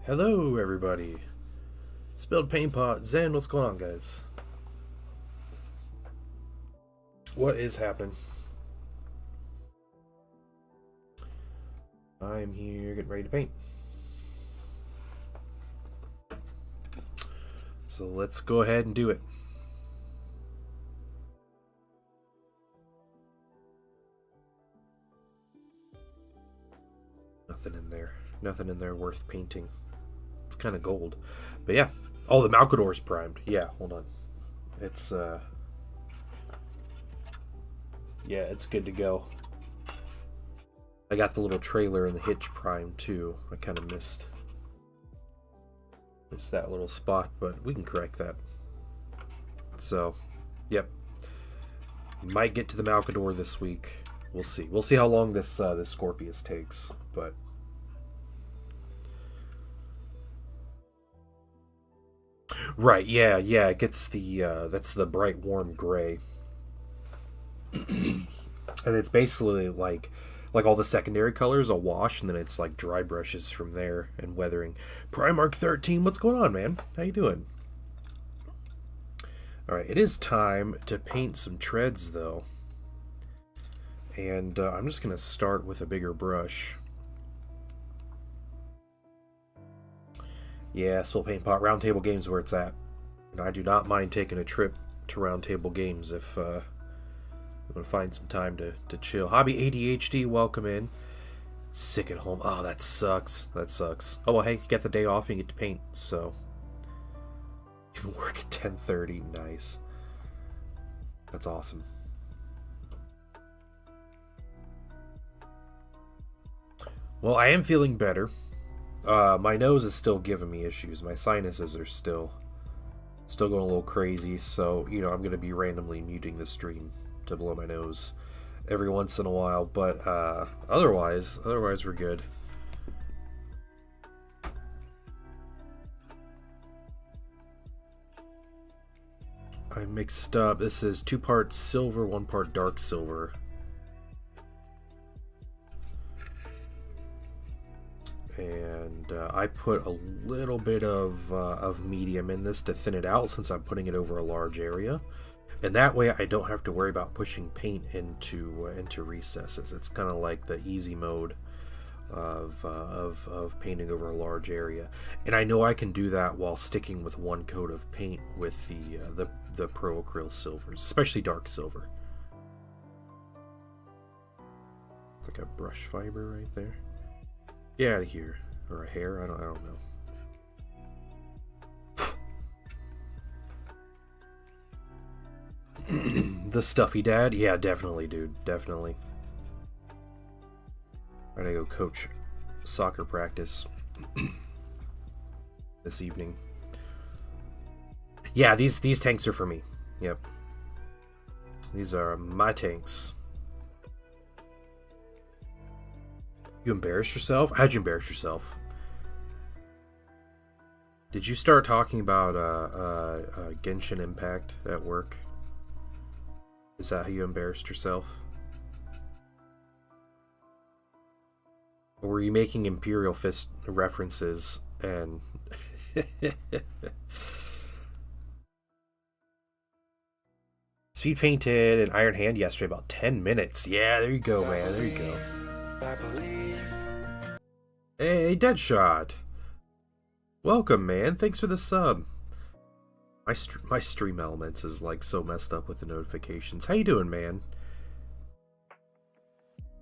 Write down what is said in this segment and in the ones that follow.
Hello, everybody. Spilled Paint Pot. Zen, what's going on, guys? What is happening? I'm here getting ready to paint. So let's go ahead and do it. Nothing in there. Nothing in there worth painting. It's kind of gold. But yeah. Oh, the Malcador's primed. Yeah, hold on. It's, yeah, it's good to go. I got the little trailer and the hitch primed, too. I kind of missed that little spot, but we can correct that. So, yep. Might get to the Malcador this week. We'll see. We'll see how long this Scorpius takes, but... Right, yeah, it gets the, that's the bright warm gray. And it's basically like all the secondary colors a wash, and then it's like dry brushes from there and weathering. Primark 13, what's going on, man? How you doing? Alright, it is time to paint some treads, though. And I'm just going to start with a bigger brush. Yeah, Spill Paint Pot. Roundtable Games where it's at. And I do not mind taking a trip to Roundtable Games if I'm going to find some time to chill. Hobby ADHD, welcome in. Sick at home. Oh, that sucks. That sucks. Oh, well, hey, you get the day off and you get to paint, so... You can work at 10:30. Nice. That's awesome. Well, I am feeling better. My nose is still giving me issues. My sinuses are still going a little crazy, so, you know, I'm going to be randomly muting the stream to blow my nose every once in a while, but otherwise we're good. I mixed up. This is 2 parts silver, 1 part dark silver. And I put a little bit of medium in this to thin it out, since I'm putting it over a large area, and that way I don't have to worry about pushing paint into recesses. It's kind of like the easy mode of painting over a large area, and I know I can do that while sticking with 1 coat of paint with the Pro Acryl silvers, especially dark silver. Like a brush fiber right there. Get out of here. Or a hair, I don't know. The stuffy dad? Yeah, definitely, dude. Definitely. I gotta go coach soccer practice this evening. Yeah, these tanks are for me. Yep. These are my tanks. You embarrassed yourself? How'd you embarrass yourself? Did you start talking about Genshin Impact at work? Is that how you embarrassed yourself? Or were you making Imperial Fist references and... Speed painted an Iron Hand yesterday, about 10 minutes. Yeah, there you go, man. There you go. Hey, Deadshot. Welcome, man. Thanks for the sub. My stream elements is like so messed up with the notifications. How you doing, man?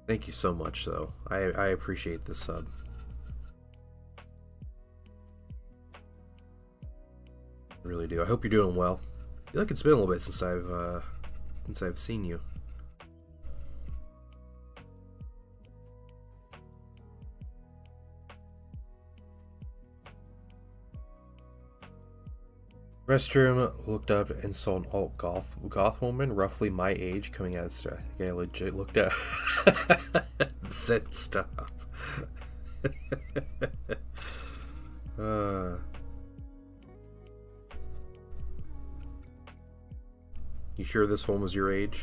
Thank you so much, though. I appreciate the sub. I really do. I hope you're doing well. I feel like it's been a little bit since I've seen you. Restroom, looked up and saw an alt goth woman roughly my age coming out of stuff. I think I legit looked at said stuff. You sure this one was your age?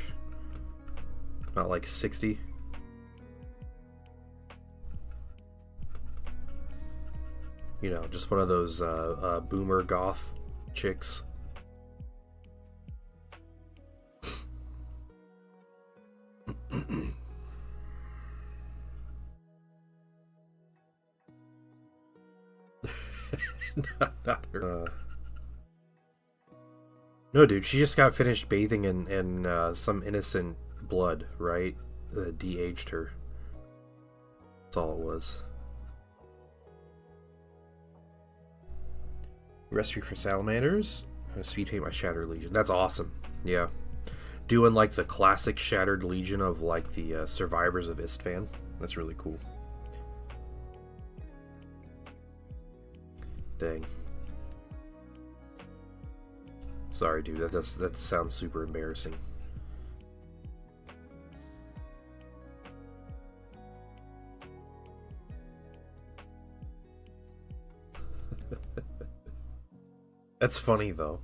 Not like 60? You know, just one of those boomer goth chicks. not her. No, dude, she just got finished bathing in some innocent blood, right? De-aged her. That's all it was. Recipe for salamanders. Speed paint my Shattered Legion. That's awesome. Yeah. Doing like the classic Shattered Legion of like the survivors of Istvan. That's really cool. Dang. Sorry, dude. That sounds super embarrassing. That's funny, though.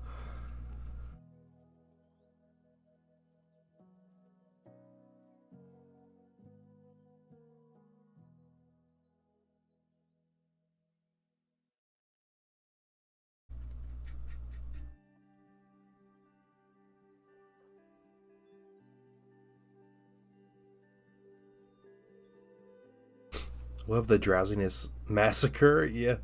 Love the Drowsiness Massacre, yeah.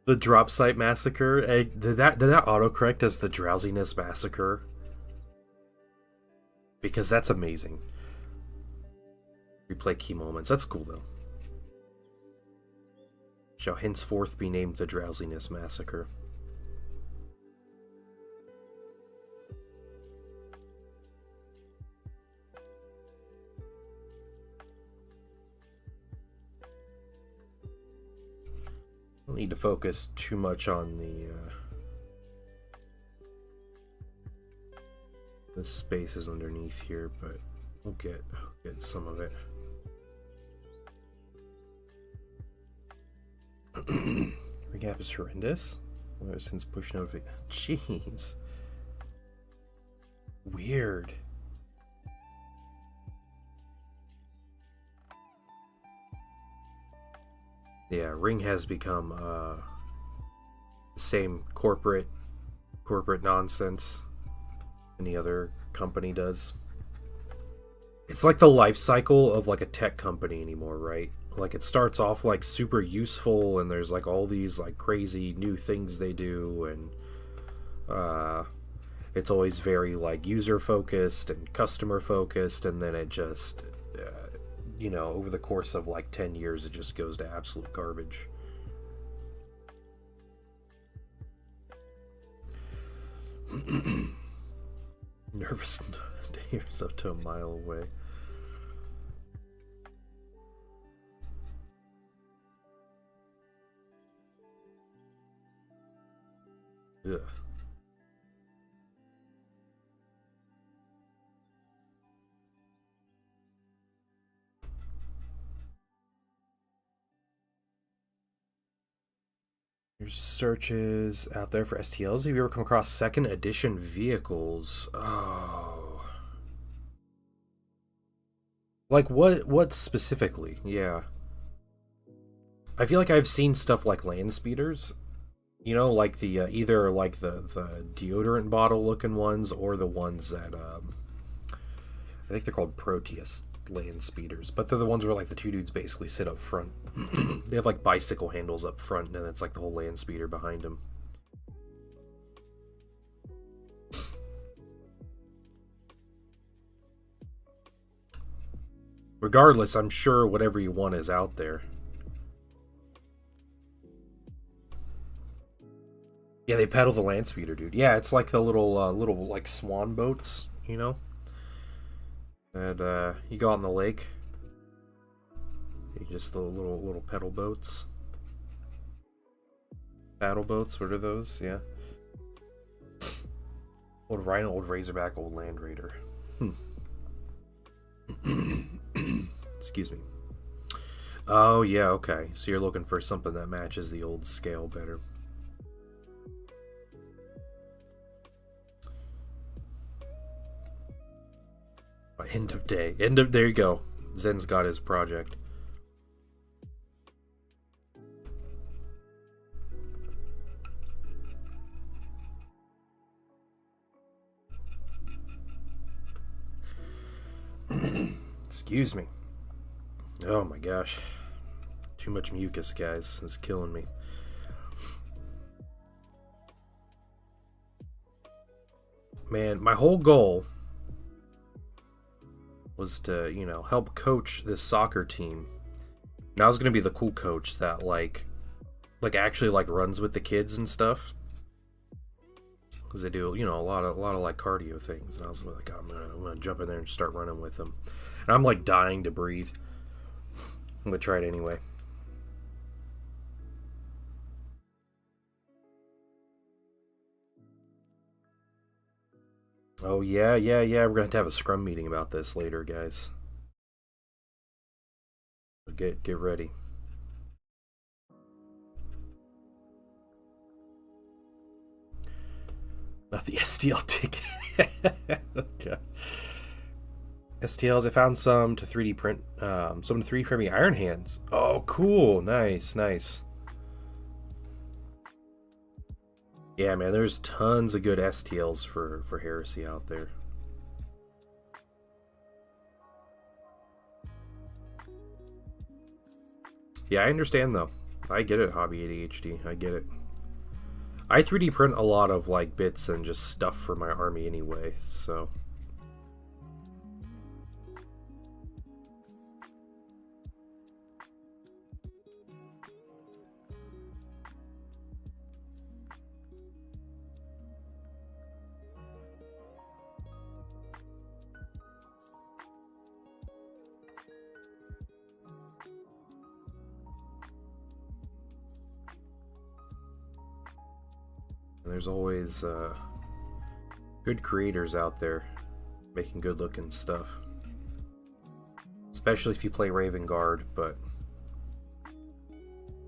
The Drop Site Massacre. Hey, did that autocorrect as the Drowsiness Massacre? Because that's amazing. Replay key moments. That's cool, though. Shall henceforth be named the Drowsiness Massacre. Don't need to focus too much on the spaces underneath here, but we'll get some of it. Recap is horrendous. Since push notification. Jeez. Weird. Yeah, Ring has become the same corporate nonsense any other company does. It's like the life cycle of like a tech company anymore, right? Like it starts off like super useful and there's like all these like crazy new things they do, and it's always very like user focused and customer focused, and then it just you know, over the course of like 10 years, it just goes to absolute garbage. Nervous to hear yourself to a mile away. Ugh. There's searches out there for STLs. Have you ever come across second edition vehicles? Oh. Like what specifically? Yeah. I feel like I've seen stuff like land speeders. You know, like the either like the deodorant bottle looking ones or the ones that I think they're called Proteus land speeders, but they're the ones where like the two dudes basically sit up front. They have like bicycle handles up front, and it's like the whole land speeder behind them. Regardless, I'm sure whatever you want is out there. Yeah, they pedal the land speeder, dude. Yeah, it's like the little like swan boats, you know. And you go out in the lake. You just the little pedal boats, paddle boats. What are those? Yeah. Old Rhino, old Razorback, old Land Raider. Excuse me. Oh yeah, okay. So you're looking for something that matches the old scale better. End of day. There you go. Zen's got his project. Excuse me. Oh my gosh. Too much mucus, guys. It's killing me. Man, my whole goal was to, you know, help coach this soccer team. And I was gonna be the cool coach that like actually like runs with the kids and stuff. Because they do, you know, a lot of like cardio things. And I was like, I'm gonna jump in there and start running with them. And I'm like dying to breathe. I'm gonna try it anyway. Oh yeah. We're gonna have to have a scrum meeting about this later, guys. Get ready. Not the STL ticket. Okay. STLs, I found some to 3D print. Some to 3D print me Iron Hands. Oh, cool. Nice. Yeah, man, there's tons of good STLs for Heresy out there. Yeah, I understand though. I get it, Hobby ADHD. I get it. I 3D print a lot of like bits and just stuff for my army anyway, so. There's always good creators out there making good looking stuff. Especially if you play Raven Guard, but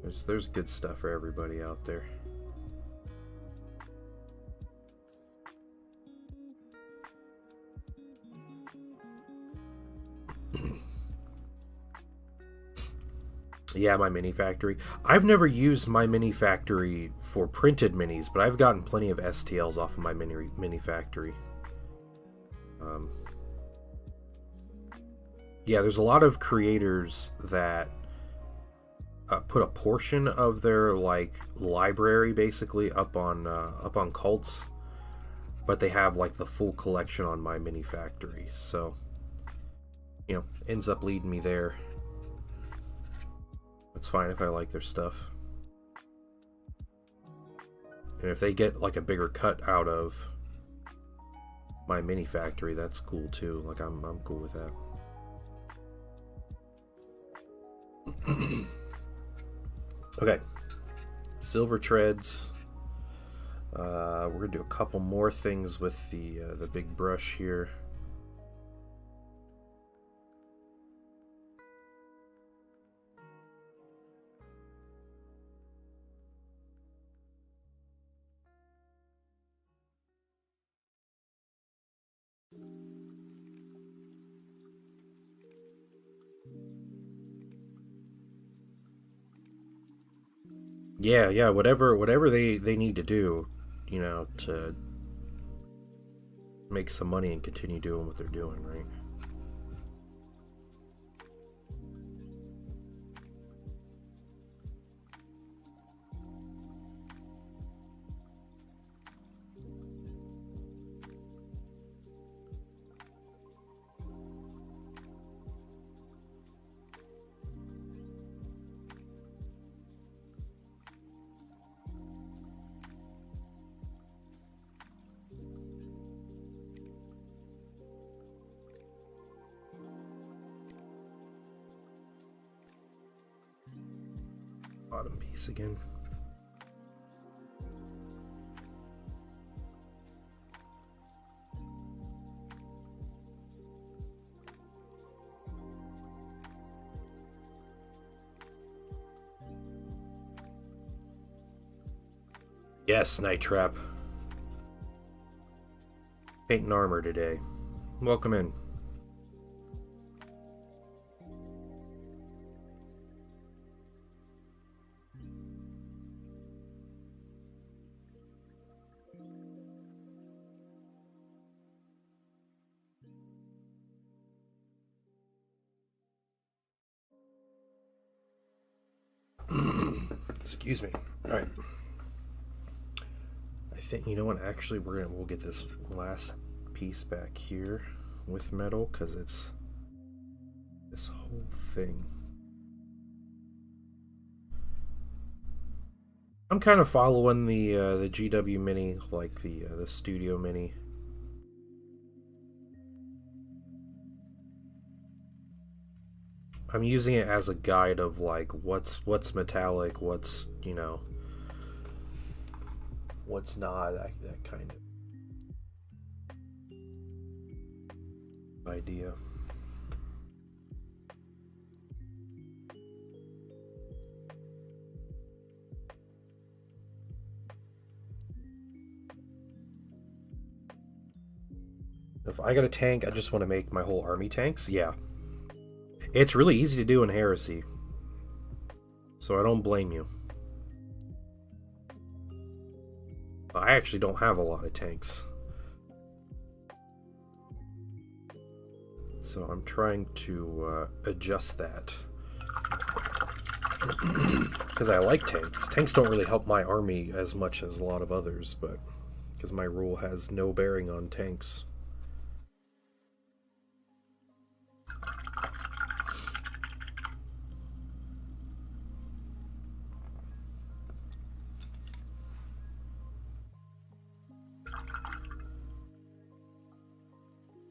there's good stuff for everybody out there. Yeah, my mini factory. I've never used my mini factory for printed minis, but I've gotten plenty of STLs off of my mini factory. Yeah, there's a lot of creators that put a portion of their like library basically up on cults, but they have like the full collection on my mini factory. So, you know, ends up leading me there. It's fine if I like their stuff. And if they get like a bigger cut out of my mini factory, that's cool too. Like I'm cool with that. Okay. Silver treads. We're gonna do a couple more things with the big brush here. Yeah, whatever they need to do, to make some money and continue doing what they're doing, right? Bottom piece again. Yes, Night Trap. Painting armor today. Welcome in. Excuse me. All right. I think, you know what? Actually, we'll get this last piece back here with metal, because it's this whole thing. I'm kind of following the GW Mini, like the Studio Mini. I'm using it as a guide of like what's metallic, what's what's not, that kind of idea. If I got a tank, I just want to make my whole army tanks. Yeah. It's really easy to do in Heresy, so I don't blame you. I actually don't have a lot of tanks, so I'm trying to adjust that. Because I like tanks. Tanks don't really help my army as much as a lot of others, but because my rule has no bearing on tanks.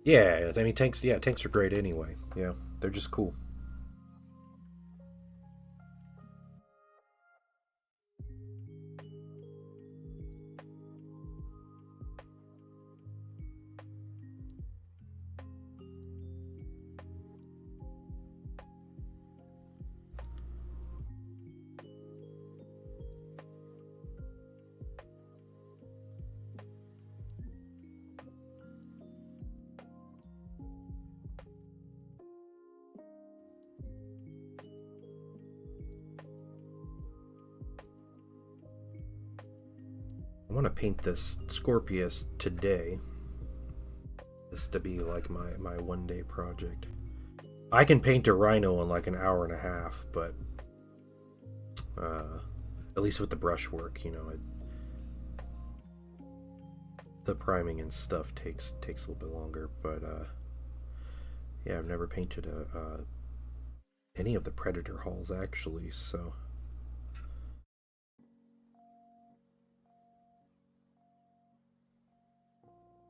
Yeah, I mean tanks are great anyway. Yeah, they're just cool. I want to paint this Scorpius today. This to be like my one-day project. I can paint a Rhino in like an hour and a half, but at least with the brushwork, the priming and stuff takes a little bit longer. But yeah, I've never painted any of the Predator hulls actually, so.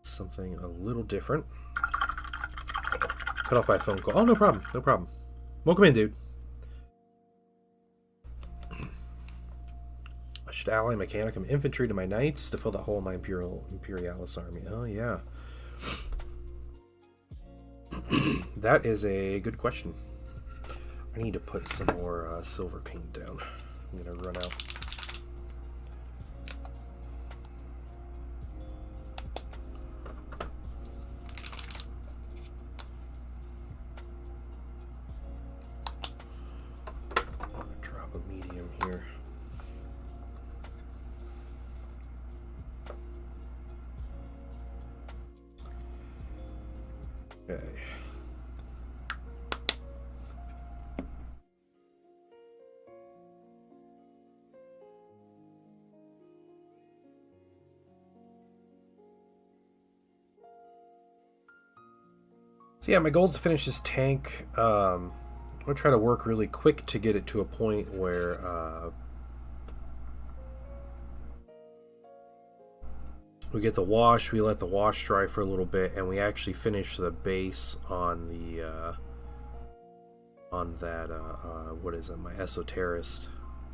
Something a little different. Cut off by a phone call. Oh, no problem. No problem. Welcome in, dude. I should ally Mechanicum infantry to my knights to fill that hole in my Imperialis army. Oh, yeah. That is a good question. I need to put some more silver paint down. I'm going to run out. Drop a medium here. So yeah, my goal is to finish this tank. I'm going to try to work really quick to get it to a point where we get the wash, we let the wash dry for a little bit, and we actually finish the base on the on that what is it, my esoterist,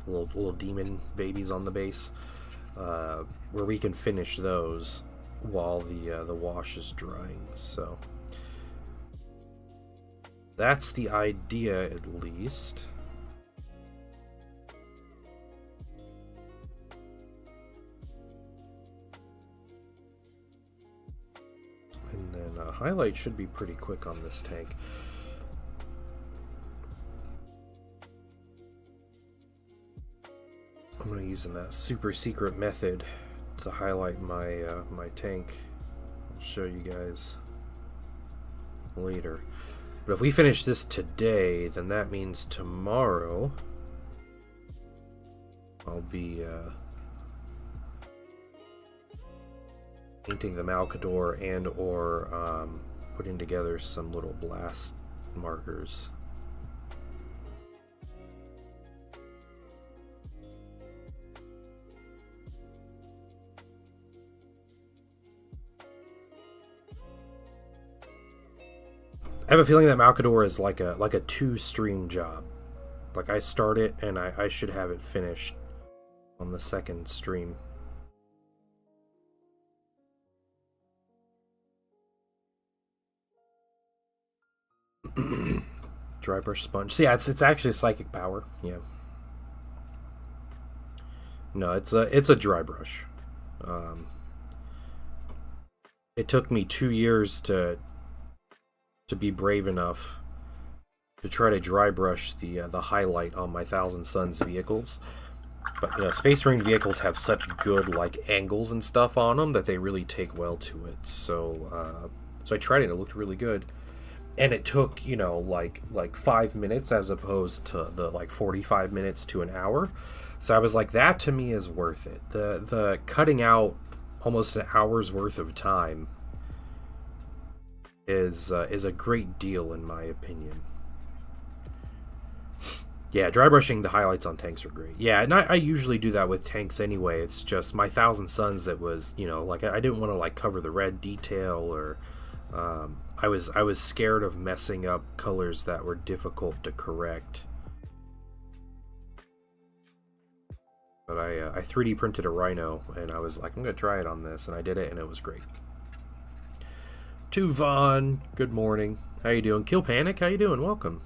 little demon babies on the base, where we can finish those while the wash is drying. So that's the idea, at least. And then highlight should be pretty quick on this tank. I'm going to use a super secret method to highlight my my tank. I'll show you guys later. But if we finish this today, then that means tomorrow I'll be painting the Malcador and or putting together some little blast markers. I have a feeling that Malcador is like a 2-stream job. Like, I start it and I should have it finished on the second stream. Dry brush sponge. So yeah, it's actually psychic power. Yeah. No, it's a dry brush. It took me 2 years to be brave enough to try to dry brush the highlight on my Thousand Suns vehicles. But you know, Space Marine vehicles have such good like angles and stuff on them that they really take well to it. So so I tried it. It looked really good, and it took, you know, like 5 minutes as opposed to the like 45 minutes to an hour. So I was like, that to me is worth it. The cutting out almost an hour's worth of time is a great deal in my opinion. Yeah, dry brushing the highlights on tanks are great. Yeah, and I usually do that with tanks anyway. It's just my Thousand Suns that was, you know, like I didn't want to like cover the red detail, or I was scared of messing up colors that were difficult to correct. But I 3D printed a Rhino, and I was like, I'm gonna try it on this, and I did it, and it was great. To Vaughn, good morning. How you doing? Kill Panic, how you doing? Welcome.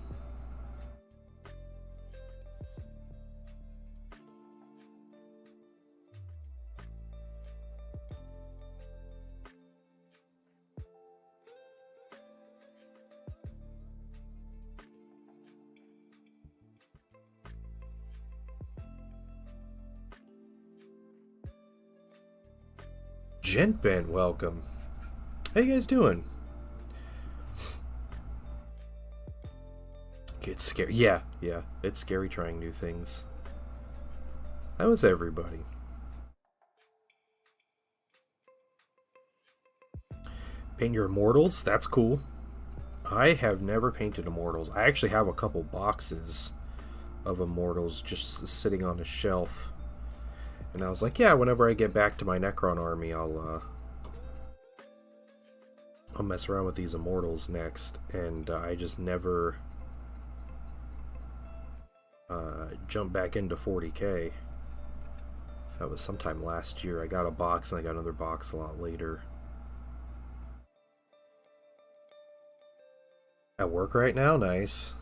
Gentben, welcome. How you guys doing? It's scary. Yeah, it's scary trying new things. How is everybody? Paint your Immortals? That's cool. I have never painted Immortals. I actually have a couple boxes of Immortals just sitting on a shelf. And I was like, yeah, whenever I get back to my Necron army, I'll mess around with these Immortals next. And I just never jump back into 40k. That was sometime last year. I got a box and I got another box a lot later. At work right now? Nice.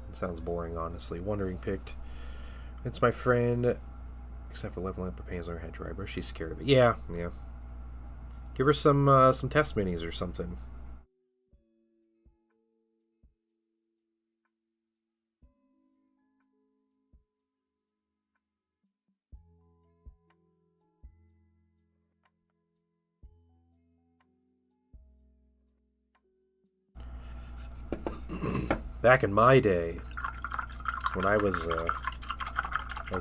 It sounds boring, honestly. Wondering picked. It's my friend, except for leveling up her pains on her head dry brush. She's scared of it. Yeah. Give her some test minis or something. Back in my day, when I was a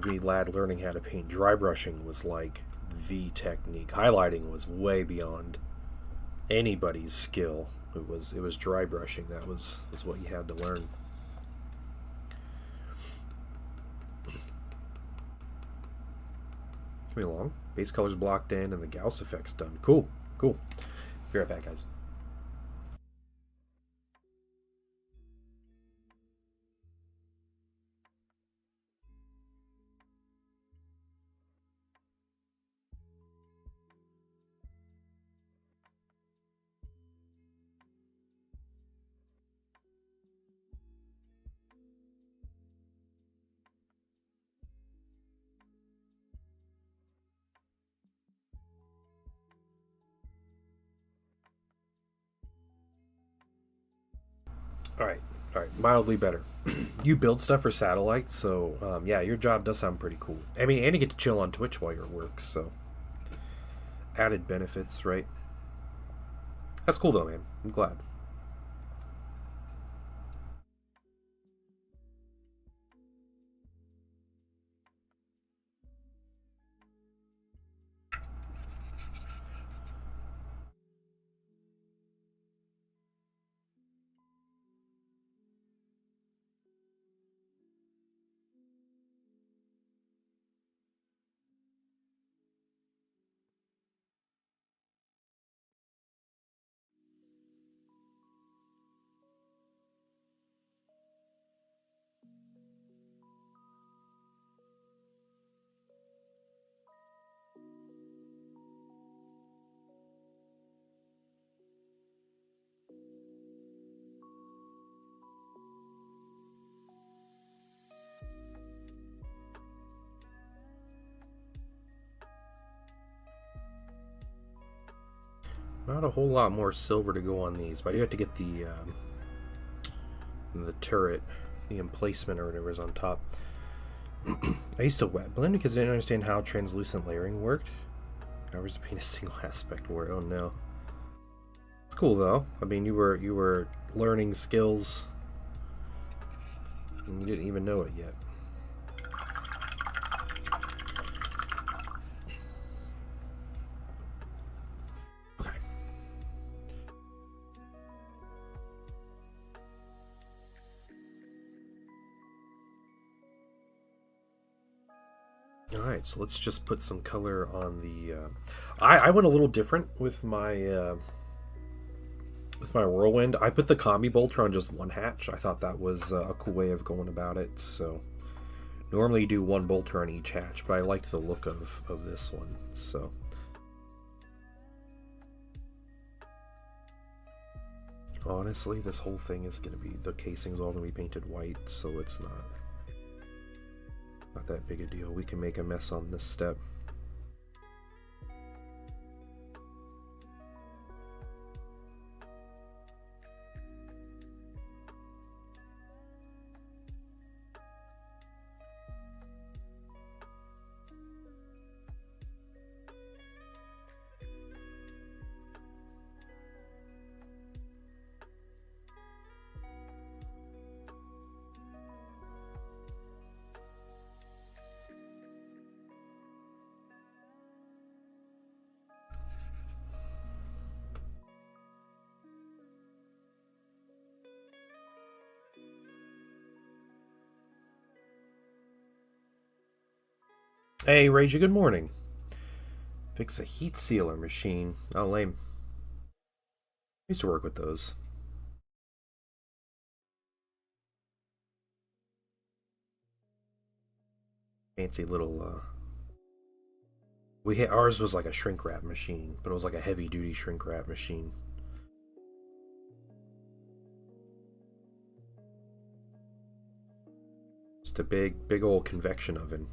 wee lad learning how to paint, dry brushing was like the technique. Highlighting was way beyond anybody's skill. It was dry brushing. That was what you had to learn. Coming along. Base colors blocked in and the Gauss effect's done. Cool. Cool. Be right back, guys. Alright, alright, mildly better. You build stuff for satellites, so yeah, your job does sound pretty cool. I mean, and you get to chill on Twitch while you're at work, so added benefits, right? That's cool though, man. I'm glad. Not a whole lot more silver to go on these, but I do have to get the turret, the emplacement or whatever is on top. I used to wet blend because I didn't understand how translucent layering worked. I was to paint a single aspect where, oh no. It's cool though. I mean, you were learning skills and you didn't even know it yet. Alright, so let's just put some color on the... I went a little different with my whirlwind. I put the combi bolter on just one hatch. I thought that was a cool way of going about it. So normally you do one bolter on each hatch, but I liked the look of this one. So honestly, this whole thing is going to be... the casing's all going to be painted white, so it's not that big a deal. We can make a mess on this step. Hey, Raja, good morning. Fix a heat sealer machine. Oh, lame. I used to work with those. Fancy little, ours was like a shrink wrap machine, but it was like a heavy duty shrink wrap machine. Just a big old convection oven.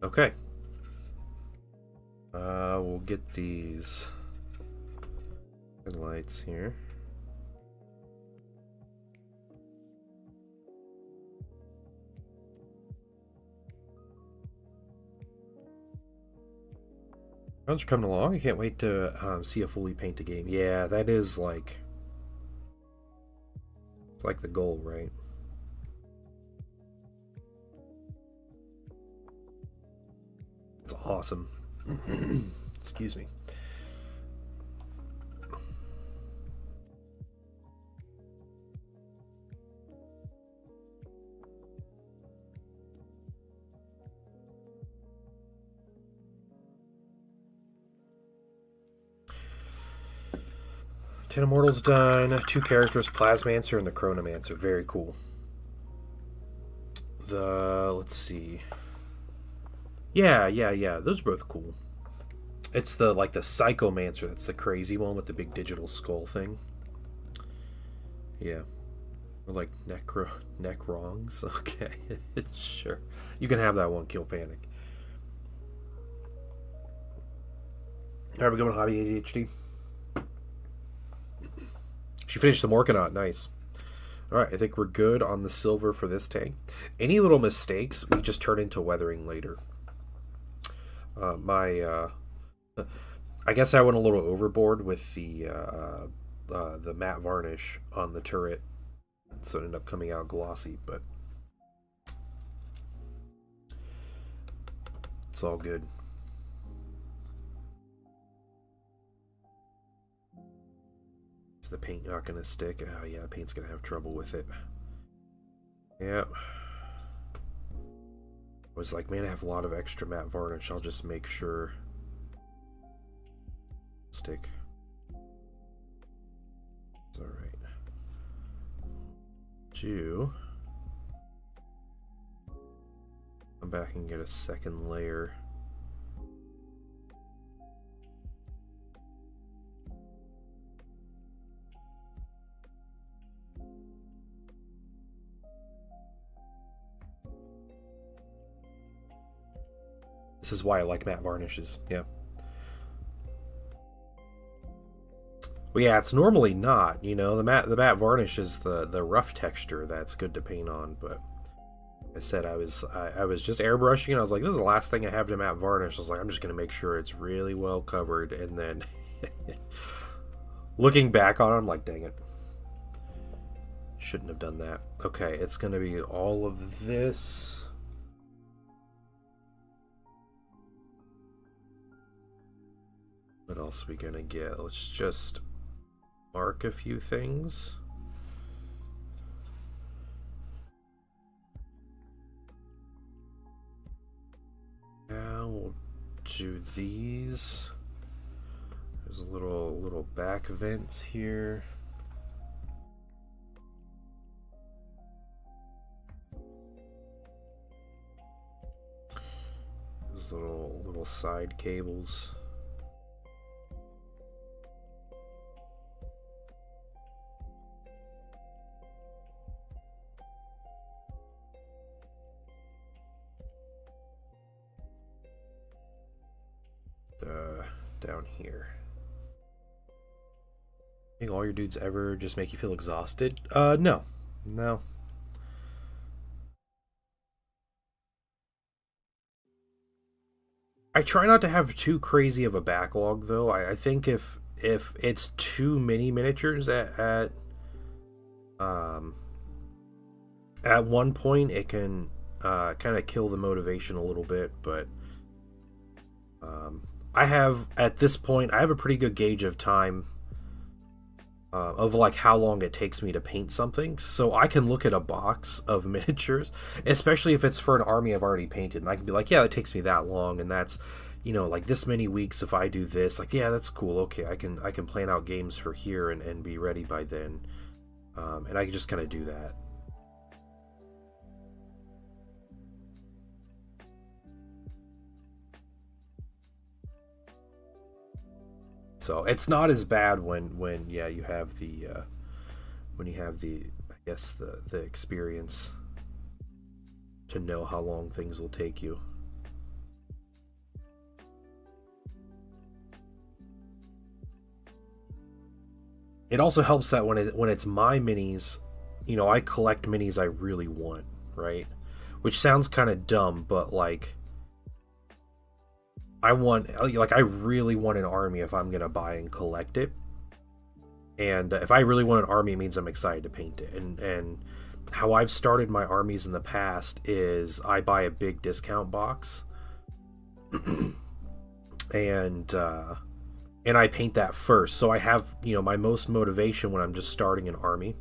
Okay. We'll get these lights here. Rounds are coming along. I can't wait to see a fully painted game. Yeah, that is like... It's like the goal, right? It's awesome. Excuse me. Ten Immortals done. 2 characters, Plasmancer and the Chronomancer. Very cool. Let's see. Yeah. Those are both cool. It's the Psychomancer. That's the crazy one with the big digital skull thing. Yeah. Or like Necrongs. Okay, sure. You can have that one. Kill Panic. All right, we going Hobby ADHD. She finished the Morkanaut. Nice. All right, I think we're good on the silver for this tank. Any little mistakes, we just turn into weathering later. I guess I went a little overboard with the matte varnish on the turret, so it ended up coming out glossy, but it's all good. Is the paint not going to stick? Oh yeah, the paint's going to have trouble with it. Yep. I was like, man, I have a lot of extra matte varnish. I'll just make sure. Stick. It's alright. Come back and get a second layer. This is why I like matte varnishes, yeah. Well, yeah, it's normally not, you know, the matte varnish is the rough texture that's good to paint on, but like I said, I was just airbrushing and I was like, this is the last thing I have to matte varnish. I was like, I'm just gonna make sure it's really well covered, and then looking back on it, I'm like, dang it. Shouldn't have done that. Okay, it's gonna be all of this. What else are we gonna get? Let's just mark a few things. Now we'll do these. There's a little back vents here. There's little side cables. Down here. I think all your dudes ever just make you feel exhausted? No. I try not to have too crazy of a backlog, though. I think if it's too many miniatures at one point, it can kind of kill the motivation a little bit, but I have, at this point, I have a pretty good gauge of time of like how long it takes me to paint something, so I can look at a box of miniatures, especially if it's for an army I've already painted, and I can be like, yeah, it takes me that long, and that's, you know, like this many weeks if I do this, like, yeah, that's cool, okay, I can plan out games for here and be ready by then, and I can just kind of do that. So it's not as bad when yeah, you have the I guess the experience to know how long things will take you. It also helps that when it's my minis, you know, I collect minis I really want, right? Which sounds kind of dumb, but like I want, like, I really want an army if I'm gonna buy and collect it. And if I really want an army, it means I'm excited to paint it. And how I've started my armies in the past is I buy a big discount box, and I paint that first. So I have, my most motivation when I'm just starting an army.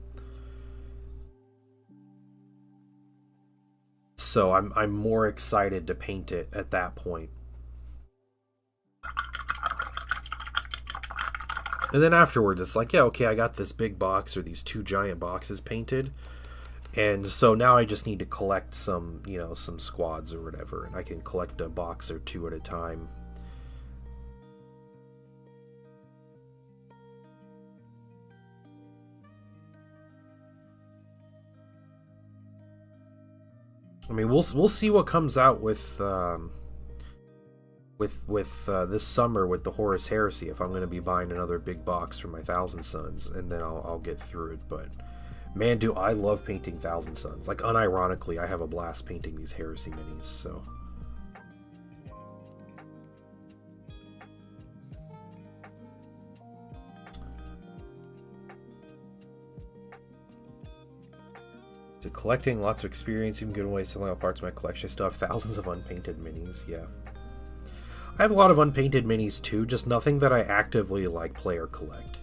So I'm more excited to paint it at that point. And then afterwards, it's like, yeah, okay, I got this big box or these two giant boxes painted. And so now I just need to collect some, some squads or whatever. And I can collect a box or two at a time. I mean, we'll see what comes out with this summer with the Horus Heresy. If I'm going to be buying another big box for my Thousand Suns, and then I'll get through it. But man, do I love painting Thousand Suns. Like, unironically, I have a blast painting these Heresy minis. So. So collecting, lots of experience, even giving away selling out parts of my collection. I still have thousands of unpainted minis, yeah. I have a lot of unpainted minis too, just nothing that I actively like play or collect.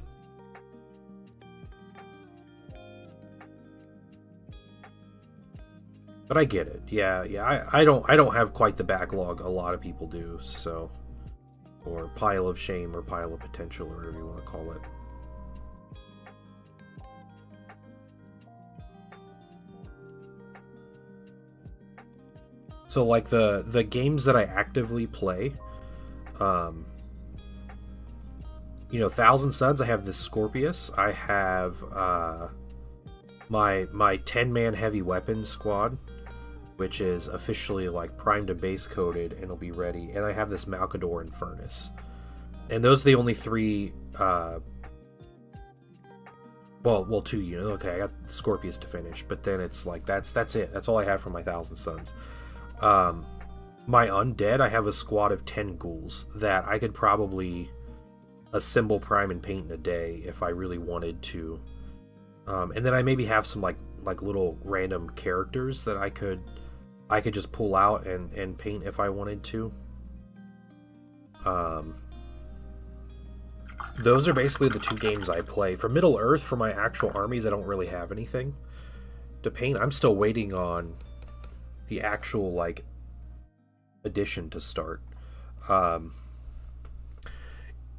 But I get it. Yeah. I don't have quite the backlog a lot of people do, so, or pile of shame or pile of potential or whatever you want to call it. So like the games that I actively play, Thousand Suns, I have this Scorpius. I have my 10-man heavy weapons squad, which is officially like primed and base coated and will be ready. And I have this Malcador and Furnace. And those are the only three well, two units. Okay, I got Scorpius to finish, but then it's like that's it. That's all I have for my Thousand Suns. My undead, I have a squad of 10 ghouls that I could probably assemble, prime, and paint in a day if I really wanted to. And then I maybe have some like little random characters that I could just pull out and paint if I wanted to. Those are basically the two games I play. For Middle Earth, for my actual armies, I don't really have anything to paint. I'm still waiting on the actual like edition to start.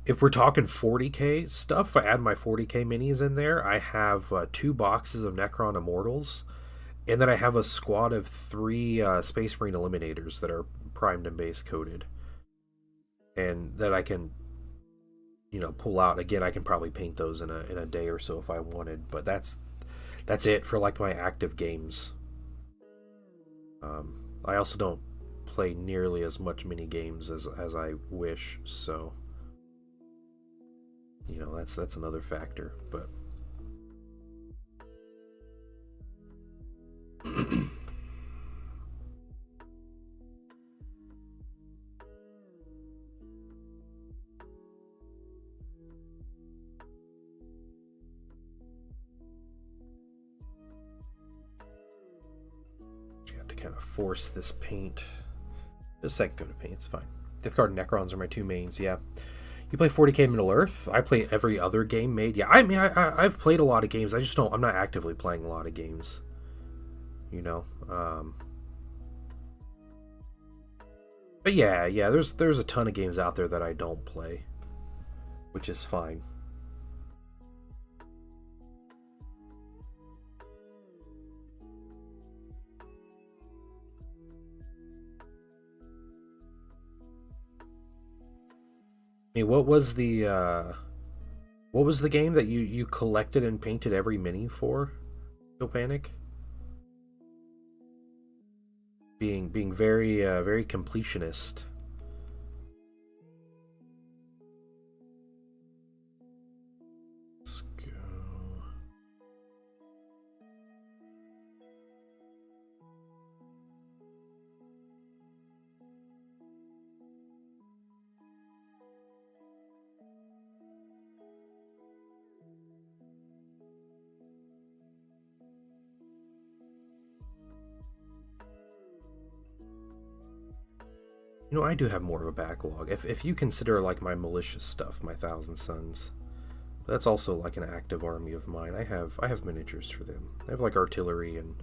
If we're talking 40k stuff, I add my 40k minis in there. I have 2 boxes of Necron Immortals, and then I have a squad of 3 Space Marine Eliminators that are primed and base coated, and that I can pull out. Again, I can probably paint those in a day or so if I wanted, but that's it for like my active games. I also don't play nearly as much mini games as I wish, so that's another factor. But kind of force this paint. Just a second go to paint, it's fine. Death Guard and Necrons are my 2 mains, yeah. You play 40k Middle Earth? I play every other game made. Yeah, I mean, I've played a lot of games. I just don't, I'm not actively playing a lot of games. But yeah, there's a ton of games out there that I don't play, which is fine. I mean, what was the game that you collected and painted every mini for? No Panic? Being very very completionist. Let's go. You know, I do have more of a backlog. If you consider like my malicious stuff, my Thousand Suns, that's also like an active army of mine. I have miniatures for them. I have like artillery and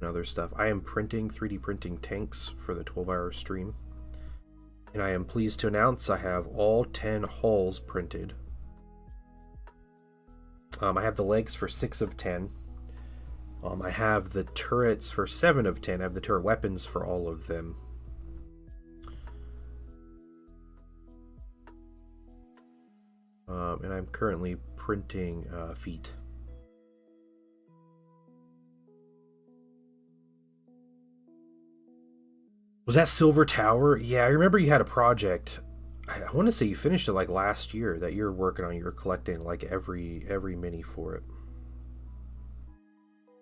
other stuff. I am printing 3D printing tanks for the 12-hour stream. And I am pleased to announce I have all 10 hulls printed. I have the legs for 6 of 10. I have the turrets for 7 of 10. I have the turret weapons for all of them. And I'm currently printing feet. Was that Silver Tower? Yeah, I remember you had a project. I want to say you finished it like last year that you're working on. You're collecting like every mini for it.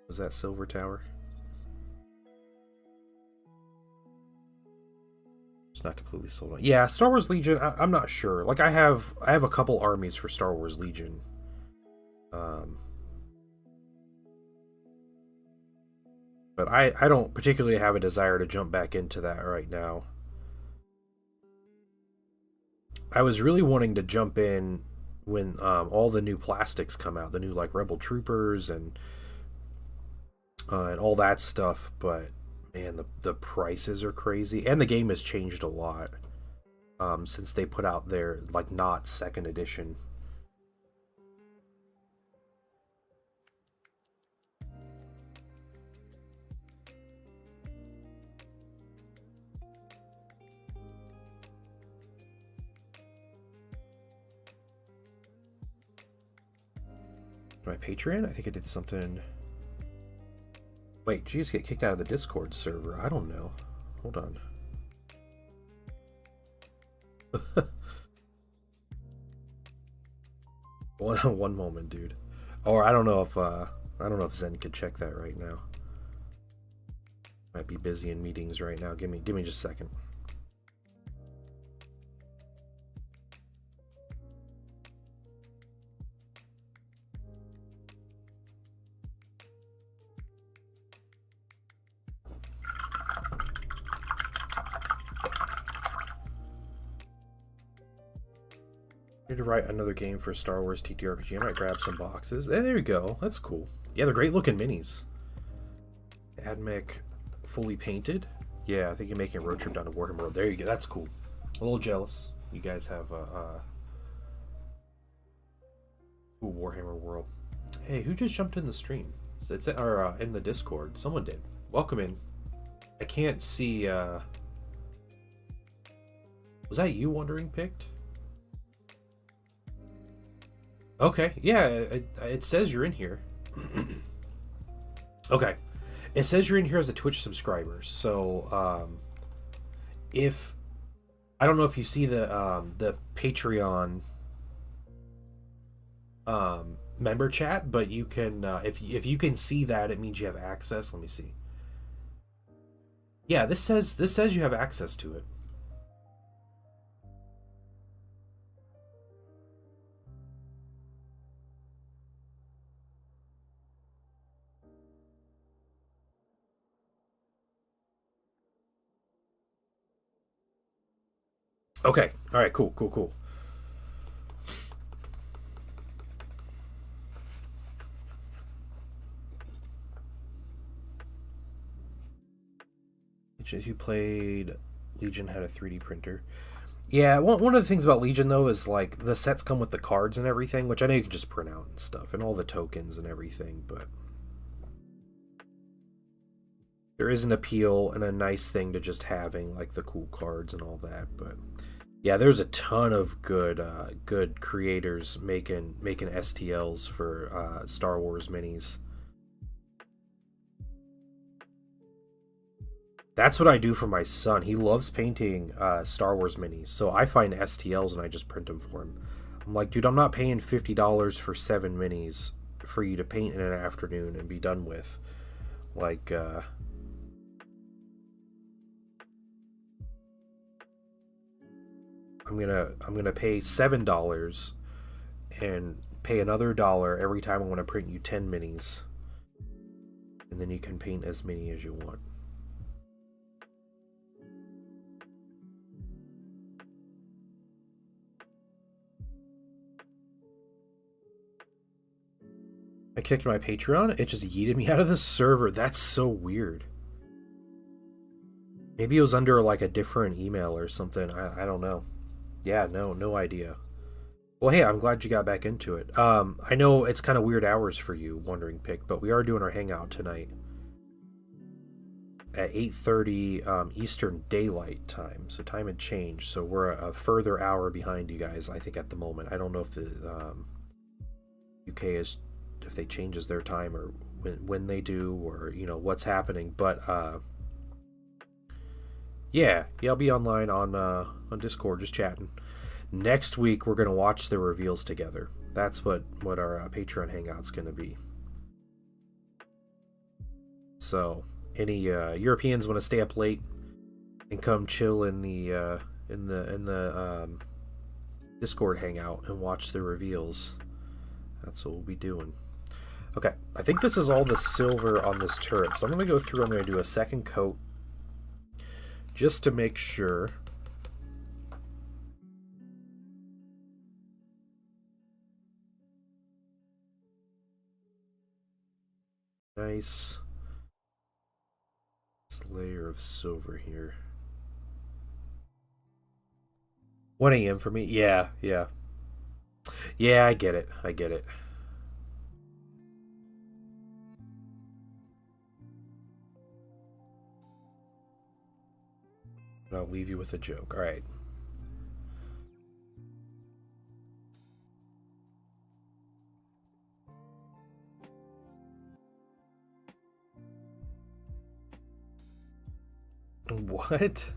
Was that Silver Tower? It's not completely sold out. Yeah, Star Wars Legion. I'm not sure. Like I have a couple armies for Star Wars Legion. But I don't particularly have a desire to jump back into that right now. I was really wanting to jump in when all the new plastics come out, the new like Rebel Troopers and all that stuff. But man, the prices are crazy, and the game has changed a lot since they put out their like not second edition. My Patreon? I think I did something. Wait, geez, get kicked out of the Discord server. I don't know. Hold on. One moment, dude. Or I don't know if Zen could check that right now. Might be busy in meetings right now. Give me just a second. Need to write another game for Star Wars TTRPG. I might grab some boxes. And there you go. That's cool. Yeah, they're great looking minis. Admech fully painted. Yeah, I think you're making a road trip down to Warhammer World. There you go. That's cool. A little jealous. You guys have a Warhammer World. Hey, who just jumped in the stream? It's or in the Discord. Someone did. Welcome in. I can't see. Was that you, Wandering Picked? Okay, yeah, it says you're in here. Okay, it says you're in here as a Twitch subscriber. So, if I don't know if you see the Patreon member chat, but you can if you can see that, it means you have access. Let me see. Yeah, this says you have access to it. Okay. All right. Cool. If you played Legion, had a 3D printer. Yeah. One of the things about Legion though is like the sets come with the cards and everything, which I know you can just print out and stuff, and all the tokens and everything, but there is an appeal and a nice thing to just having like the cool cards and all that. But yeah, there's a ton of good creators making STLs for Star Wars minis. That's what I do for my son. He loves painting Star Wars minis, so I find STLs and I just print them for him. I'm like, dude, I'm not paying $50 for 7 minis for you to paint in an afternoon and be done with. Like, I'm gonna pay $7 and pay another $1 every time I want to print you 10 minis, and then you can paint as many as you want. connected my Patreon. It just yeeted me out of the server. That's so weird. Maybe it was under like a different email or something. I don't know. Yeah, no idea. Well, hey, I'm glad you got back into it. I know it's kind of weird hours for you, Wandering Pick, but we are doing our hangout tonight at 8:30 Eastern Daylight Time. So time had changed. So we're a further hour behind you guys, I think, at the moment. I don't know if the UK is, if they changes their time or when they do, or you know what's happening. But yeah, I'll be online on Discord just chatting. Next week we're gonna watch the reveals together. That's what our Patreon hangout's gonna be. So any Europeans want to stay up late and come chill in the Discord hangout and watch the reveals, that's what we'll be doing. Okay, I think this is all the silver on this turret, so I'm gonna go through. I'm gonna do a second coat just to make sure. Nice layer of silver here. 1 a.m. for me. Yeah, I get it. And I'll leave you with a joke. All right. What?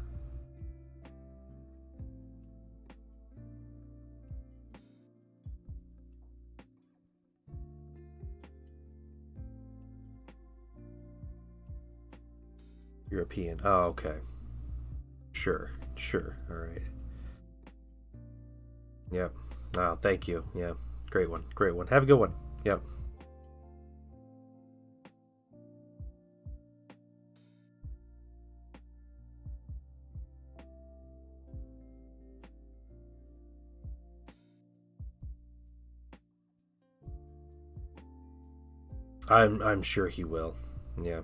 European. Oh, okay. Sure. All right. Yep. Oh, thank you. Yeah. Great one. Have a good one. Yep. I'm sure he will. Yeah.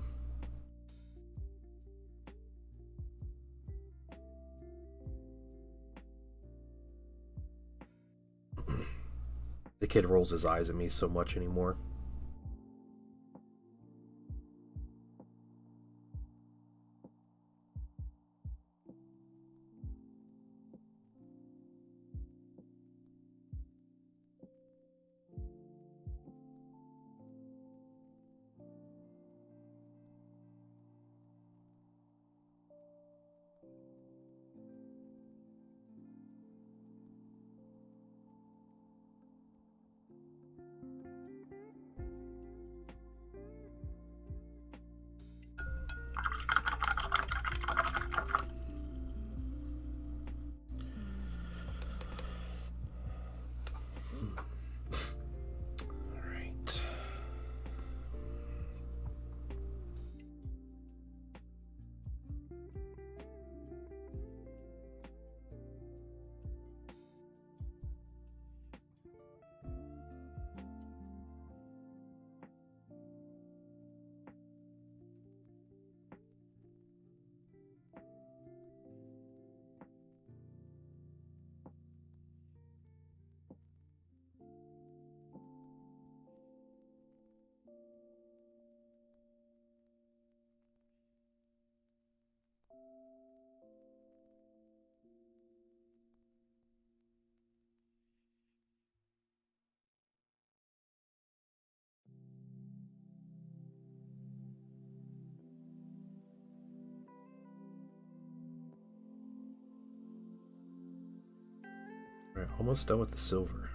The kid rolls his eyes at me so much anymore. All right, almost done with the silver.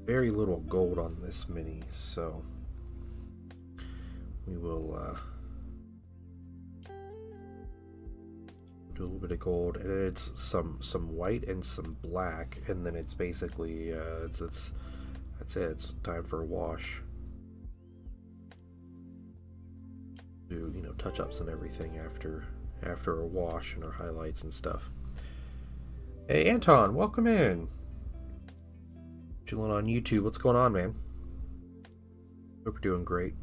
Very little gold on this mini, so we will do a little bit of gold, and it's some white and some black, and then it's basically that's it. It's time for a wash. Do touch-ups and everything after a wash and our highlights and stuff. Hey Anton, welcome in. Chilling on YouTube. What's going on, man? Hope you're doing great.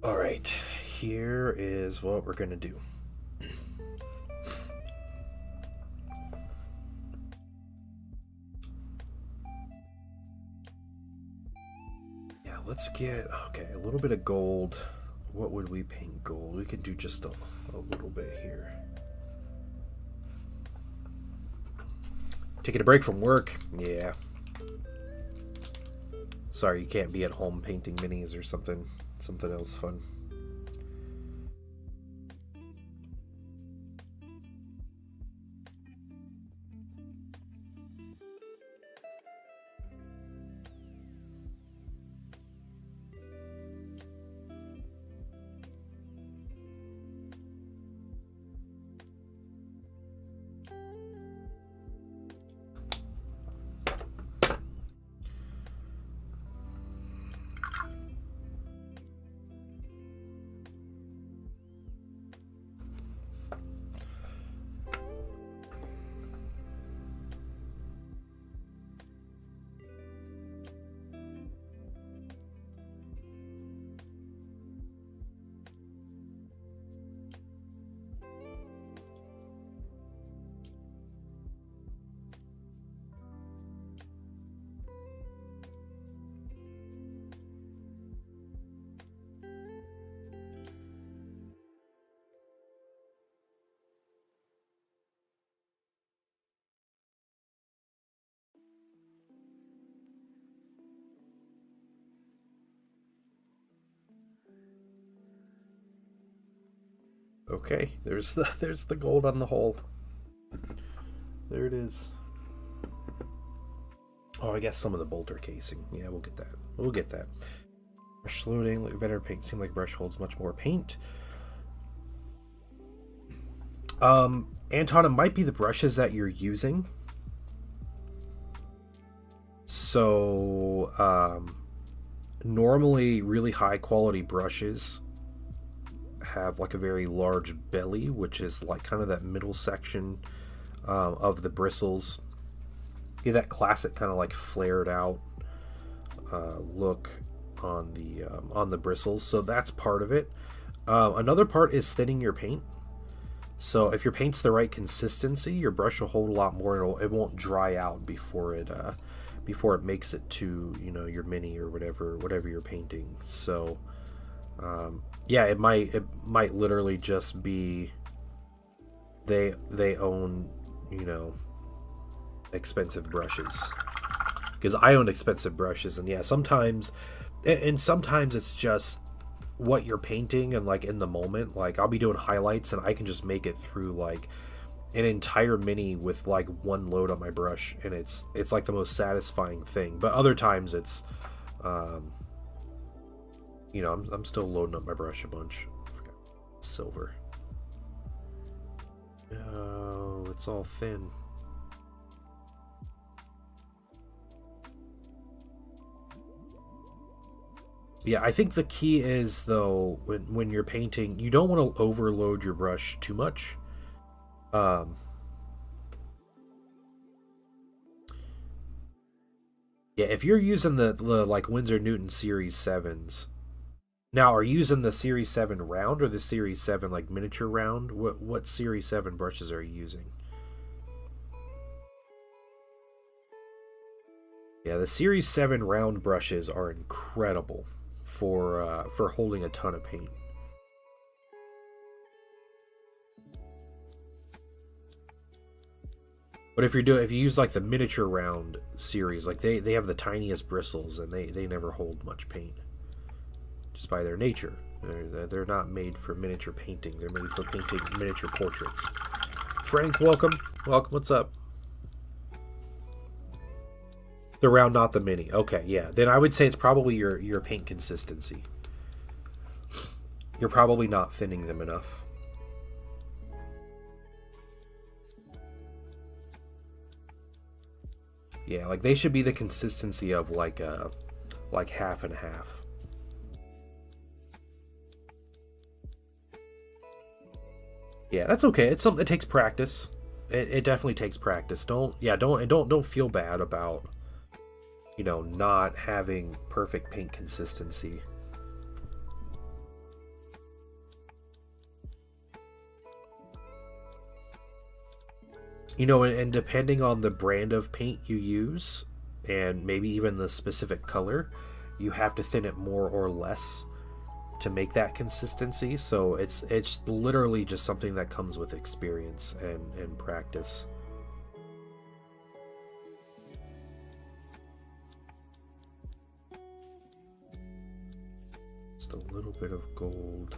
All right, here is what we're gonna do. Yeah, let's get, okay, a little bit of gold. What would we paint gold? We can do just a little bit here. Taking a break from work? Yeah. Sorry you can't be at home painting minis or something else fun. Okay, there's the gold on the hole. There it is. Oh, I guess some of the bolter casing. Yeah, we'll get that. We'll get that. Brush loading. Better paint. Seems like brush holds much more paint. Anton, it might be the brushes that you're using. So, normally really high quality brushes have like a very large belly, which is like kind of that middle section of the bristles. Yeah, that classic kind of like flared out look on the bristles. So that's part of it. Another part is thinning your paint. So if your paint's the right consistency, your brush will hold a lot more. It won't dry out before it makes it to, you know, your mini or whatever you're painting. So yeah, it might literally just be they own, you know, expensive brushes, because I own expensive brushes, and yeah, sometimes it's just what you're painting and like in the moment. Like I'll be doing highlights and I can just make it through like an entire mini with like one load on my brush, and it's like the most satisfying thing. But other times it's you know, I'm still loading up my brush a bunch. Silver. Oh, it's all thin. Yeah, I think the key is, though, when you're painting, you don't want to overload your brush too much. Yeah, if you're using the like Winsor Newton Series 7s, now, are you using the Series 7 round or the Series 7 like miniature round? What Series 7 brushes are you using? Yeah, the Series 7 round brushes are incredible for holding a ton of paint. But if you use like the miniature round series, like they have the tiniest bristles and they never hold much paint. Just by their nature. They're not made for miniature painting. They're made for painting miniature portraits. Frank, welcome. Welcome, what's up? The round, not the mini. Okay, yeah. Then I would say it's probably your paint consistency. You're probably not thinning them enough. Yeah, like they should be the consistency of like half and half. Yeah, that's okay. It's something. It takes practice. It definitely takes practice. Don't feel bad about, you know, not having perfect paint consistency. You know, and depending on the brand of paint you use, and maybe even the specific color, you have to thin it more or less to make that consistency. So it's literally just something that comes with experience and practice. Just a little bit of gold.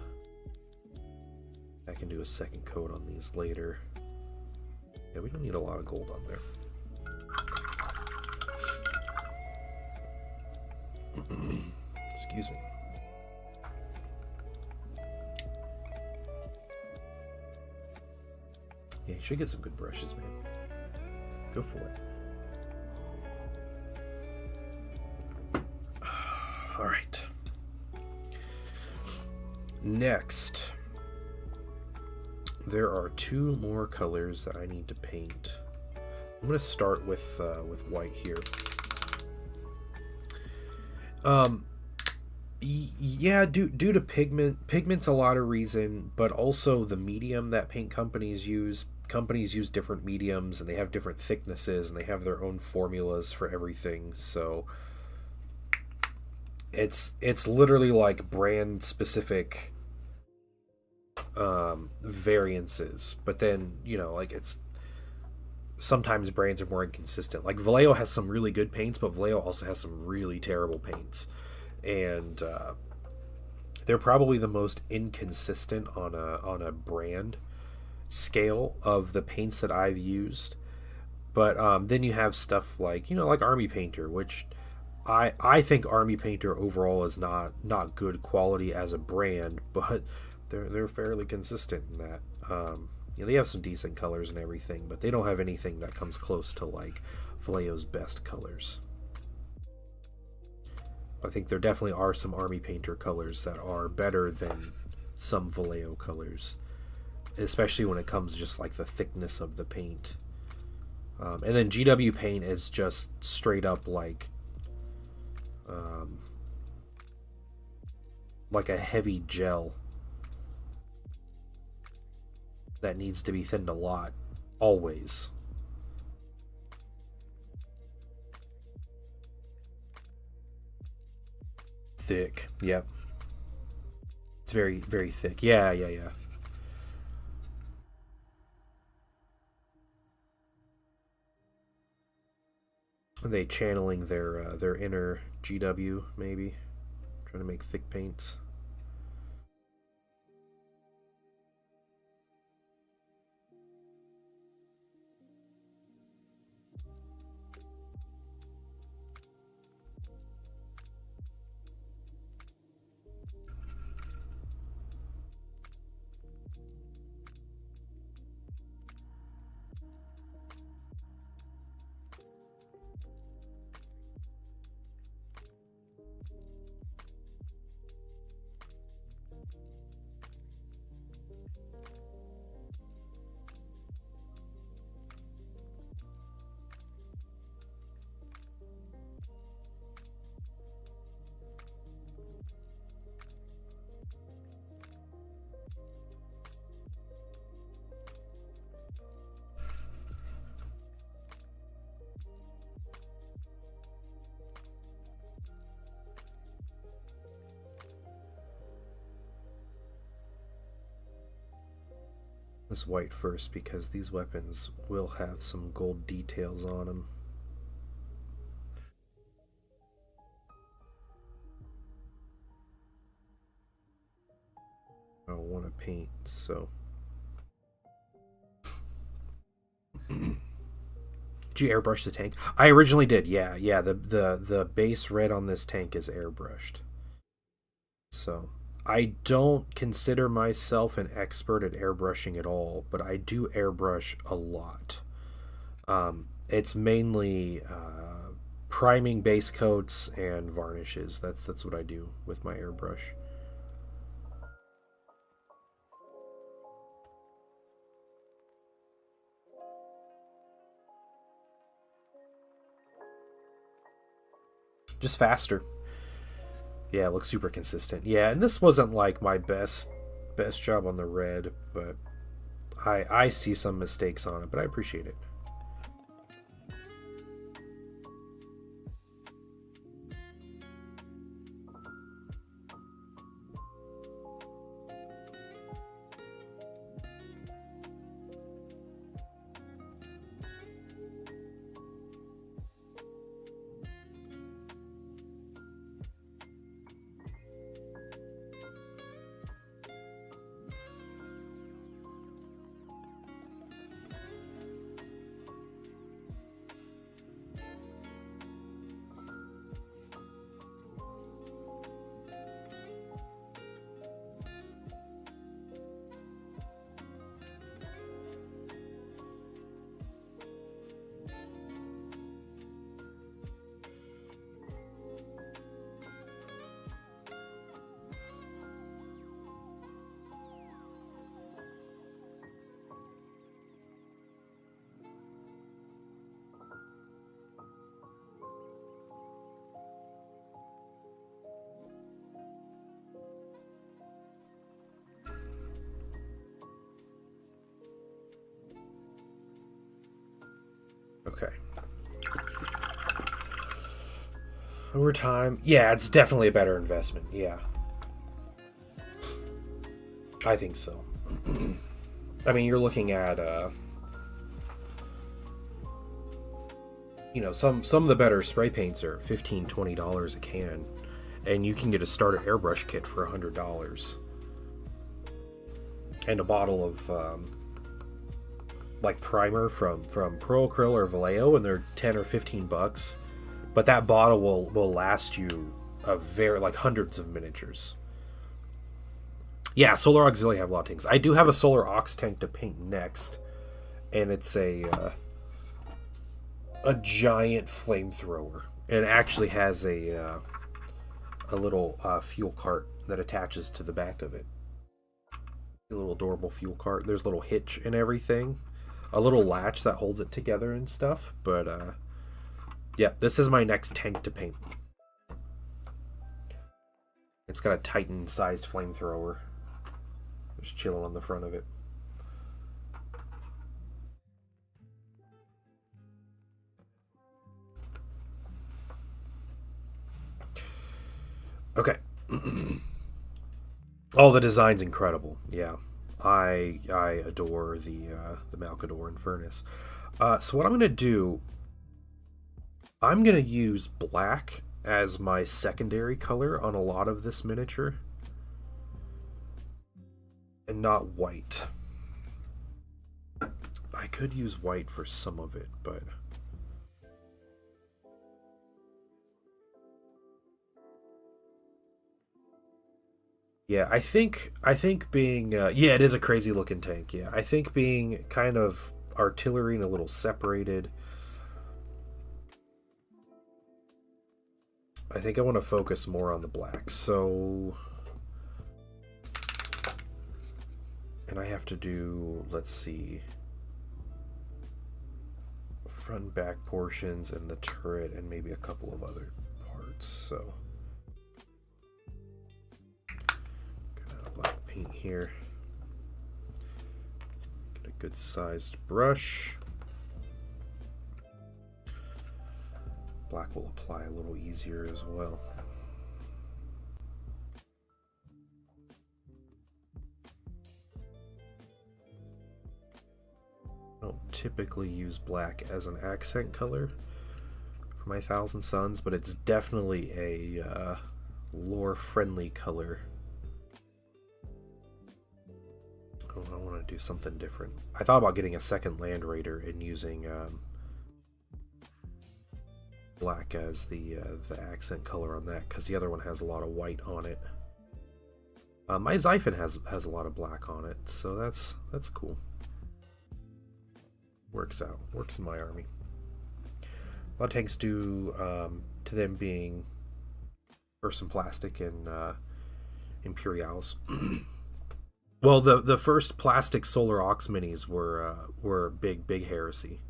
I can do a second coat on these later. Yeah, we don't need a lot of gold on there. Excuse me. Yeah, you should get some good brushes, man. Go for it. All right. Next, there are two more colors that I need to paint. I'm going to start with white here. Yeah, due to pigment's a lot of reason, but also the medium that paint companies use. Companies use different mediums, and they have different thicknesses, and they have their own formulas for everything. So it's literally like brand specific variances. But then, you know, like it's sometimes brands are more inconsistent. Like Vallejo has some really good paints, but Vallejo also has some really terrible paints, and they're probably the most inconsistent on a brand scale of the paints that I've used. But then you have stuff like, you know, like Army Painter, which I think Army Painter overall is not good quality as a brand, but they're fairly consistent in that. You know, they have some decent colors and everything, but they don't have anything that comes close to like Vallejo's best colors. I think there definitely are some Army Painter colors that are better than some Vallejo colors, especially when it comes to just like the thickness of the paint. And then GW paint is just straight up like a heavy gel that needs to be thinned a lot, always. Thick, yep. It's very, very thick. Yeah. Are they channeling their inner GW, maybe? Trying to make thick paints. This white first, because these weapons will have some gold details on them. I want to paint, so you airbrush the tank? I originally did, yeah. The base red on this tank is airbrushed. So I don't consider myself an expert at airbrushing at all, but I do airbrush a lot. It's mainly priming base coats and varnishes. That's what I do with my airbrush. Just faster. Yeah, it looks super consistent. Yeah, and this wasn't like my best job on the red, but I see some mistakes on it, but I appreciate it. Okay. Over time, yeah, it's definitely a better investment. Yeah, I think so. I mean, you're looking at some of the better spray paints are $15-$20 a can, and you can get a starter airbrush kit for $100 and a bottle of like primer from Pro Acryl or Vallejo, and they're 10 or $15. But that bottle will last you a very like hundreds of miniatures. Yeah, Solar Auxiliary have a lot of things. I do have a Solar Aux tank to paint next, and it's a giant flamethrower, and it actually has a little fuel cart that attaches to the back of it. A little adorable fuel cart. There's a little hitch and everything, a little latch that holds it together and stuff. But yeah, this is my next tank to paint. It's got a Titan-sized flamethrower just chilling on the front of it. Okay. Oh, the design's incredible. Yeah, I adore the Malcador and Furnace. So what I'm gonna do, I'm gonna use black as my secondary color on a lot of this miniature, and not white. I could use white for some of it, but yeah, I think being yeah, it is a crazy looking tank. Yeah, I think being kind of artillery and a little separated. I think I want to focus more on the black. So, and I have to do, let's see, front and back portions and the turret and maybe a couple of other parts. So, gonna add a black paint here. Get a good sized brush. Black will apply a little easier as well. I don't typically use black as an accent color for my Thousand Suns, but it's definitely a lore-friendly color. Oh, I want to do something different. I thought about getting a second Land Raider and using black as the accent color on that, because the other one has a lot of white on it. My Xiphon has a lot of black on it, so that's cool. Works in my army. A lot of tanks due to them being first in plastic and Imperials. Well, the first plastic Solar Aux minis were big Heresy.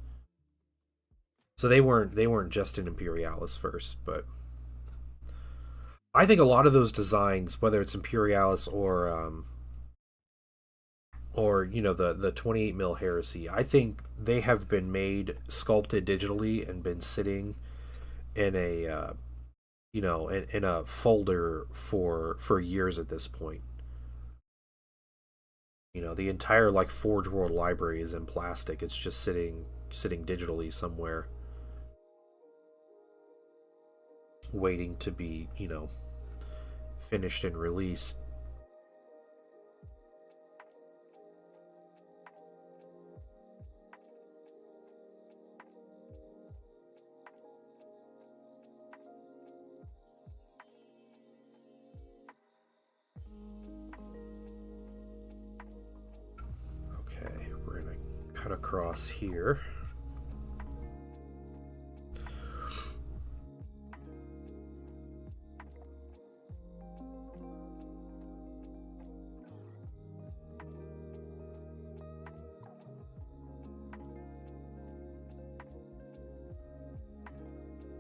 So they weren't just in Imperialis first, but I think a lot of those designs, whether it's Imperialis or the 28 mil Heresy, I think they have been made, sculpted digitally, and been sitting in a in a folder for years at this point. The entire Forge World library is in plastic. It's just sitting digitally somewhere, waiting to be, finished and released. Okay, we're gonna cut across here.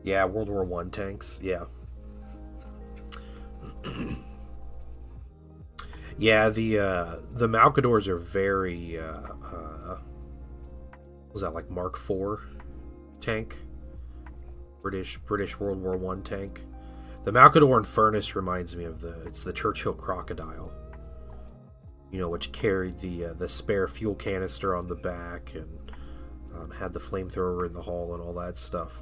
Yeah, World War I tanks. Yeah. Yeah, the Malcadors are very was that like Mark IV tank? British World War I tank. The Malcador and Furnace reminds me of the Churchill Crocodile. Which carried the spare fuel canister on the back and had the flamethrower in the hull and all that stuff.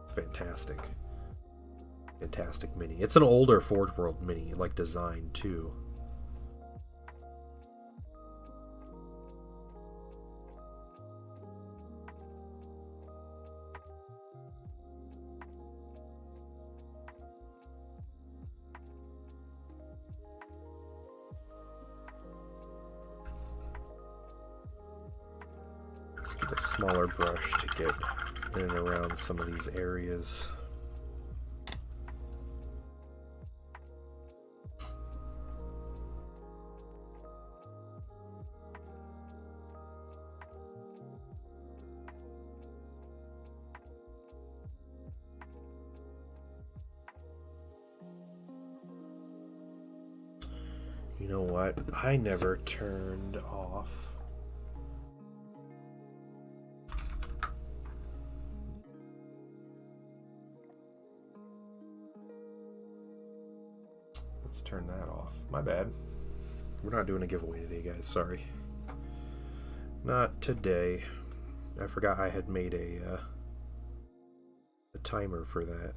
It's fantastic mini. It's an older Forge World mini, design too. Let's get a smaller brush to get in and around some of these areas. You know what? I never turned off. Let's turn that off. My bad. We're not doing a giveaway today, guys. Sorry. Not today. I forgot I had made a timer for that.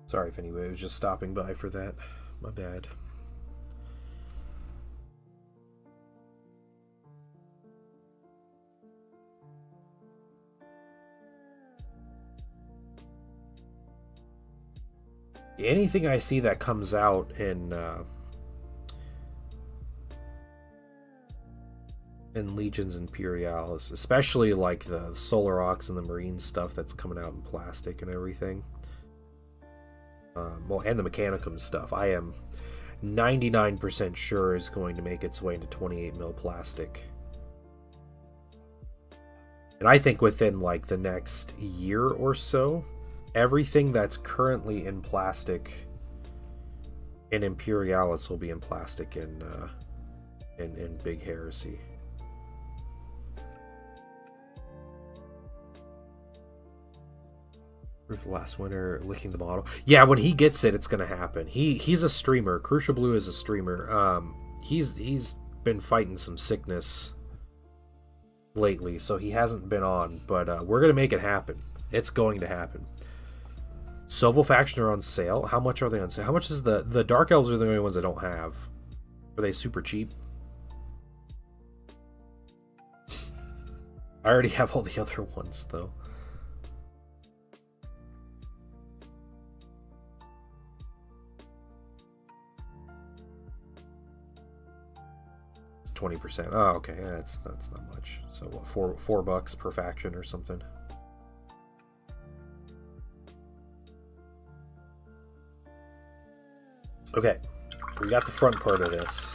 Sorry if anybody was just stopping by for that. My bad. Anything I see that comes out in Legions Imperialis, especially the Solar Aux and the Marine stuff that's coming out in plastic and everything. And the Mechanicum stuff, I am 99% sure is going to make its way into 28 mil plastic. And I think within the next year or so, everything that's currently in plastic in Imperialis will be in plastic in Big Heresy. The last winner licking the model. Yeah, when he gets it, it's gonna happen. He's a streamer. Crucial Blue is a streamer. He's been fighting some sickness lately, so he hasn't been on. But we're gonna make it happen. It's going to happen. Soval faction are on sale. How much are they on sale? How much is the Dark Elves are the only ones I don't have. Are they super cheap? I already have all the other ones though. 20%. Oh, okay. Yeah, that's not much. So what, $4 per faction or something? Okay, we got the front part of this.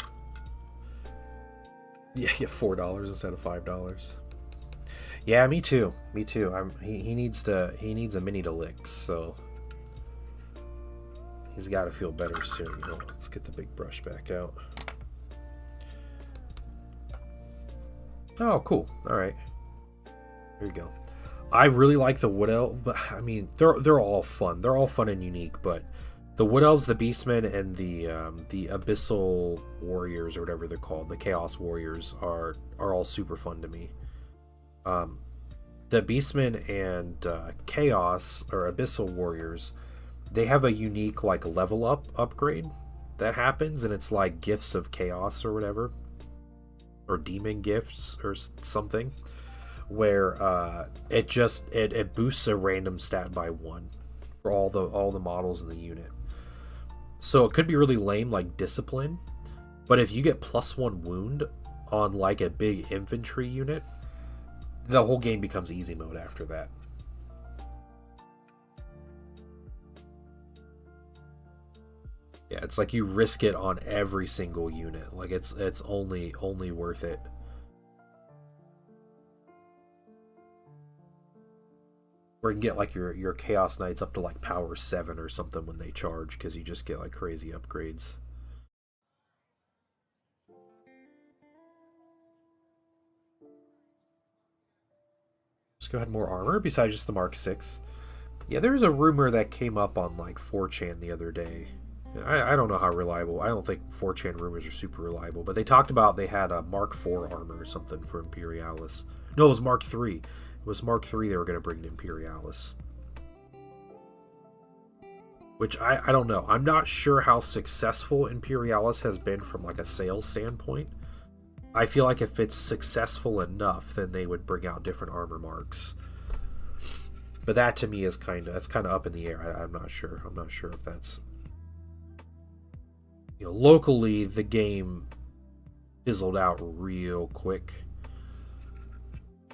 Yeah, $4 instead of $5. Yeah, me too. Me too. He needs a mini to lick, so he's got to feel better soon. You know, let's get the big brush back out. Oh, cool. All right. Here you go. I really like the Wood Elf, but I mean, they're all fun. They're all fun and unique, but the Wood Elves, the Beastmen, and the Abyssal Warriors, or whatever they're called, the Chaos Warriors, are all super fun to me. The Beastmen and Chaos, or Abyssal Warriors, they have a unique, like, level up upgrade that happens, and it's like Gifts of Chaos or whatever, or Demon Gifts or something, where it boosts a random stat by 1 for all the models in the unit. So it could be really lame, like Discipline, but if you get +1 wound on like a big infantry unit, the whole game becomes easy mode after that. Yeah, it's like you risk it on every single unit. Like it's only worth it. Or you can get like your Chaos Knights up to like power 7 or something when they charge, because you just get like crazy upgrades. Let's go ahead, more armor besides just the Mark 6. Yeah, there's a rumor that came up on like 4chan the other day. I don't know how reliable. I don't think 4chan rumors are super reliable, but they talked about they had a Mark 4 armor or something for Imperialis. No, it was Mark 3. It was Mark 3 they were going to bring to Imperialis. Which I don't know. I'm not sure how successful Imperialis has been from like a sales standpoint. I feel like if it's successful enough, then they would bring out different armor marks. But that to me is kind of up in the air. I'm not sure. I'm not sure if that's, you know, locally the game fizzled out real quick.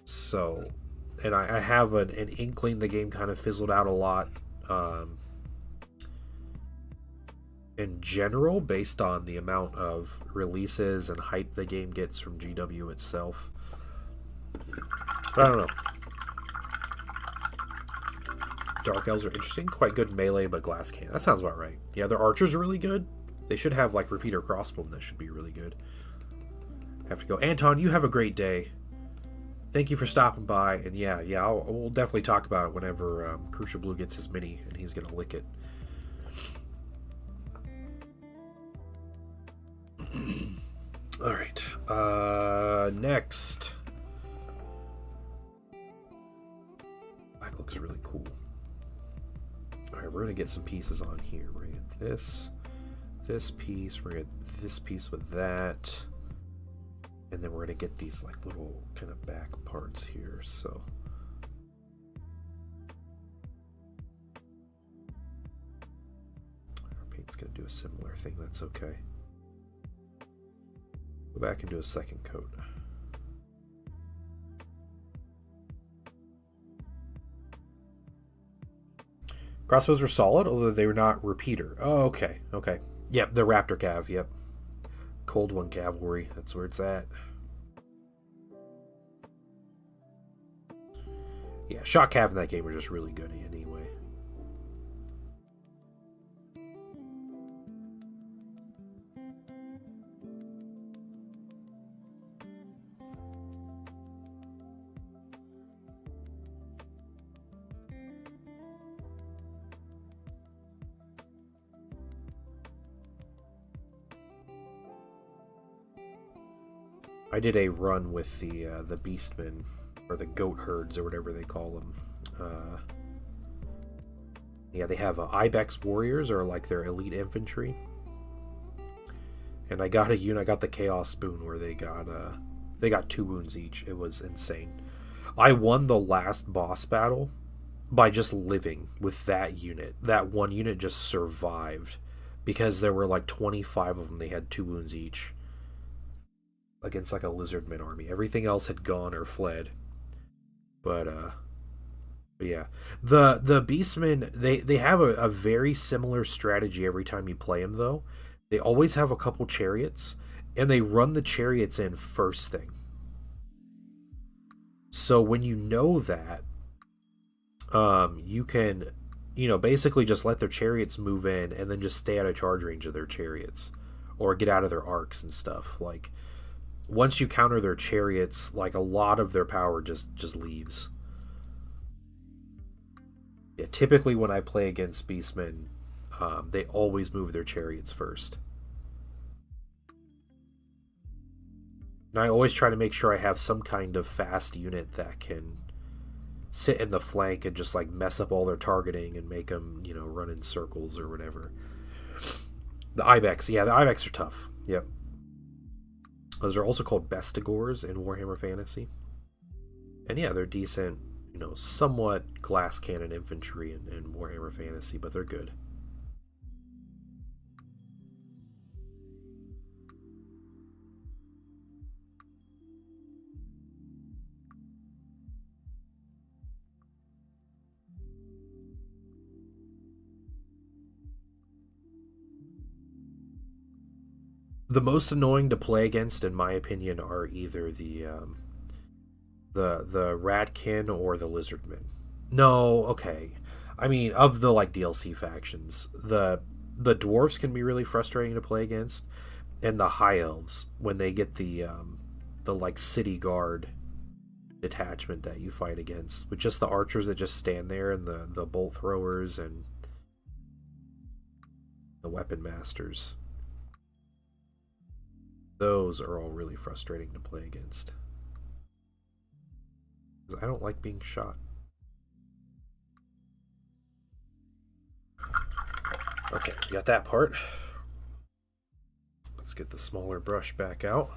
So, and I have an inkling the game kind of fizzled out a lot. In general, based on the amount of releases and hype the game gets from GW itself. But I don't know. Dark Elves are interesting. Quite good melee, but glass cannon. That sounds about right. Yeah, their archers are really good. They should have, like, repeater crossbowmen that should be really good. Have to go. Anton, you have a great day. Thank you for stopping by. And yeah, we'll definitely talk about it whenever Crucial Blue gets his mini and he's going to lick it. Alright, next. Black looks really cool. Alright, we're going to get some pieces on here. We're going to get this piece, we're going to get this piece with that. And then we're going to get these like little kind of back parts here, so. Our paint's going to do a similar thing, that's okay. Go back and do a second coat. Crossbows were solid, although they were not repeater. Oh, okay. Okay. Yep, the Raptor Cav, yep. Cold One Cavalry, that's where it's at. Yeah, Shot Cav in that game are just really good anyway. I did a run with the Beastmen, or the Goat Herds, or whatever they call them. Yeah, they have Ibex Warriors, or like their elite infantry. And I got a unit. I got the Chaos Spoon, where they got 2 wounds each. It was insane. I won the last boss battle by just living with that unit. That one unit just survived because there were like 25 of them. They had 2 wounds each against like a lizardman army. Everything else had gone or fled. But yeah, the Beastmen, they have a very similar strategy every time you play them though. They always have a couple chariots, and they run the chariots in first thing. So when you know that, you can, basically just let their chariots move in, and then just stay out of charge range of their chariots, or get out of their arcs and stuff. Like once you counter their chariots, like a lot of their power just leaves. Yeah, typically when I play against Beastmen, they always move their chariots first. And I always try to make sure I have some kind of fast unit that can sit in the flank and just like mess up all their targeting and make them, run in circles or whatever. The Ibex, yeah, the Ibex are tough. Yep. Those are also called Bestigors in Warhammer Fantasy. And yeah, they're decent, somewhat glass cannon infantry in Warhammer Fantasy, but they're good. The most annoying to play against, in my opinion, are either the Ratkin or the Lizardmen. No, okay. I mean, of the like DLC factions, the dwarves can be really frustrating to play against, and the high elves when they get the like city guard detachment that you fight against, with just the archers that just stand there, and the bolt throwers and the weapon masters. Those are all really frustrating to play against. Because I don't like being shot. Okay, we got that part. Let's get the smaller brush back out.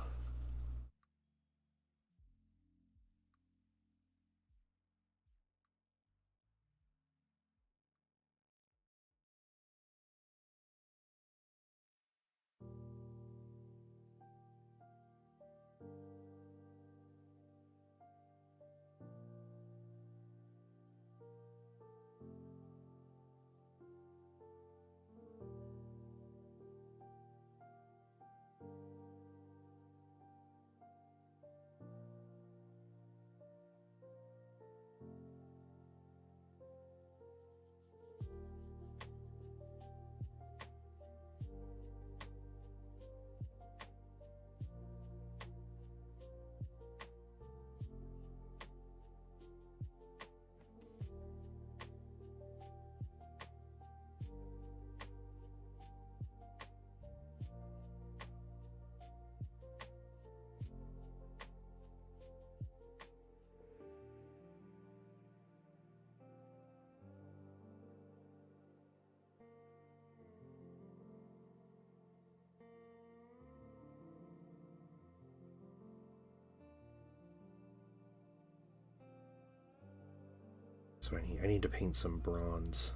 So I need to paint some bronze.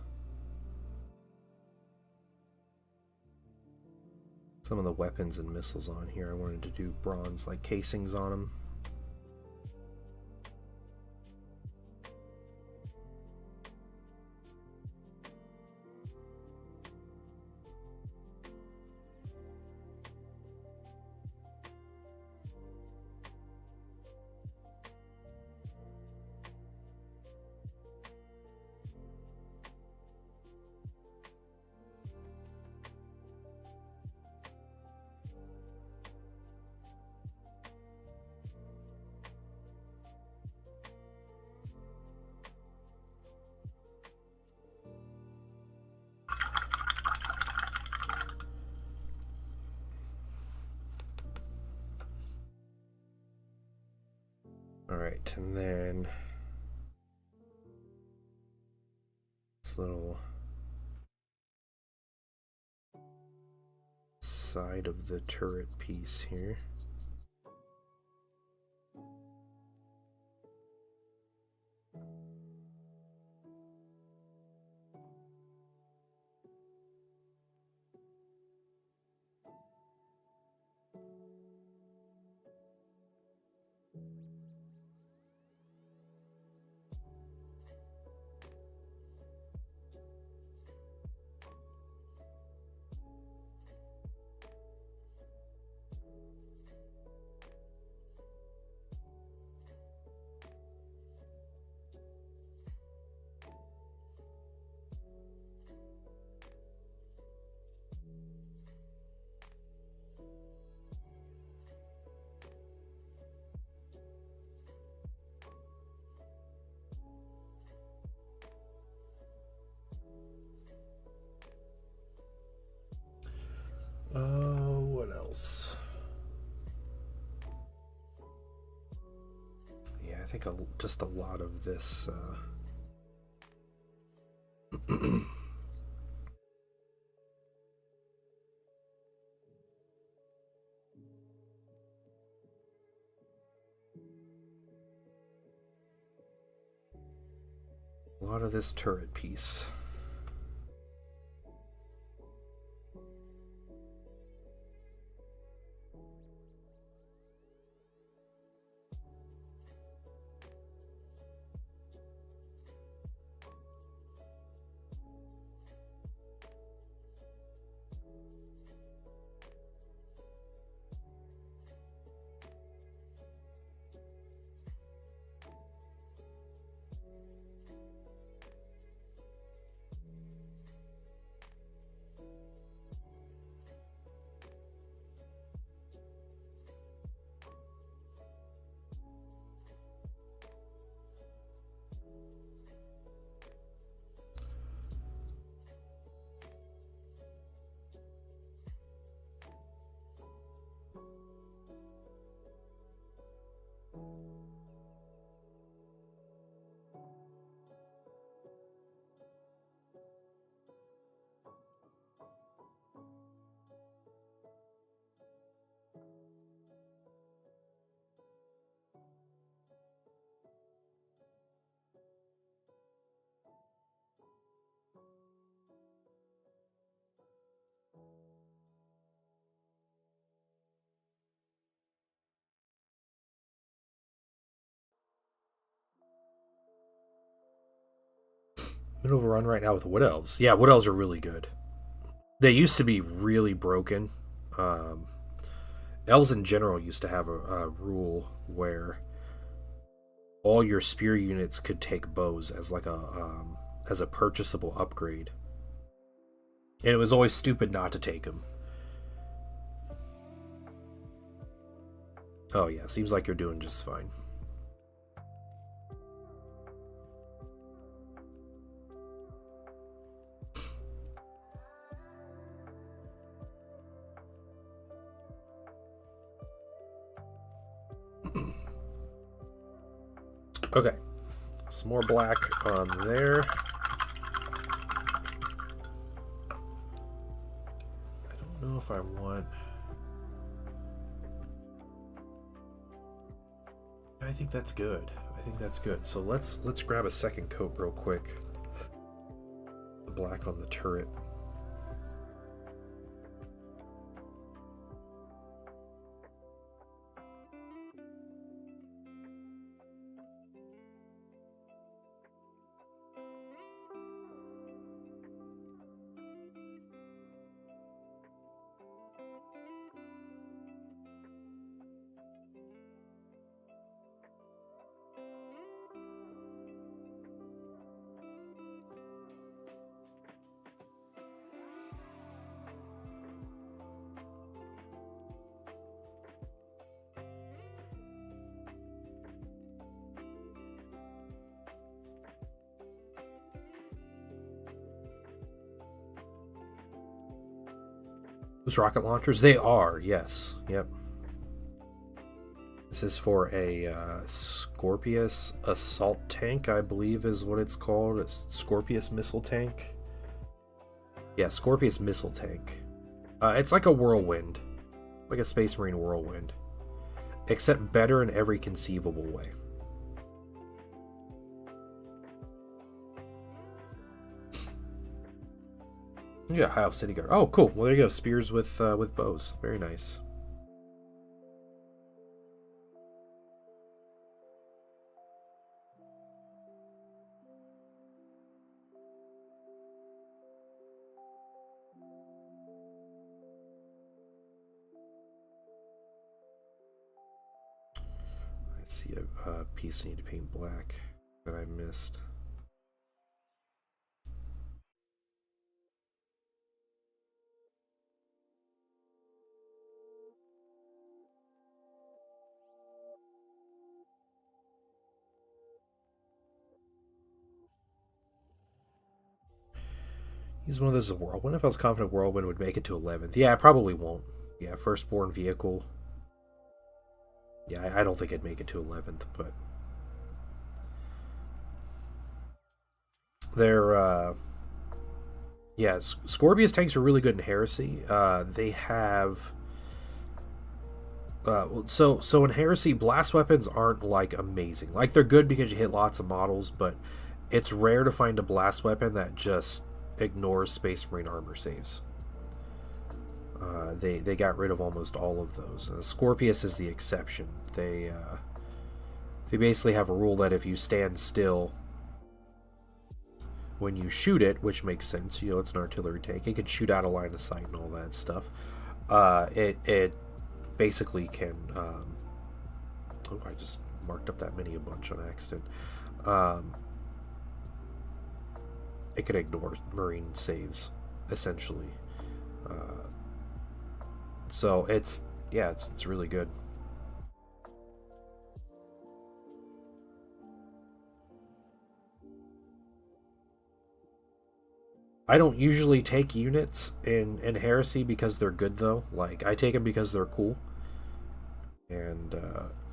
Some of the weapons and missiles on here, I wanted to do bronze like casings on them. Alright, and then this little side of the turret piece here. What else? Yeah, I think just a lot of this. A lot of this turret piece. I'm gonna overrun right now with Wood Elves. Yeah, Wood Elves are really good. They used to be really broken. Elves in general used to have a rule where all your spear units could take bows as like as a purchasable upgrade, and it was always stupid not to take them. Oh yeah, seems like you're doing just fine. Okay, some more black on there. I don't know if I want... I think that's good. I think that's good. So let's grab a second coat real quick. The black on the turret. Those rocket launchers? They are, yes. Yep. This is for a Scorpius assault tank, I believe is what it's called. It's Scorpius missile tank. Yeah, Scorpius missile tank. It's like a whirlwind, like a Space Marine whirlwind, except better in every conceivable way. Yeah, High Elf City Guard. Oh, cool. Well, there you go. Spears with bows. Very nice. I see a piece I need to paint black that I missed. Use one of those as a whirlwind. If I was confident whirlwind would make it to 11th. Yeah, I probably won't. Yeah, firstborn vehicle. Yeah, I don't think I'd make it to 11th, but they're yeah, Scorpius tanks are really good in Heresy. They have so in Heresy, blast weapons aren't like amazing. Like they're good because you hit lots of models, but it's rare to find a blast weapon that just ignores Space Marine armor saves. They got rid of almost all of those. Scorpius is the exception. They basically have a rule that if you stand still when you shoot it, which makes sense, you know, it's an artillery tank, it can shoot out of line of sight and all that stuff. It basically can. Oh, I just marked up that mini a bunch on accident. It can ignore Marine saves, essentially. So it's really good. I don't usually take units in Heresy because they're good though. Like I take them because they're cool, and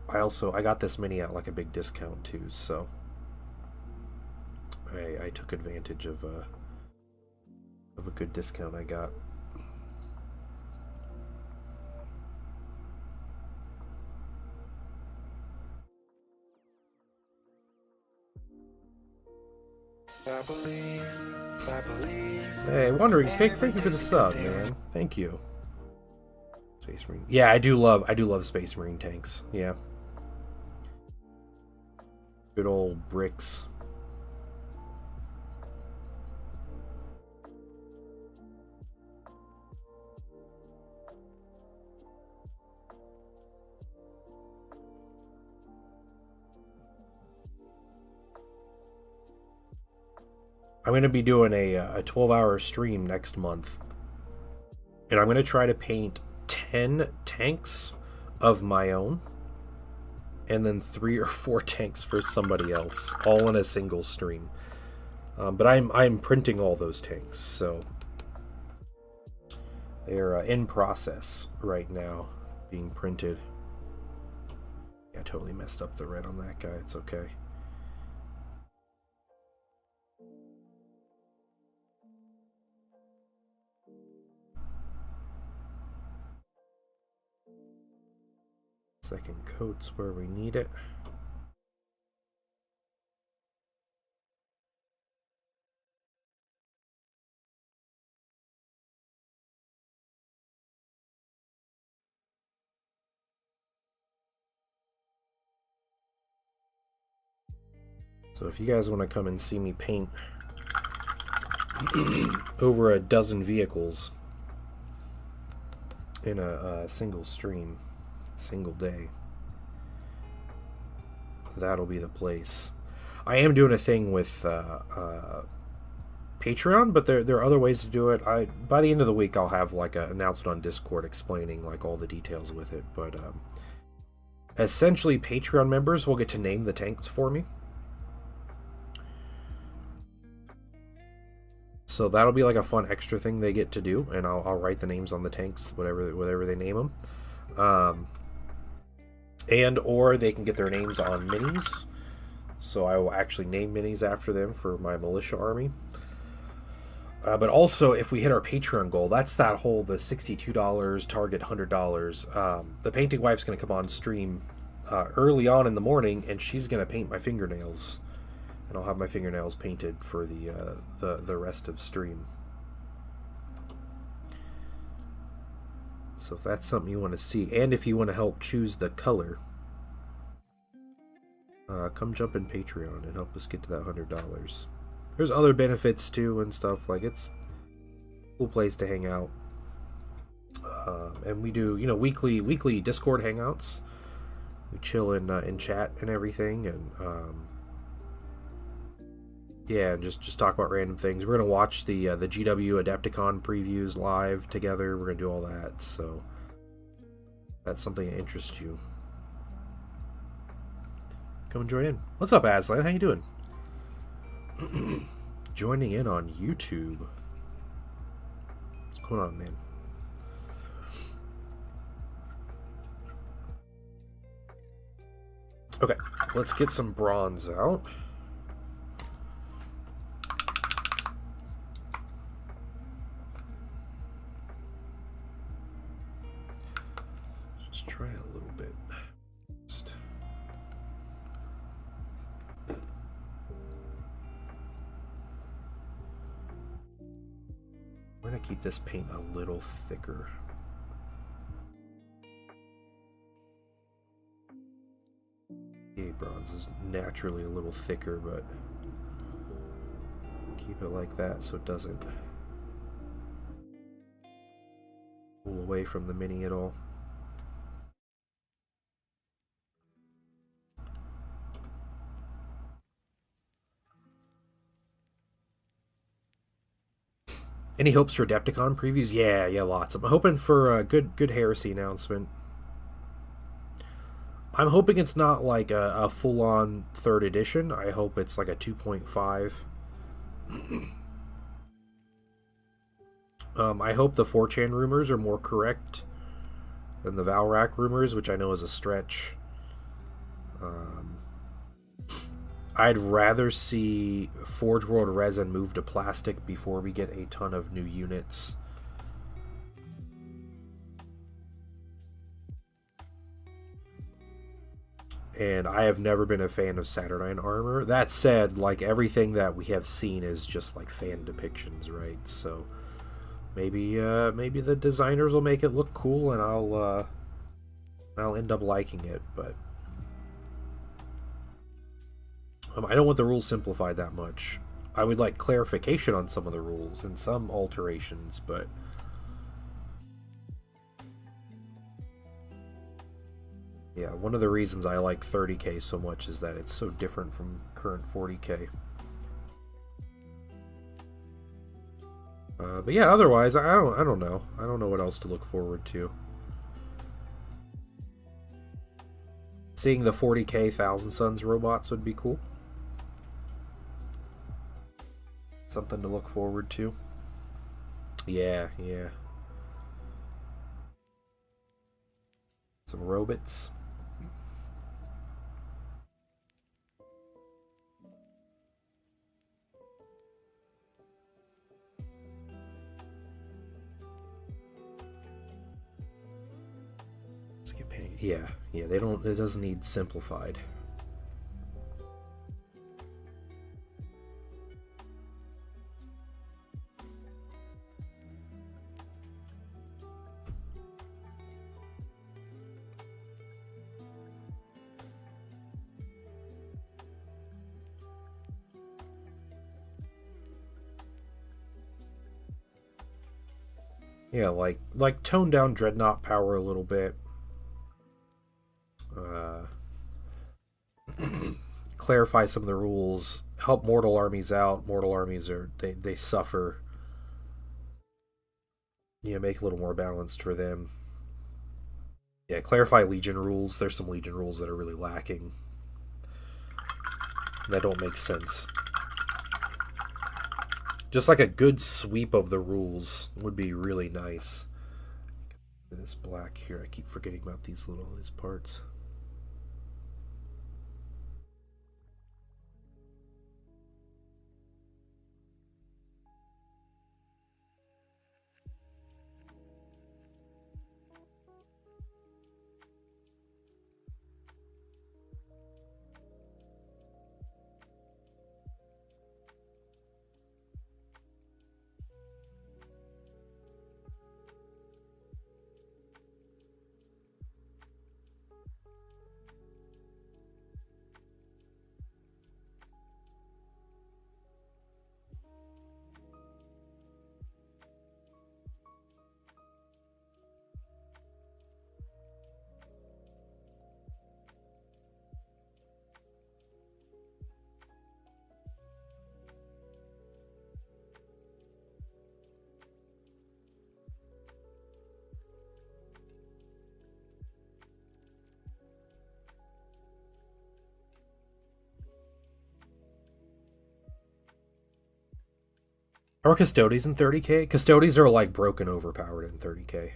I got this mini at like a big discount too, so I took advantage of a good discount I got. I believe. Hey, Wandering Pig, thank you for the sub, man. Thank you. Space Marine. Yeah, I do love Space Marine tanks. Yeah. Good old bricks. I'm going to be doing a 12-hour stream next month. And I'm going to try to paint 10 tanks of my own. And then 3 or 4 tanks for somebody else. All in a single stream. But I'm printing all those tanks. So they're in process right now. Being printed. Yeah, I totally messed up the red on that guy. It's okay. Second coat's where we need it. So if you guys want to come and see me paint over a dozen vehicles in a single stream, single day, that'll be the place. I am doing a thing with Patreon, but there are other ways to do it. By the end of the week I'll have like an announcement on Discord explaining like all the details with it, but essentially Patreon members will get to name the tanks for me. So that'll be like a fun extra thing they get to do, and I'll write the names on the tanks, whatever they name them. And or they can get their names on minis. So I will actually name minis after them for my militia army. But also, if we hit our Patreon goal, that's that whole the $62 target $100. The painting wife's going to come on stream early on in the morning, and she's going to paint my fingernails, and I'll have my fingernails painted for the rest of stream. So if that's something you want to see, and if you want to help choose the color, come jump in Patreon and help us get to that $100. There's other benefits too and stuff, like it's a cool place to hang out. And we do, weekly Discord hangouts. We chill in chat and everything, and yeah, and just talk about random things. We're gonna watch the GW Adepticon previews live together. We're gonna do all that, so that's something that interests you. Come and join in. What's up, Aslan? How you doing? Joining in on YouTube. What's going on, man? Okay, let's get some bronze out. Just try a little bit. I'm gonna keep this paint a little thicker. Yeah, bronze is naturally a little thicker, but keep it like that so it doesn't pull away from the mini at all. Any hopes for Adepticon previews? Yeah, lots. I'm hoping for a good Heresy announcement. I'm hoping it's not like a full-on 3rd edition. I hope it's like a 2.5. I hope the 4chan rumors are more correct than the Valrak rumors, which I know is a stretch. I'd rather see Forge World resin move to plastic before we get a ton of new units. And I have never been a fan of Saturnine armor. That said, like, everything that we have seen is just like fan depictions, right? So maybe the designers will make it look cool, and I'll end up liking it, but I don't want the rules simplified that much. I would like clarification on some of the rules and some alterations, but yeah, one of the reasons I like 30K so much is that it's so different from current 40K. But yeah, otherwise, I don't know. I don't know what else to look forward to. Seeing the 40K Thousand Suns robots would be cool. Something to look forward to. Yeah. Some robots. Yeah, they don't, it doesn't need simplified. Yeah, like tone down Dreadnought power a little bit. Clarify some of the rules. Help mortal armies out. Mortal armies they suffer. Yeah, make it a little more balanced for them. Yeah, clarify Legion rules. There's some Legion rules that are really lacking. That don't make sense. Just like a good sweep of the rules would be really nice. This black here, I keep forgetting about these parts. Are Custodies in 30k? Custodies are like broken overpowered in 30k.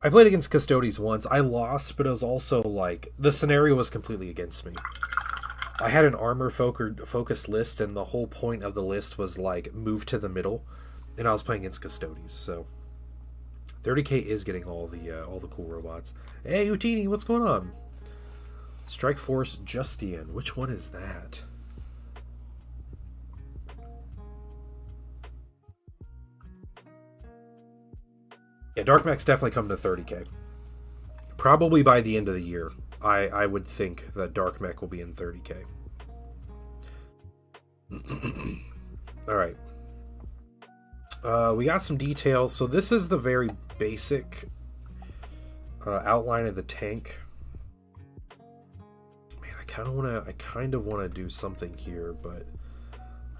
I played against Custodies once. I lost, but it was also like the scenario was completely against me. I had an armor focused list, and the whole point of the list was like move to the middle, and I was playing against Custodies. So 30k is getting all the cool robots. Hey Utini, what's going on? Strike Force Justian. Which one is that? Yeah, Dark Mech's definitely coming to 30k. Probably by the end of the year. I would think that Dark Mech will be in 30k. Alright. We got some details. So this is the very basic outline of the tank. Man, I kind of wanna do something here, but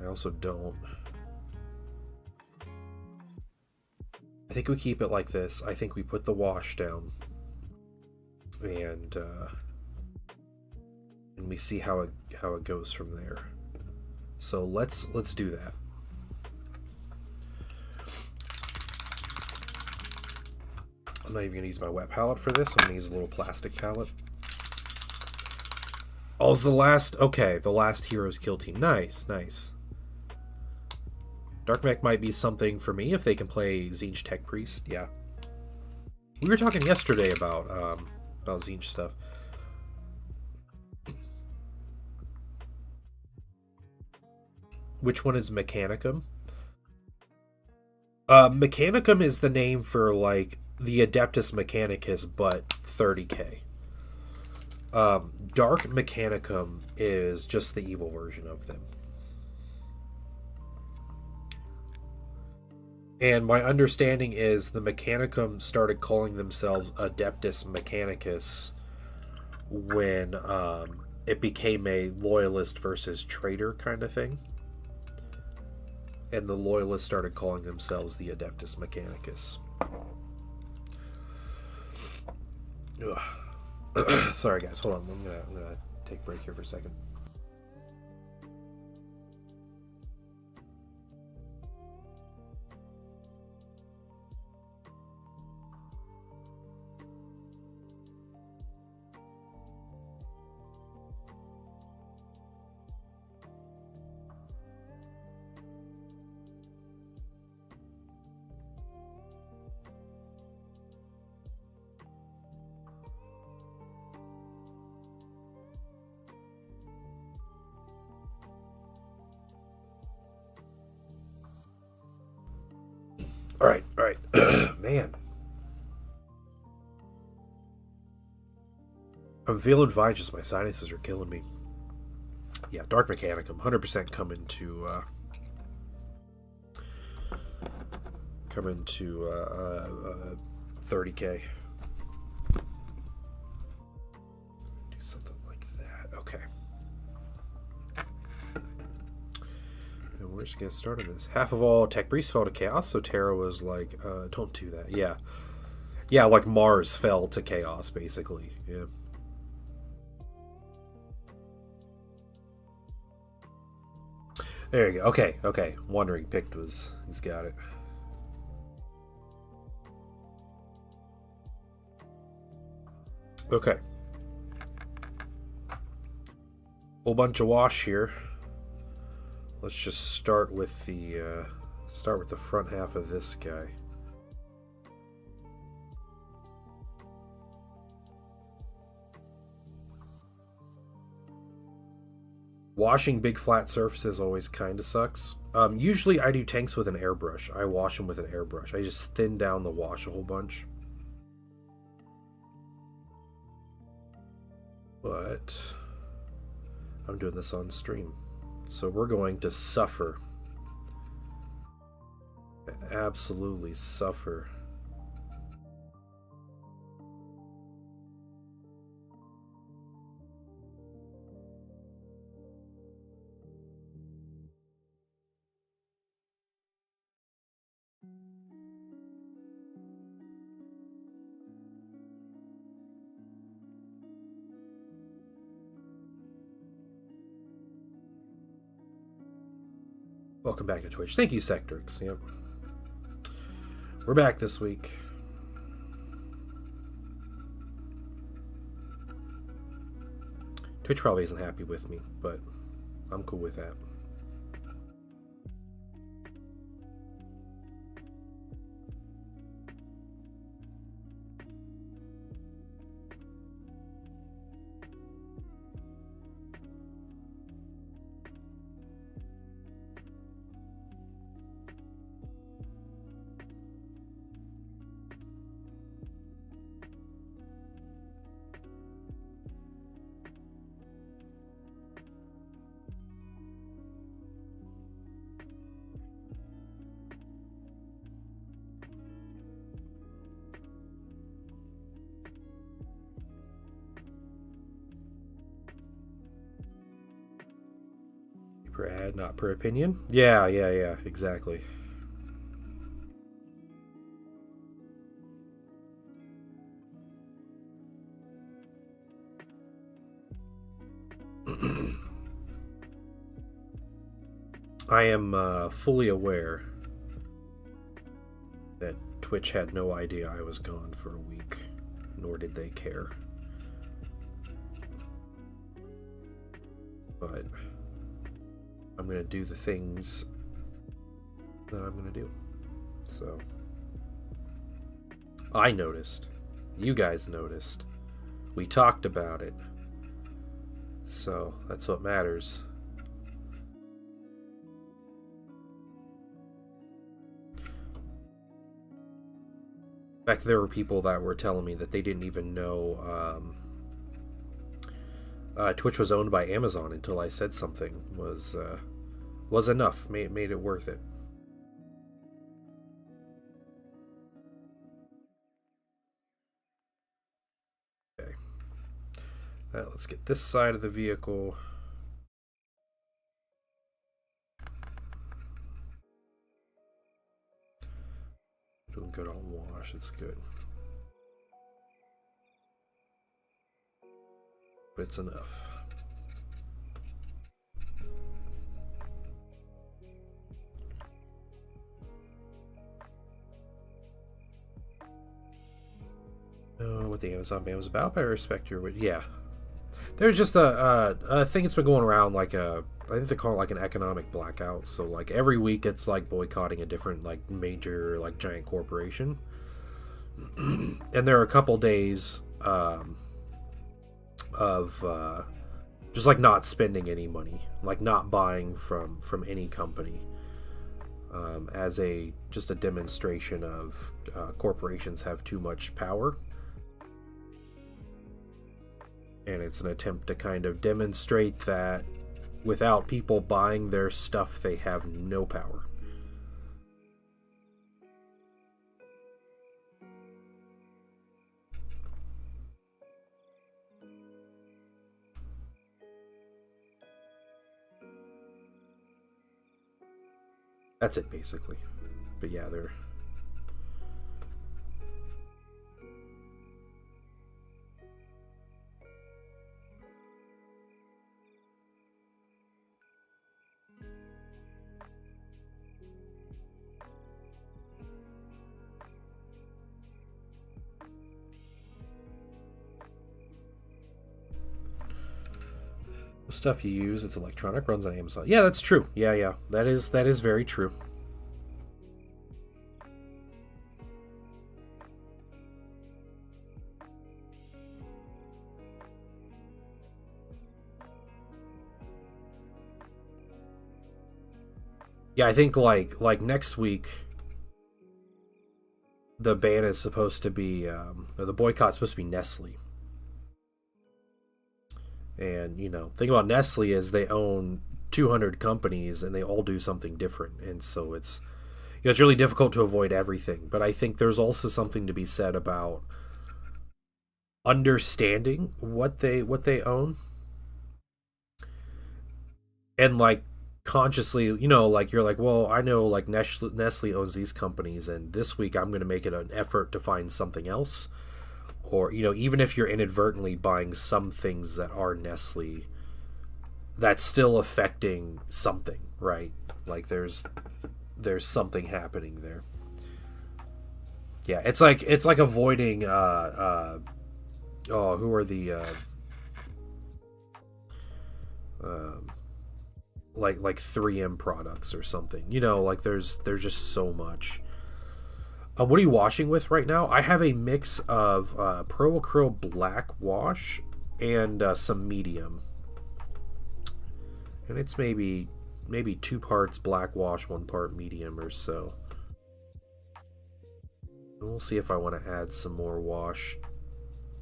I also don't. I think we keep it like this. I think we put the wash down, and we see how it goes from there. So let's do that. I'm not even gonna use my wet palette for this. I'm gonna use a little plastic palette. Oh, it's the last. Okay, the last Heroes Kill Team. Nice, nice. Dark Mech might be something for me if they can play Zinj Tech Priest. Yeah. We were talking yesterday about Zinj stuff. Which one is Mechanicum? Mechanicum is the name for like the Adeptus Mechanicus, but 30k. Dark Mechanicum is just the evil version of them. And my understanding is the Mechanicum started calling themselves Adeptus Mechanicus when it became a loyalist versus traitor kind of thing. And the loyalists started calling themselves the Adeptus Mechanicus. Sorry guys, hold on. I'm gonna take a break here for a second. All right. Man. I'm feeling fine, just my sinuses are killing me. Yeah, Dark Mechanicum, 100% coming to 30k. Do something like that. Okay. And we're just gonna start on this. Half of all Tech Priest fell to Chaos, so Terra was like, don't do that. Yeah. Yeah, like Mars fell to Chaos, basically. Yeah. There you go. Okay. Wandering Pict he's got it. Okay. Whole bunch of wash here. Let's just start with the front half of this guy. Washing big flat surfaces always kind of sucks. Usually I do tanks with an airbrush. I wash them with an airbrush. I just thin down the wash a whole bunch. But I'm doing this on stream. So we're going to suffer. Absolutely suffer. Welcome back to Twitch. Thank you, Sectrix. Yep. We're back this week. Twitch probably isn't happy with me, but I'm cool with that. Per ad, not per opinion. Yeah, exactly. I am fully aware that Twitch had no idea I was gone for a week, nor did they care. But I'm going to do the things that I'm going to do. So, I noticed. You guys noticed. We talked about it. So, that's what matters. In fact, there were people that were telling me that they didn't even know Twitch was owned by Amazon until I said something was enough, made it worth it. Okay. Let's get this side of the vehicle. Doing good on wash, it's good. But it's enough. Know what the Amazon ban was about, but I respect your... Yeah. There's just a thing that's been going around, like I think they call it like an economic blackout. So like every week it's like boycotting a different like major like giant corporation. And there are a couple days of just like not spending any money, like not buying from any company, as just a demonstration of corporations have too much power. And it's an attempt to kind of demonstrate that without people buying their stuff, they have no power. That's it, basically. But yeah, they're... stuff you use, it's electronic, runs on Amazon. Yeah, that's true. Yeah. That is very true. Yeah, I think like next week the ban is supposed to be or the boycott's supposed to be Nestle. And, you know, the thing about Nestle is they own 200 companies and they all do something different. And so it's, you know, it's really difficult to avoid everything. But I think there's also something to be said about understanding what they own. And, like, consciously, you know, like, you're like, well, I know, like, Nestle owns these companies, and this week I'm going to make it an effort to find something else. Or, you know, even if you're inadvertently buying some things that are Nestle, that's still affecting something, right? Like there's something happening there. Yeah, it's like avoiding oh, who are the um, like 3M products or something. You know, like there's just so much. What are you washing with right now? I have a mix of Pro Acryl Black Wash and some medium, and it's maybe 2 parts black wash, 1 part medium or so. And we'll see if I want to add some more wash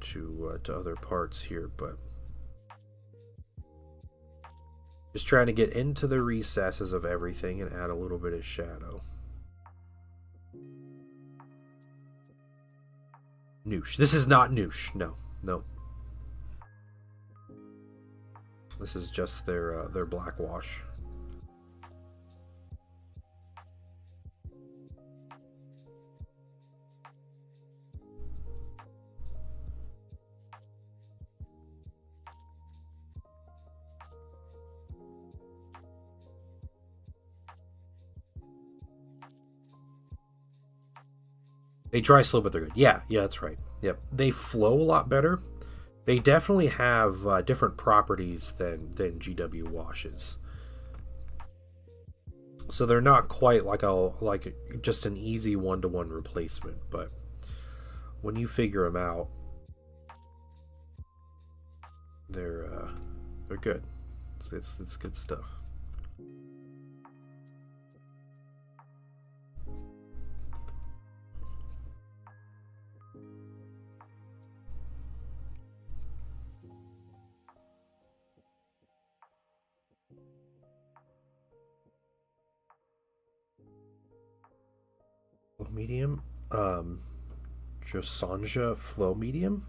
to other parts here, but just trying to get into the recesses of everything and add a little bit of shadow. Noosh. This is not Noosh. No, no. This is just their black wash. They dry slow, but they're good. Yeah, that's right. Yep, they flow a lot better. They definitely have different properties than GW washes. So they're not quite like just an easy one-to-one replacement, but when you figure them out, they're good. It's good stuff. Medium, Josanja Flow Medium.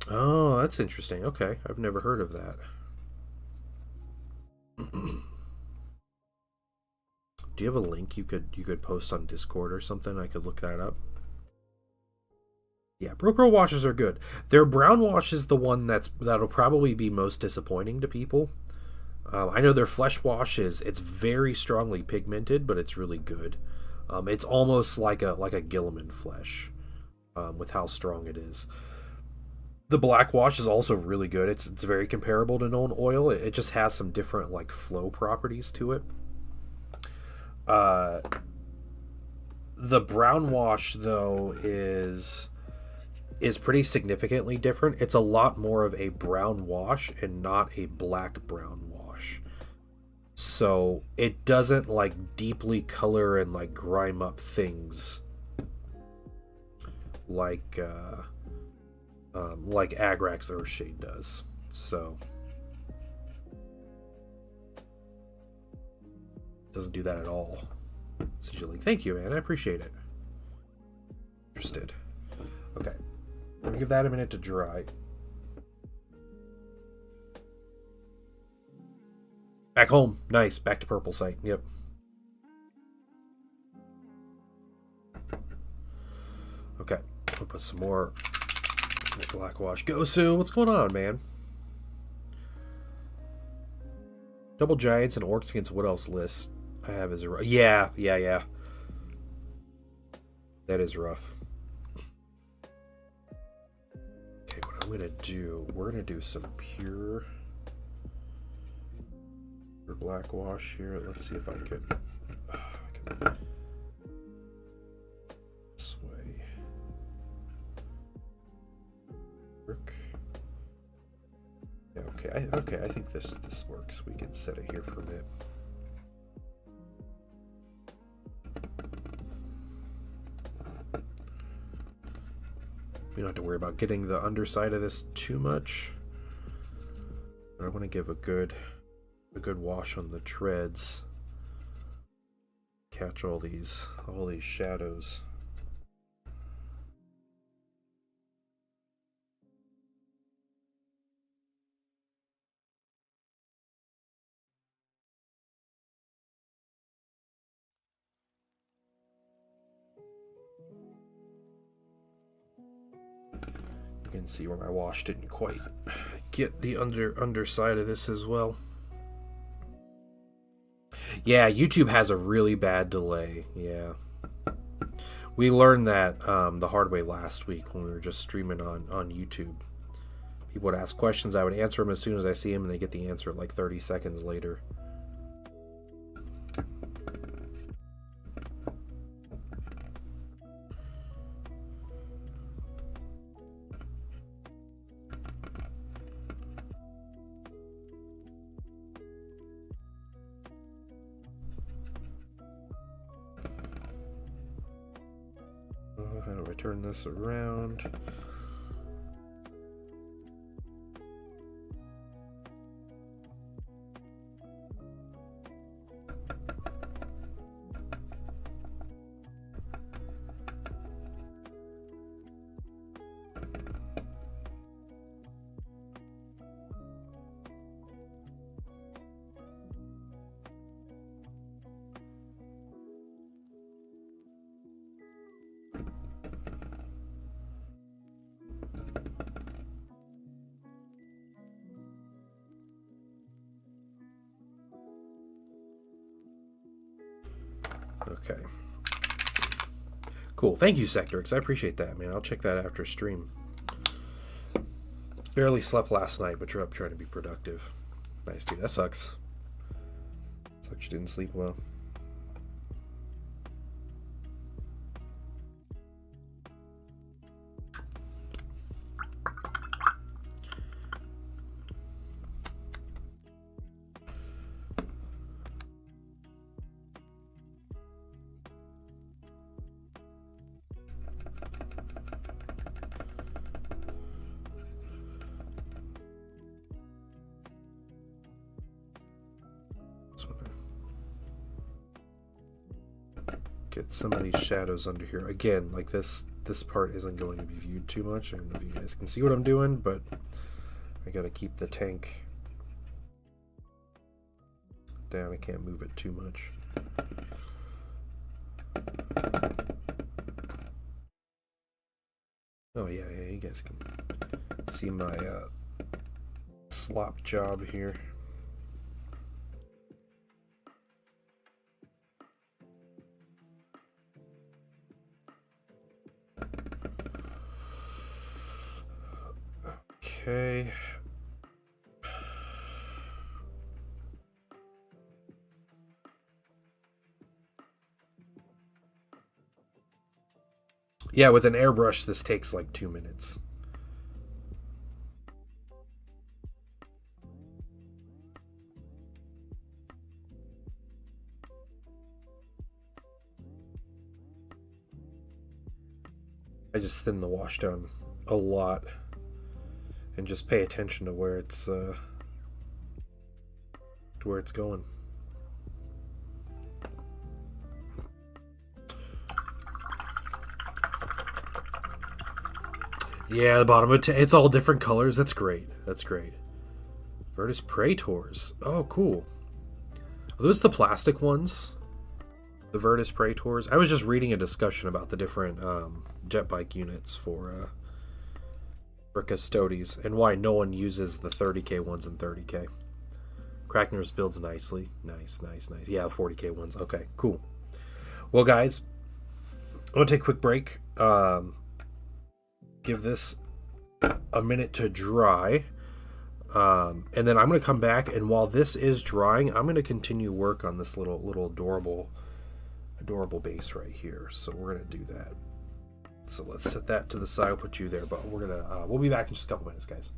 Oh, that's interesting. Okay, I've never heard of that. Do you have a link you could post on Discord or something? I could look that up. Yeah, Broker washes are good. Their brown wash is the one that'll probably be most disappointing to people. I know their flesh wash it's very strongly pigmented, but it's really good. It's almost like a Gilliman flesh, with how strong it is. The black wash is also really good. It's very comparable to known oil. It just has some different like flow properties to it. The brown wash though is pretty significantly different. It's a lot more of a brown wash and not a black brown wash. So it doesn't like deeply color and like grime up things like Agrax Earthshade does. So doesn't do that at all. Sigilling. Thank you, man. I appreciate it. Interested. Okay. I'm gonna give that a minute to dry. Back home. Nice. Back to purple site. Yep. Okay. I'll put some more black wash. Gosu, what's going on, man? Double Giants and Orcs against what else list I have is yeah. That is rough. Okay, what I'm gonna do, we're gonna do some pure black wash here. Let's see if I can this way. Work. Yeah, okay. I think this works. We can set it here for a bit. We don't have to worry about getting the underside of this too much. But I want to give a good wash on the treads. Catch all these shadows. You can see where my wash didn't quite get the underside of this as well. Yeah, YouTube has a really bad delay. Yeah. We learned that the hard way last week when we were just streaming on YouTube. People would ask questions, I would answer them as soon as I see them, and they get the answer like 30 seconds later. How do I turn this around? Okay. Cool. Thank you, Sectorix. I appreciate that, man. I'll check that after stream. Barely slept last night, but you're up trying to be productive. Nice, dude. That sucks. Sucks you didn't sleep well. Get some of these shadows under here. Again, like this part isn't going to be viewed too much. I don't know if you guys can see what I'm doing, but I gotta keep the tank down. I can't move it too much. Oh yeah, you guys can see my slop job here. Okay. Yeah, with an airbrush, this takes like 2 minutes. I just thin the wash down a lot and just pay attention to where it's going. Yeah, the bottom of it's all different colors. That's great. That's great. Virtus Praetors. Oh, cool. Are those the plastic ones? The Virtus Praetors? I was just reading a discussion about the different jet bike units for Custodes and why no one uses the 30k ones in 30k. Crackner's builds nicely. Nice. Yeah, 40k ones. Okay, cool. Well, guys, I'm going to take a quick break. Give this a minute to dry. And then I'm going to come back, and while this is drying, I'm going to continue work on this little adorable base right here. So we're going to do that. So let's set that to the side. I'll put you there, but we'll be back in just a couple minutes, guys.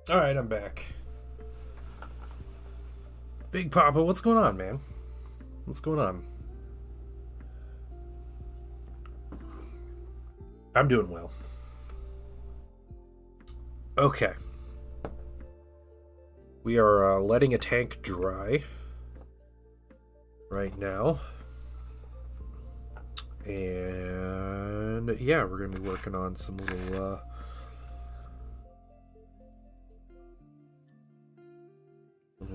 Alright, I'm back. Big Papa, what's going on, man? What's going on? I'm doing well. Okay. We are letting a tank dry right now. And yeah, we're going to be working on some little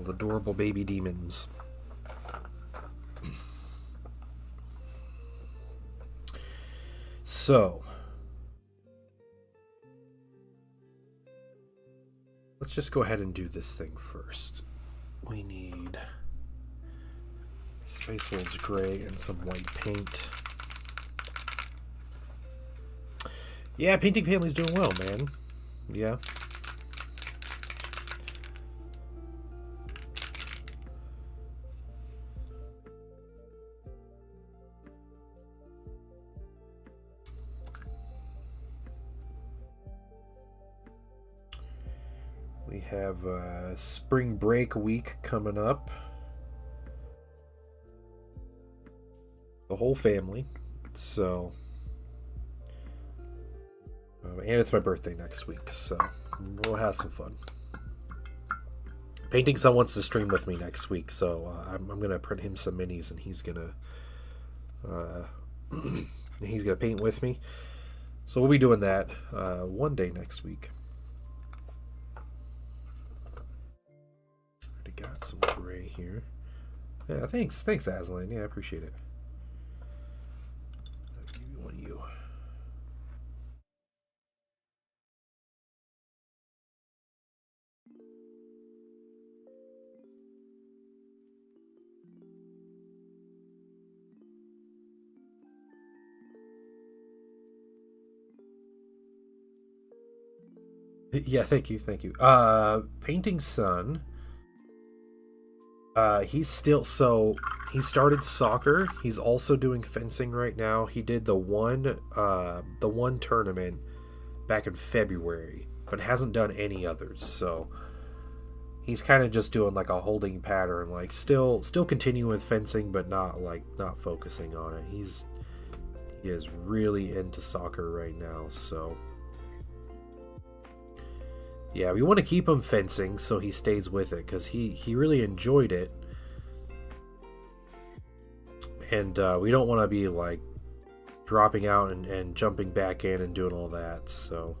adorable baby demons. So, let's just go ahead and do this thing first. We need Space Wolves Gray and some white paint. Yeah, Painting Family's doing well, man. Yeah. We have spring break week coming up. The whole family. So, and it's my birthday next week, so we'll have some fun. Painting Son wants to stream with me next week, so I'm gonna print him some minis, and he's gonna paint with me. So we'll be doing that one day next week. Got some gray here. Yeah, thanks, Aslan. Yeah, I appreciate it. One of you. Yeah, thank you. Painting Son. He's still, so he started soccer. He's also doing fencing right now. He did the one tournament back in February, but hasn't done any others. So he's kind of just doing like a holding pattern, like still continuing with fencing, but not focusing on it. He is really into soccer right now. So Yeah, we want to keep him fencing so he stays with it, because he really enjoyed it. And we don't want to be like dropping out and jumping back in and doing all that, so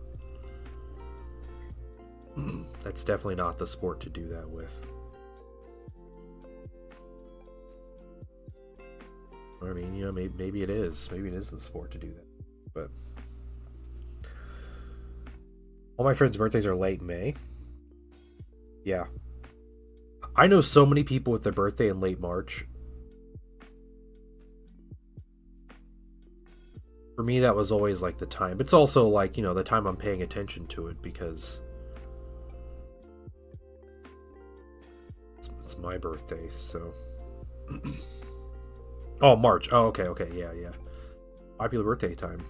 that's definitely not the sport to do that with. I mean, you know, maybe it is. Maybe it is the sport to do that. But all my friends' birthdays are late May. Yeah. I know so many people with their birthday in late March. For me, that was always like the time. It's also like, you know, the time I'm paying attention to it, because it's my birthday, so. Oh, March. Oh, okay, yeah. Popular birthday time.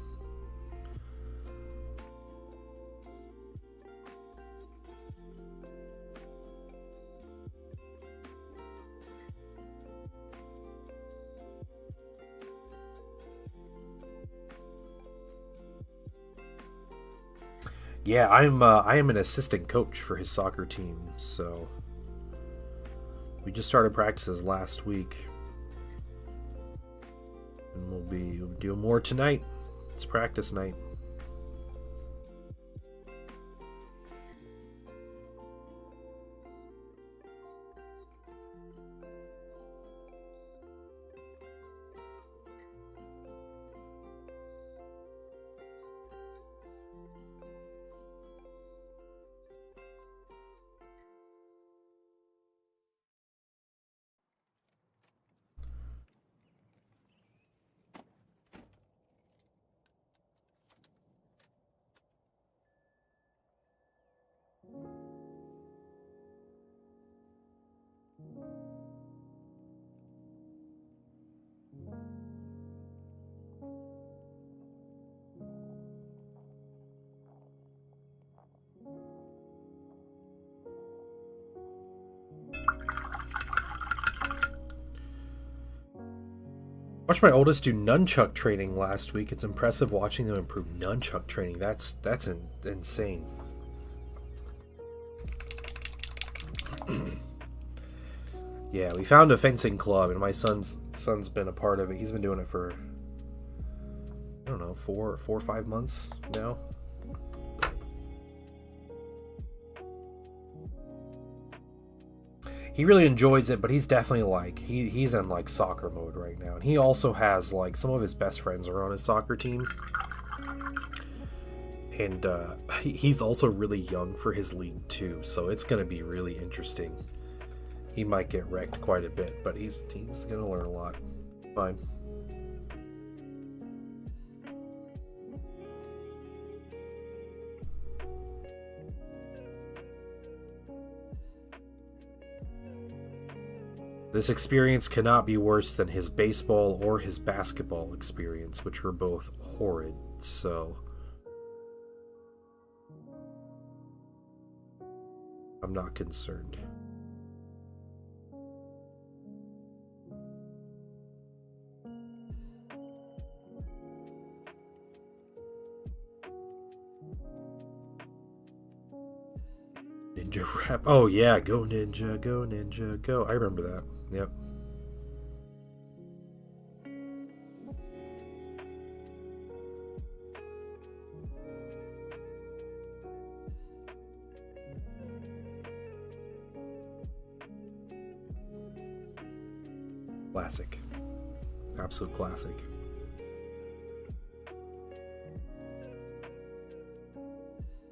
Yeah, I am an assistant coach for his soccer team, so we just started practices last week, and we'll be doing more tonight. It's practice night. Watched my oldest do nunchuck training last week. It's impressive watching them improve nunchuck training. That's insane. Yeah, we found a fencing club, and my son's been a part of it. He's been doing it for, I don't know, 4 or 5 months now. He really enjoys it, but he's definitely like he's in like soccer mode right now. And he also has like some of his best friends are on his soccer team. And he's also really young for his league too, so it's going to be really interesting. He might get wrecked quite a bit, but he's going to learn a lot. Fine. This experience cannot be worse than his baseball or his basketball experience, which were both horrid, so I'm not concerned. Ninja rap. Oh yeah, go ninja, go. I remember that. Yep. Classic. Absolute classic.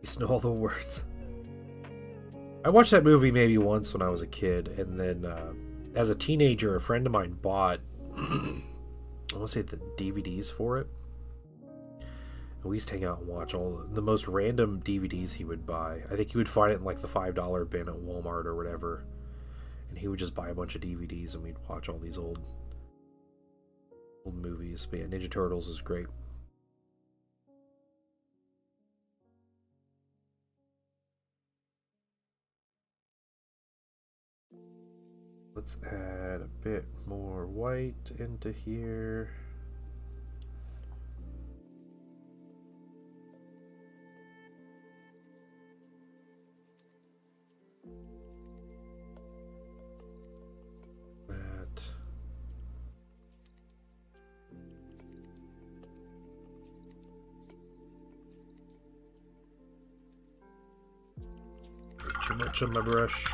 You know all the words. I watched that movie maybe once when I was a kid, and then as a teenager, a friend of mine bought, I want to say the DVDs for it. And we used to hang out and watch all the most random DVDs he would buy. I think he would find it in like the $5 bin at Walmart or whatever. And he would just buy a bunch of DVDs and we'd watch all these old movies. But yeah, Ninja Turtles is great. Let's add a bit more white into here. too much on my brush.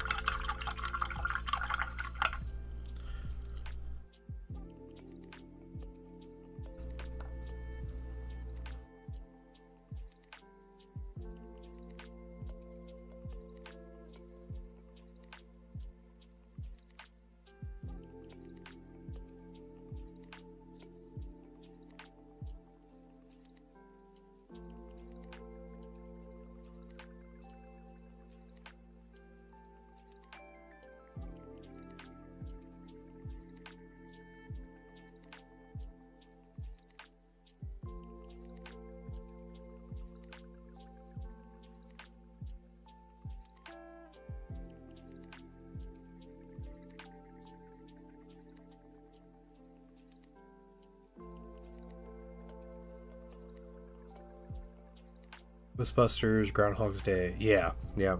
Ghostbusters, Groundhog's Day. Yeah, yeah.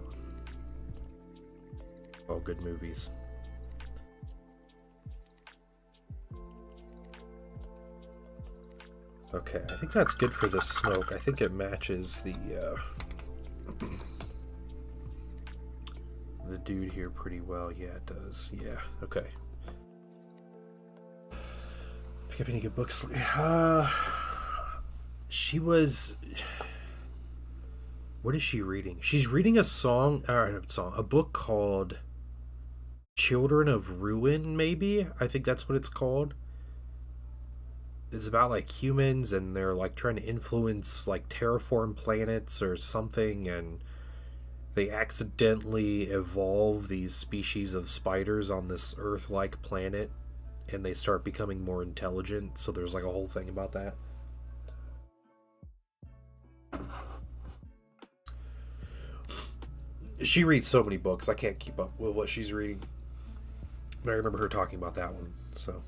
All good movies. Okay, I think that's good for the smoke. I think it matches the dude here pretty well. Yeah, it does. Yeah, okay. Pick up any good books. She was... What is she reading? She's reading a book called Children of Ruin, maybe? I think that's what it's called. It's about like humans and they're like trying to influence like terraform planets or something, and they accidentally evolve these species of spiders on this Earth-like planet and they start becoming more intelligent, so there's like a whole thing about that. She reads so many books, I can't keep up with what she's reading. But I remember her talking about that one, so.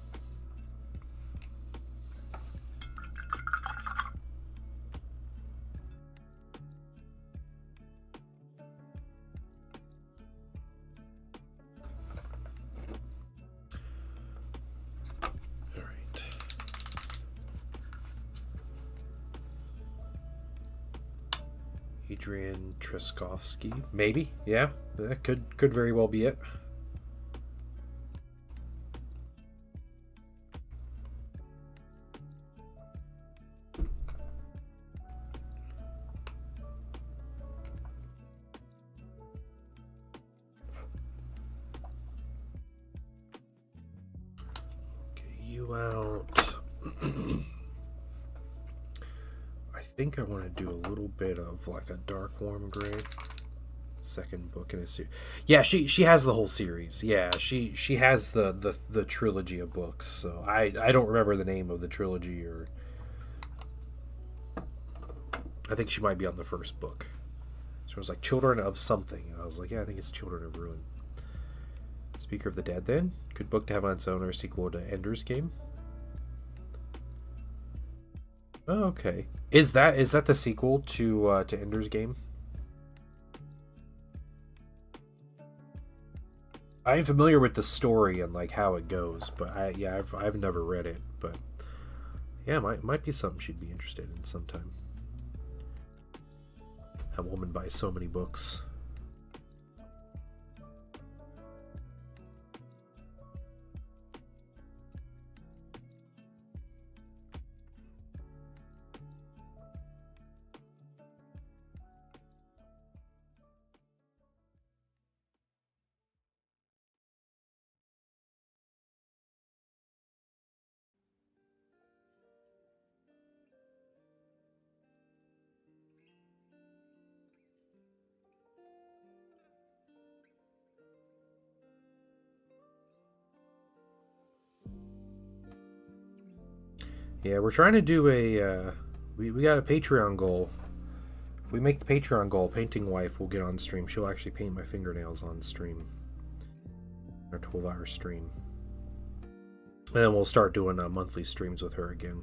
Adrian Treskovsky, maybe. Yeah, that could very well be it. Okay, you out. I think I want to do a little bit of like a dark warm gray. Second book in a series. Yeah, she has the whole series. Yeah, she has the trilogy of books. So I don't remember the name of the trilogy, or I think she might be on the first book. So it was like Children of something, and I was like, yeah, I think it's Children of Ruin. Speaker of the Dead, then good book to have on its own, or a sequel to Ender's Game. Oh, okay. Is that the sequel to Ender's Game? I am familiar with the story and like how it goes, but I've never read it. But yeah, might be something she'd be interested in sometime. That woman buys so many books. Yeah, we're trying to do a we got a Patreon goal. If we make the Patreon goal, Painting Wife will get on stream. She'll actually paint my fingernails on stream. Our 12-hour stream. And then we'll start doing monthly streams with her again.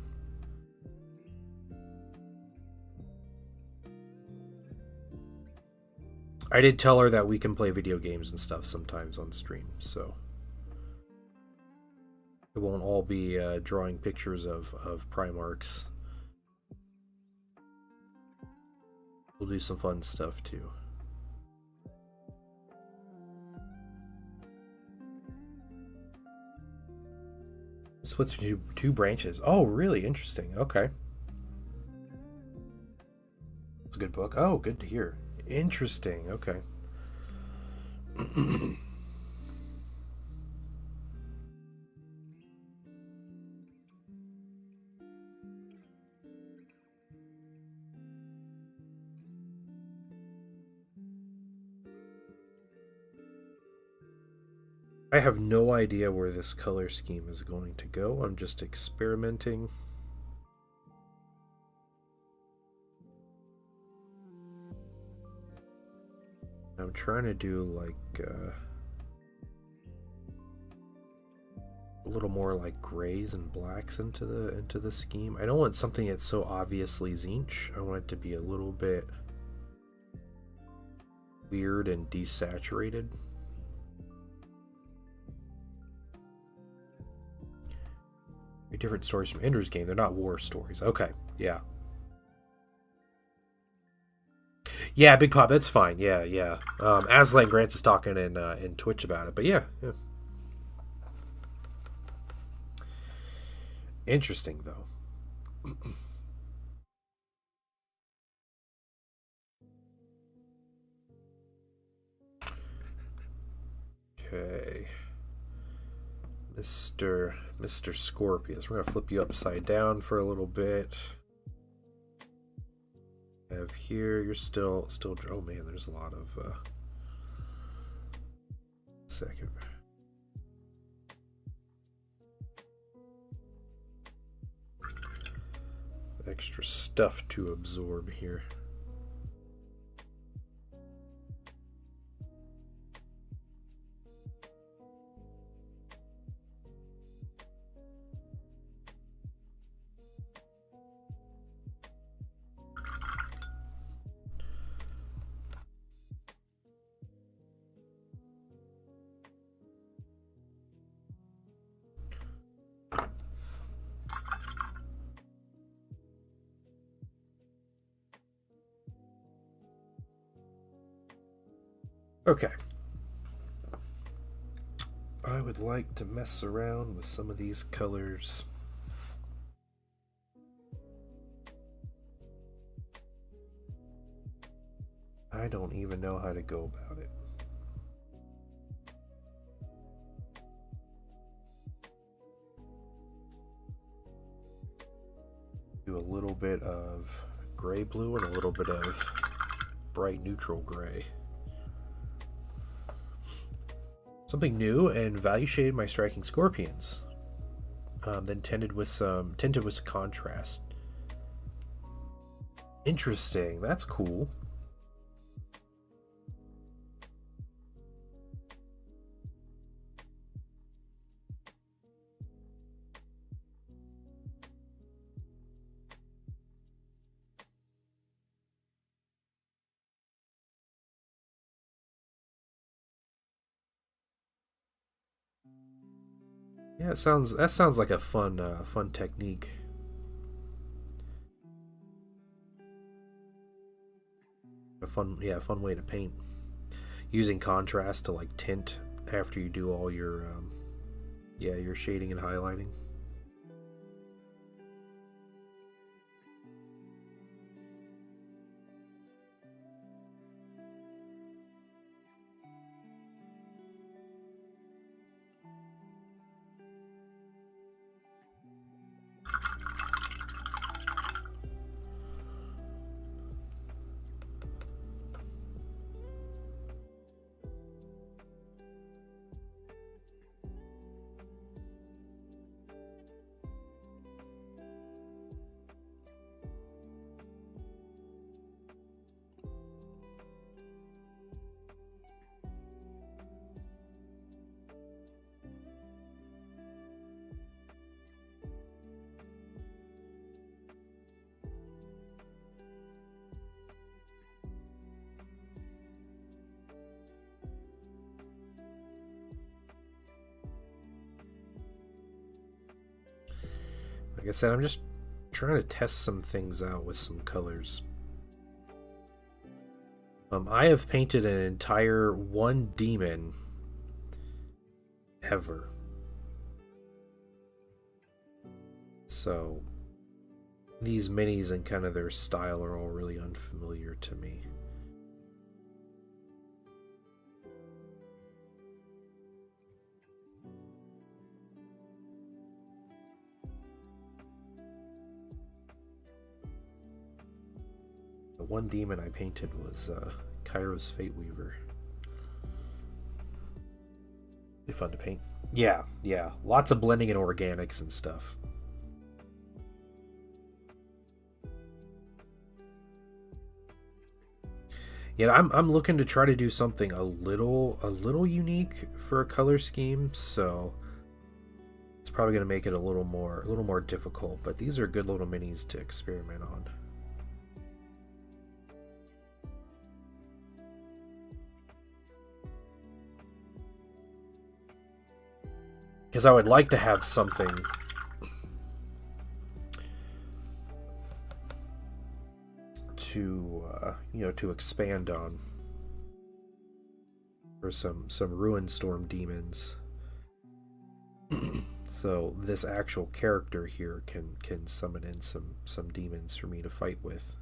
I did tell her that we can play video games and stuff sometimes on stream, so it won't all be drawing pictures of Primarchs. We'll do some fun stuff too. Splits into two branches. Oh, really interesting. Okay. It's a good book. Oh, good to hear. Interesting. Okay. I have no idea where this color scheme is going to go. I'm just experimenting. I'm trying to do like a little more like grays and blacks into the scheme. I don't want something that's so obviously Zinch. I want it to be a little bit weird and desaturated. Different stories from Ender's Game. They're not war stories. Okay, yeah. Yeah, Big Pop, that's fine. Yeah, yeah. Aslan Grants is talking in Twitch about it, but yeah, yeah. Interesting though. Okay. Mr. Scorpius. We're gonna flip you upside down for a little bit. Have here, you're still oh man, there's a lot of second. Extra stuff to absorb here. Okay. I would like to mess around with some of these colors. I don't even know how to go about it. Do a little bit of gray blue and a little bit of bright neutral gray. Something new and value shaded my striking scorpions. Then tinted with some contrast. Interesting. That's cool. Yeah, that sounds like a fun technique. A fun way to paint. Using contrast to like tint after you do all your your shading and highlighting. Like I said, I'm just trying to test some things out with some colors. I have painted an entire one demon ever. So these minis and kind of their style are all really unfamiliar to me. The one demon I painted was Kairos Fate Weaver. Be fun to paint. Yeah, lots of blending and organics and stuff. Yeah, I'm looking to try to do something a little unique for a color scheme, so it's probably going to make it a little more difficult, but these are good little minis to experiment on. Because I would like to have something to to expand on, for some Ruin Storm demons. So this actual character here can summon in some demons for me to fight with.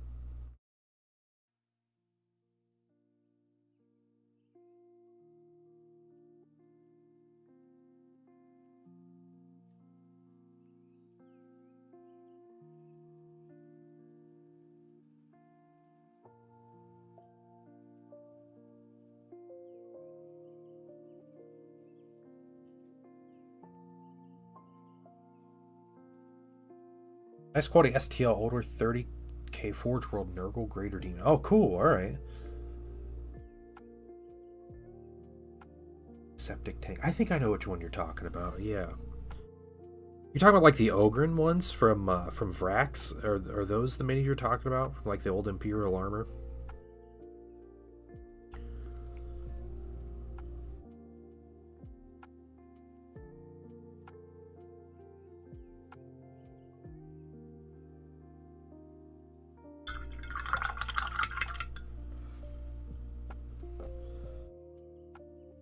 Nice quality STL older 30k Forge World Nurgle Greater Demon. Oh, cool. All right. Septic Tank. I think I know which one you're talking about. Yeah. You're talking about like the Ogren ones from Vrax? Are those the minis you're talking about? From like the old Imperial armor?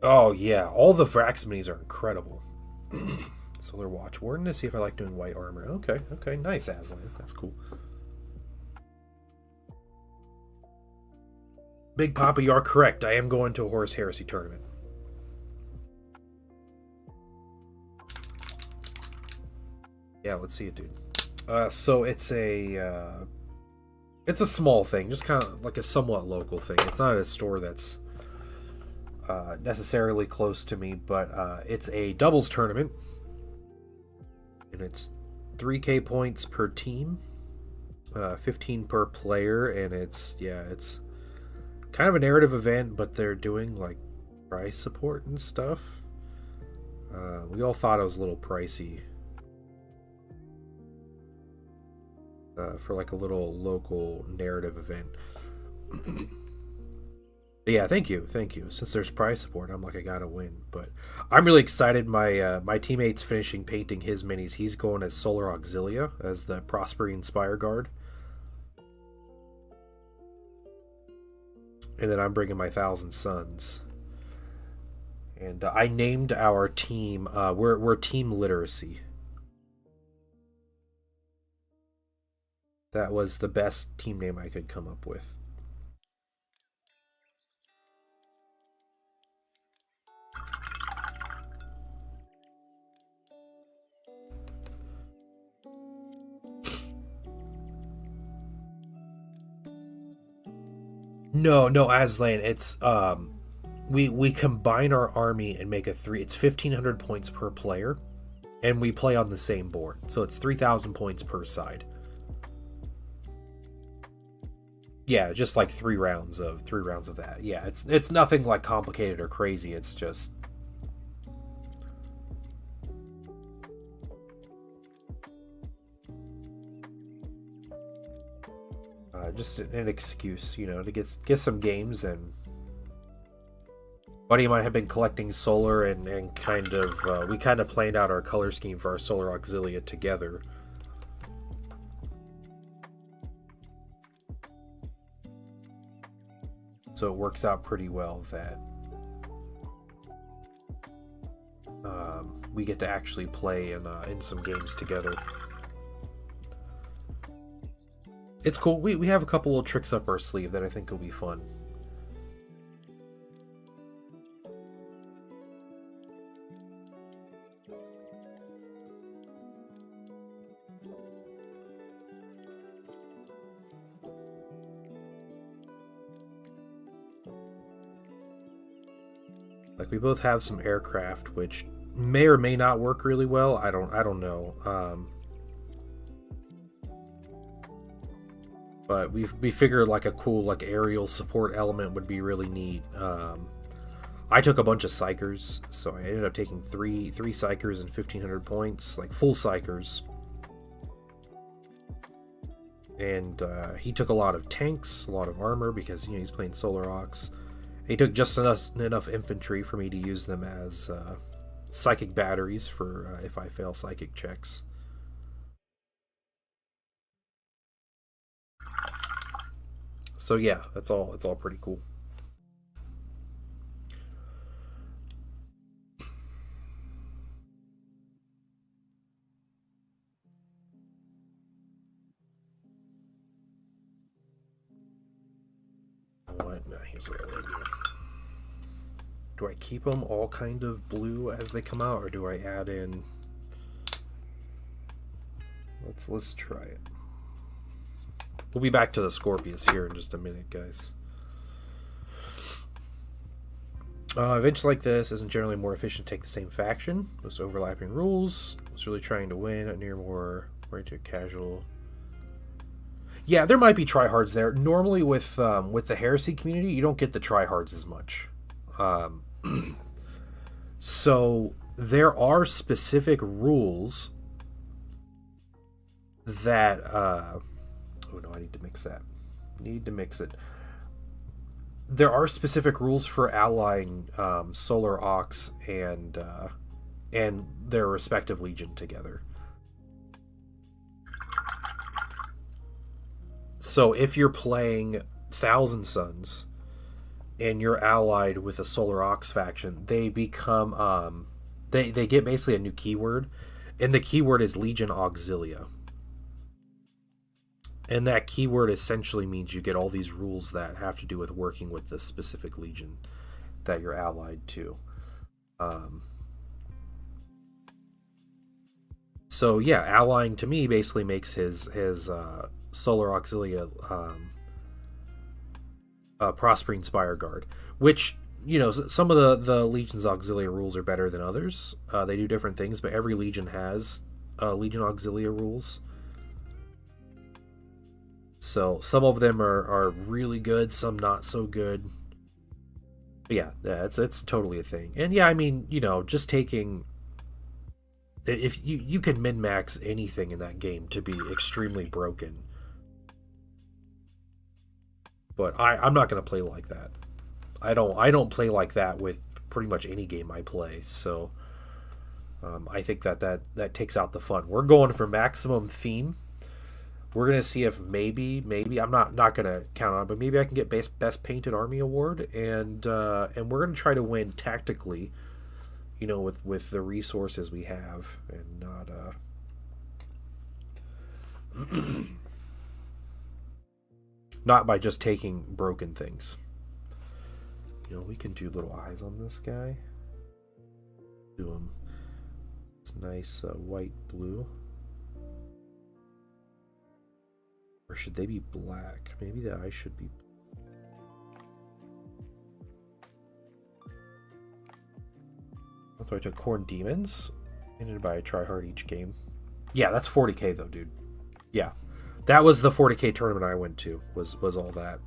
Oh yeah, all the Vrax minis are incredible. Solar Watch Warden to see if I like doing white armor. Okay, nice, Aslan. That's cool. Big Papa, you are correct. I am going to a Horus Heresy tournament. Yeah, let's see it, dude. So it's a small thing, just kind of like a somewhat local thing. It's not a store that's necessarily close to me, but it's a doubles tournament, and it's 3k points per team, 15 per player, and it's kind of a narrative event, but they're doing like prize support and stuff. We all thought it was a little pricey for like a little local narrative event. Yeah, thank you. Since there's prize support, I'm like, I gotta win. But I'm really excited. My teammate's finishing painting his minis. He's going as Solar Auxilia, as the Prospering Spire Guard. And then I'm bringing my Thousand Suns. And I named our team, we're Team Literacy. That was the best team name I could come up with. No, Aslan. It's we combine our army and make a 3. It's 1,500 points per player, and we play on the same board, so it's 3,000 points per side. Yeah, just like 3 rounds of that. Yeah, it's nothing like complicated or crazy. It's just an excuse, to get some games. And buddy of mine have been collecting solar, and kind of we kind of planned out our color scheme for our Solar Auxilia together. So it works out pretty well that we get to actually play in some games together. it's cool. We have a couple little tricks up our sleeve that I think will be fun. Like, we both have some aircraft, which may or may not work really well. I don't know. But we figured like a cool like aerial support element would be really neat. I took a bunch of psychers, so I ended up taking three psychers and 1,500 points, like full psychers. And he took a lot of tanks, a lot of armor, because he's playing Solar Ox. He took just enough infantry for me to use them as psychic batteries for if I fail psychic checks. So yeah, it's all pretty cool. What? Nah, here's what I do. Do I keep them all kind of blue as they come out, or do I add in? Let's try it. We'll be back to the Scorpius here in just a minute, guys. Events like this isn't generally more efficient to take the same faction. Those overlapping rules. I was really trying to win. I near more right to casual. Yeah, there might be tryhards there. Normally with the Heresy community, you don't get the tryhards as much. So there are specific rules that oh no, I need to mix that. Need to mix it. There are specific rules for allying Solar Ox and their respective legion together. So if you're playing Thousand Suns and you're allied with a Solar Ox faction, they become they get basically a new keyword, and the keyword is Legion Auxilia. And that keyword essentially means you get all these rules that have to do with working with the specific legion that you're allied to. So yeah, allying to me basically makes his Solar Auxilia Prospering Spire Guard, which, some of the Legion's Auxilia rules are better than others. They do different things, but every Legion has Legion Auxilia rules. So some of them are really good, some not so good. But yeah, it's totally a thing. And yeah, I mean, just taking, if you can min-max anything in that game to be extremely broken. But I'm not going to play like that. I don't play like that with pretty much any game I play. So I think that takes out the fun. We're going for maximum theme. We're gonna see if maybe I'm not gonna count on it, but maybe I can get best painted army award, and we're gonna try to win tactically, with the resources we have, and not not by just taking broken things. We can do little eyes on this guy. Do him. It's nice white blue. Or should they be black? Maybe the eyes should be. So I took Corn Demons. Ended by a tryhard each game. Yeah, that's 40k though, dude. Yeah. That was the 40k tournament I went to. Was all that.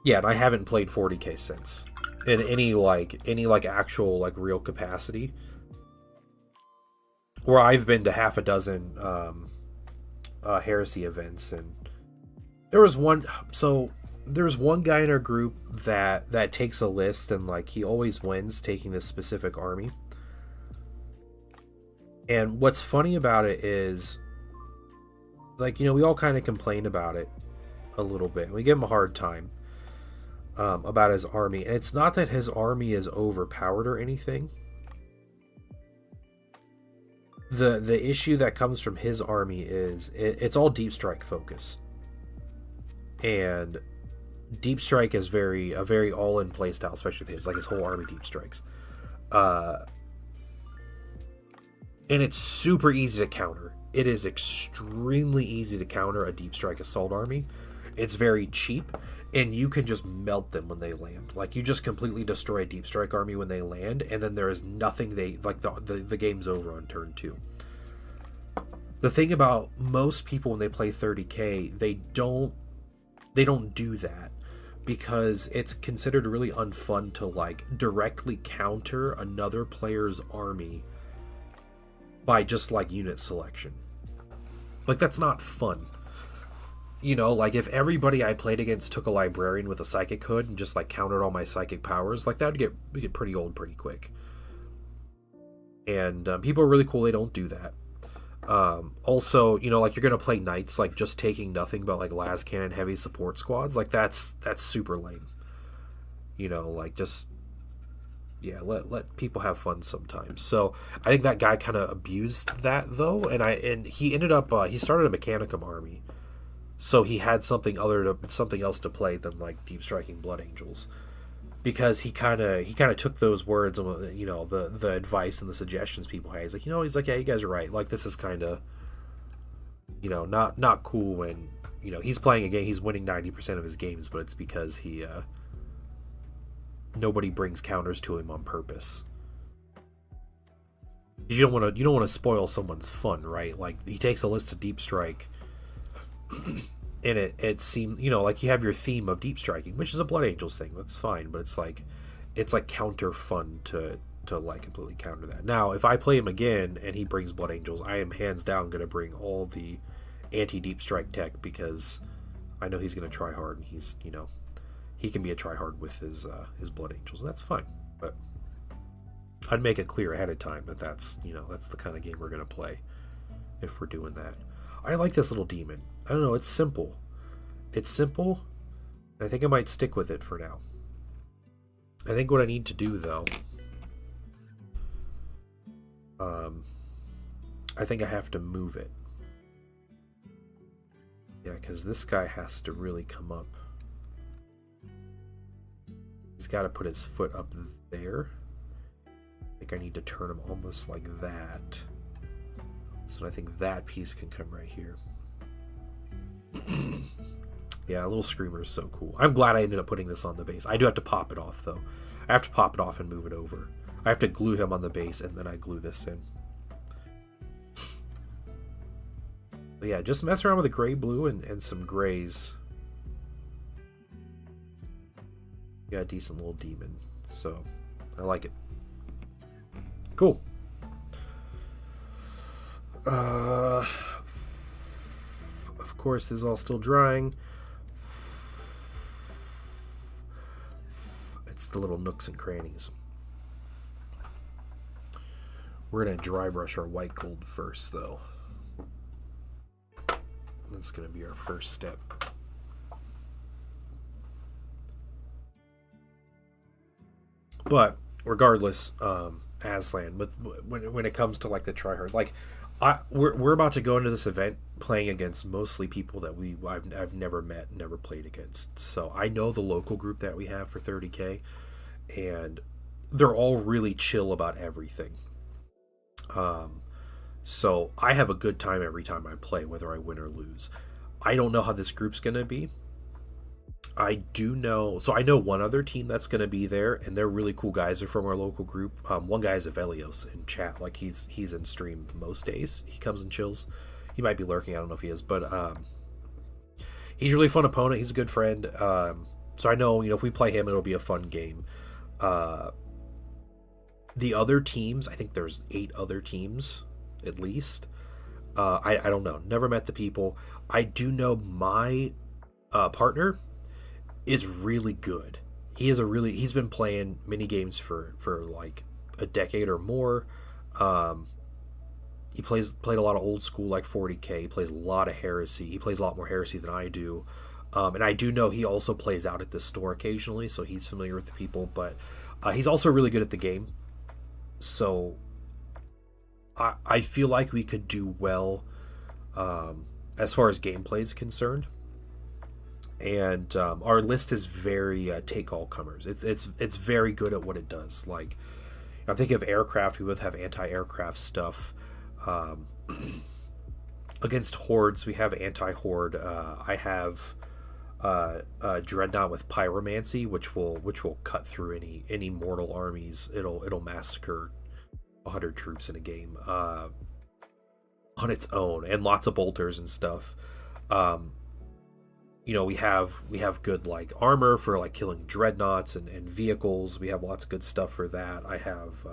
Yeah, and I haven't played 40k since. In any actual real capacity. Where I've been to half a dozen Heresy events, and there's one guy in our group that takes a list, and he always wins taking this specific army. And what's funny about it is, we all kind of complain about it a little bit. We give him a hard time about his army, and it's not that his army is overpowered or anything. The issue that comes from his army is it's all deep strike focus, and deep strike is a very all in play style, especially with his whole army deep strikes, and it's super easy to counter. It is extremely easy to counter a deep strike assault army. It's very cheap, and you can just melt them when they land. Like, you just completely destroy a deep strike army when they land, and then there is nothing the game's over on turn 2. The thing about most people when they play 30k, they don't do that, because it's considered really unfun to like directly counter another player's army by just like unit selection. Like, that's not fun. You know, like, if everybody I played against took a librarian with a psychic hood and just like countered all my psychic powers, like, that would get pretty old pretty quick. And people are really cool, they don't do that. Also, you know, like, you're gonna play knights, like, just taking nothing but like las cannon heavy support squads. Like, that's super lame. You know, like, just, yeah, let people have fun sometimes. So I think that guy kind of abused that though, and he ended up he started a Mechanicum army, so he had something else to play than like deep striking Blood Angels, because he kind of took those words and, you know, the advice and the suggestions people had. He's like, yeah, you guys are right. Like, this is kind of, you know, not cool when, you know, he's playing a game, he's winning 90% of his games, but it's because he nobody brings counters to him on purpose. You don't want to spoil someone's fun, right? Like, he takes a list of deep strike, and it seems, you know, like, you have your theme of deep striking, which is a Blood Angels thing. That's fine, but it's like counter fun to like completely counter that. Now, if I play him again and he brings Blood Angels, I am hands down going to bring all the anti deep strike tech, because I know he's going to try hard, and he's, you know, he can be a tryhard with his Blood Angels, and that's fine. But I'd make it clear ahead of time that that's the kind of game we're gonna play if we're doing that. I like this little demon. I don't know, it's simple. It's simple, and I think I might stick with it for now. I think what I need to do though, I think I have to move it. Yeah, because this guy has to really come up. He's got to put his foot up there. I think I need to turn him almost like that. So I think that piece can come right here. Yeah, a little screamer is so cool. I'm glad I ended up putting this on the base. I do have to pop it off, though. I have to pop it off and move it over. I have to glue him on the base, and then I glue this in. But yeah, just mess around with a gray-blue and some grays. Yeah, a decent little demon, so I like it. Cool. Of course, this is all still drying. It's the little nooks and crannies. We're gonna dry brush our white gold first, though. That's gonna be our first step. But regardless, Aslan, when it comes to like the tryhard, like we're about to go into this event playing against mostly people that I've never met, never played against. So I know the local group that we have for 30k, and they're all really chill about everything. So I have a good time every time I play, whether I win or lose. I don't know how this group's gonna be. I know one other team that's going to be there, and they're really cool guys. They're from our local group. One guy is Avelios in chat. Like, he's in stream most days. He comes and chills. He might be lurking. I don't know if he is, but he's a really fun opponent. He's a good friend. So I know, if we play him, it'll be a fun game. The other teams, I think there's 8 other teams at least. I don't know. Never met the people. I do know my partner is really good. He's been playing mini games for like a decade or more. He played a lot of old school, like 40k. He plays a lot of Heresy. He plays a lot more Heresy than I do. And I do know he also plays out at this store occasionally, so he's familiar with the people. But he's also really good at the game. So I feel like we could do well as far as gameplay is concerned. And our list is very take all comers. It's very good at what it does. Like I'm thinking of aircraft. We both have anti-aircraft stuff. Um, Against hordes, we have anti-horde. I have dreadnought with pyromancy, which will cut through any mortal armies. It'll massacre 100 troops in a game on its own, and lots of bolters and stuff. Um, we have good like armor for like killing dreadnoughts and vehicles. We have lots of good stuff for that. I have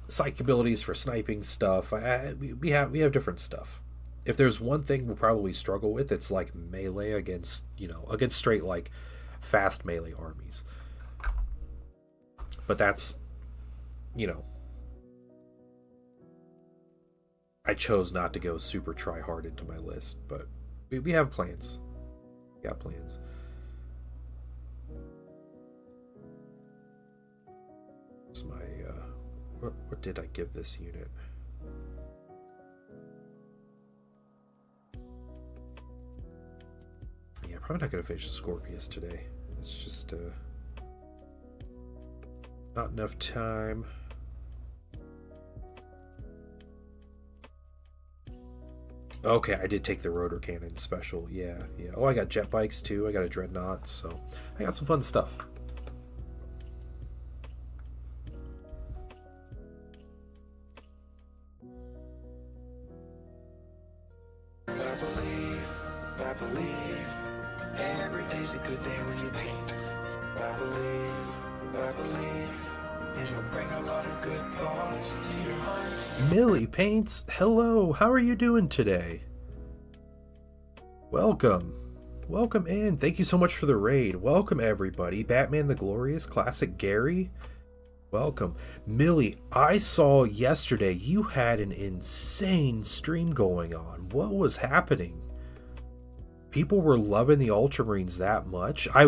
psych abilities for sniping stuff. We have different stuff. If there's one thing we'll probably struggle with, it's like melee against straight like fast melee armies. But that's you know I chose not to go super try hard into my list, but we have plans. We got plans. It's my what did I give this unit? Yeah, probably not gonna finish the Scorpius today. It's just not enough time. Okay, I did take the rotor cannon special. Yeah, yeah. Oh, I got jet bikes too. I got a dreadnought, so I got some fun stuff. I believe every day's a good day when you paint. I believe it'll bring a lot of good thoughts to your mind. Millie Paints, hello. How are you doing today? Welcome. Welcome in. Thank you so much for the raid. Welcome everybody. Batman the Glorious, Classic Gary. Welcome. Millie, I saw yesterday you had an insane stream going on. What was happening? People were loving the Ultramarines that much. I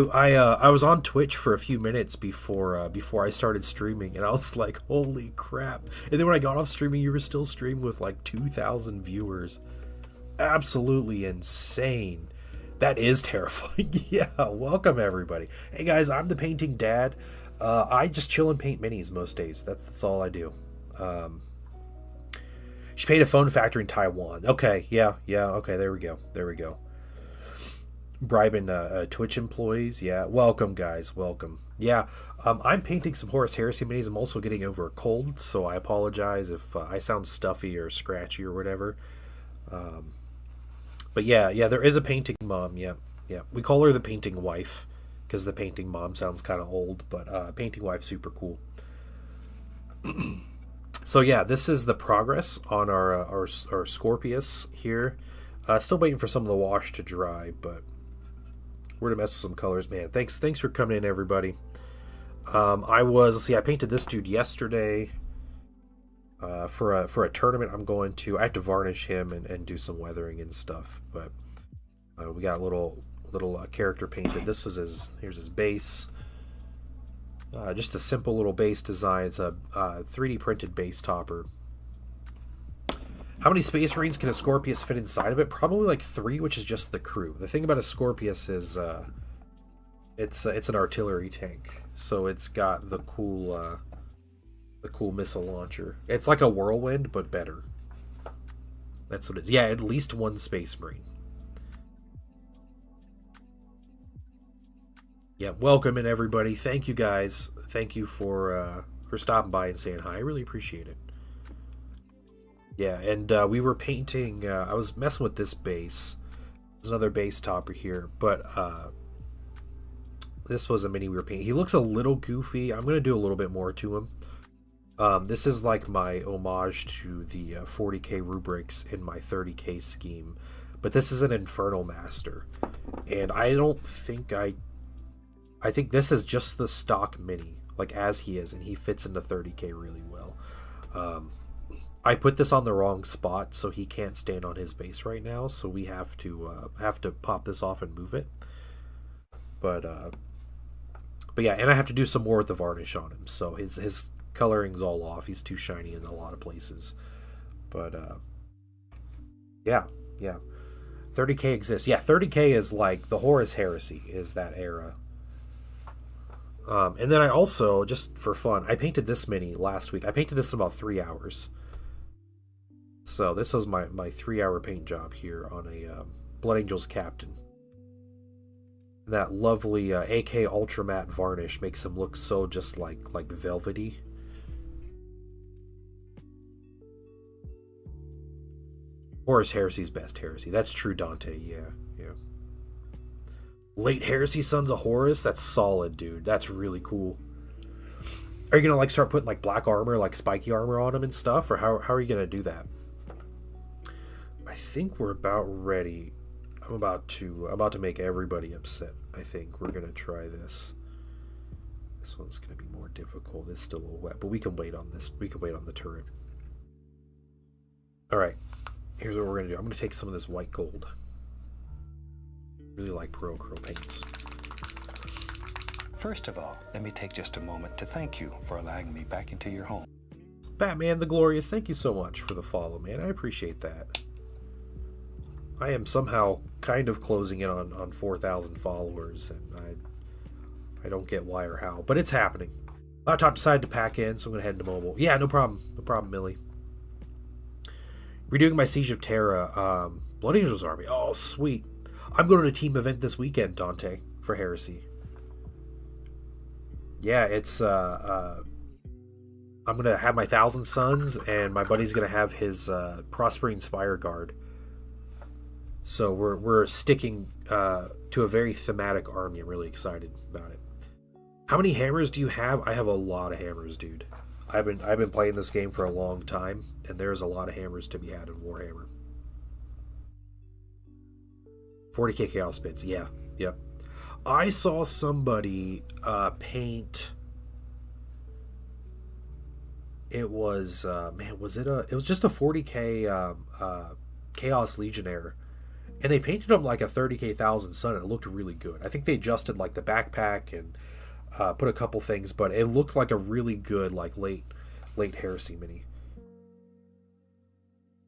was on Twitch for a few minutes before I started streaming, and I was like, holy crap. And then when I got off streaming, you were still streaming with like 2,000 viewers. Absolutely insane. That is terrifying. Yeah, welcome everybody. Hey guys, I'm the Painting Dad. I just chill and paint minis most days. That's all I do. She paid a phone factory in Taiwan. Okay, yeah, okay, there we go. Bribing Twitch employees. Yeah, welcome guys, welcome. Yeah, I'm painting some Horus Heresy minis. I'm also getting over a cold, so I apologize if I sound stuffy or scratchy or whatever. But yeah, there is a painting mom. Yeah. We call her the painting wife because the painting mom sounds kind of old, but painting wife super cool. So yeah, this is the progress on our Scorpius here. Still waiting for some of the wash to dry, but we're gonna mess with some colors, man. Thanks for coming in, everybody. I painted this dude yesterday for a tournament. I have to varnish him and do some weathering and stuff, but we got a little character painted. Here's his base. Just a simple little base design. It's a 3D printed base topper. How many Space Marines can a Scorpius fit inside of it? Probably like 3, which is just the crew. The thing about a Scorpius is it's an artillery tank, so it's got the cool missile launcher. It's like a whirlwind, but better. That's what it is. Yeah, at least 1 Space Marine. Yeah, welcome in everybody. Thank you guys. Thank you for stopping by and saying hi. I really appreciate it. Yeah, and we were painting. I was messing with this base. There's another base topper here, but this was a mini we were painting. He looks a little goofy. I'm gonna do a little bit more to him. This is like my homage to the 40k rubrics in my 30k scheme, but this is an Infernal Master, and I think this is just the stock mini, like as he is, and he fits into 30k really well. I put this on the wrong spot, so he can't stand on his base right now, so we have to pop this off and move it. But But yeah, and I have to do some more with the varnish on him, so his coloring's all off. He's too shiny in a lot of places. But yeah, yeah. 30K exists. Yeah, 30K is like the Horus Heresy is that era. And then I also, just for fun, I painted this mini last week. I painted this in about 3 hours. So this was my 3-hour paint job here on a Blood Angels Captain. That lovely AK Ultra Matte varnish makes him look so just like velvety. Horus Heresy's best Heresy. That's true, Dante. Yeah, yeah. Late Heresy Sons of Horus. That's solid, dude. That's really cool. Are you gonna like start putting like black armor, like spiky armor on him and stuff, or how are you gonna do that? I think we're about ready. I'm about to make everybody upset. I think we're gonna try this. This one's gonna be more difficult. It's still a little wet, but we can wait on this. We can wait on the turret. All right. Here's what we're gonna do. I'm gonna take some of this white gold. Really like Pro Crow paints. First of all, let me take just a moment to thank you for allowing me back into your home. Batman the Glorious, thank you so much for the follow, man. I appreciate that. I am somehow kind of closing in on 4,000 followers, and I don't get why or how, but it's happening. Laptop decided to pack in, so I'm gonna head into mobile. Yeah, no problem, Millie. Redoing my Siege of Terra, Blood Angels Army. Oh, sweet. I'm going to a team event this weekend, Dante, for Heresy. Yeah, it's, I'm going to have my 1,000 Suns, and my buddy's going to have his Prospering Spire Guard. So we're sticking to a very thematic army. I'm really excited about it. How many hammers do you have? I have a lot of hammers, dude. I've been playing this game for a long time, and there's a lot of hammers to be had in Warhammer. 40k Chaos Bits, yeah, yep. I saw somebody paint. It was man, was it a? It was just a 40k Chaos Legionnaire, and they painted him like a 30k Thousand Sun, and it looked really good. I think they adjusted like the backpack and put a couple things, but it looked like a really good like late Heresy mini.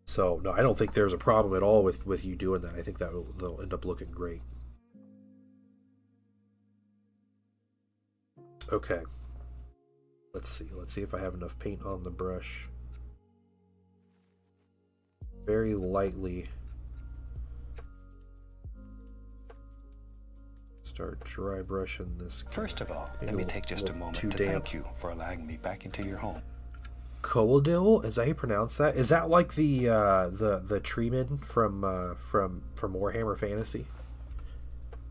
So no, I don't think there's a problem at all with you doing that. I think that'll end up looking great. Okay. Let's see if I have enough paint on the brush. Very lightly. Start dry brushing this guy. First of all, let me take just a moment to thank you for allowing me back into your home. Coaldil, is that how you pronounce that? Is that like the treeman from Warhammer Fantasy?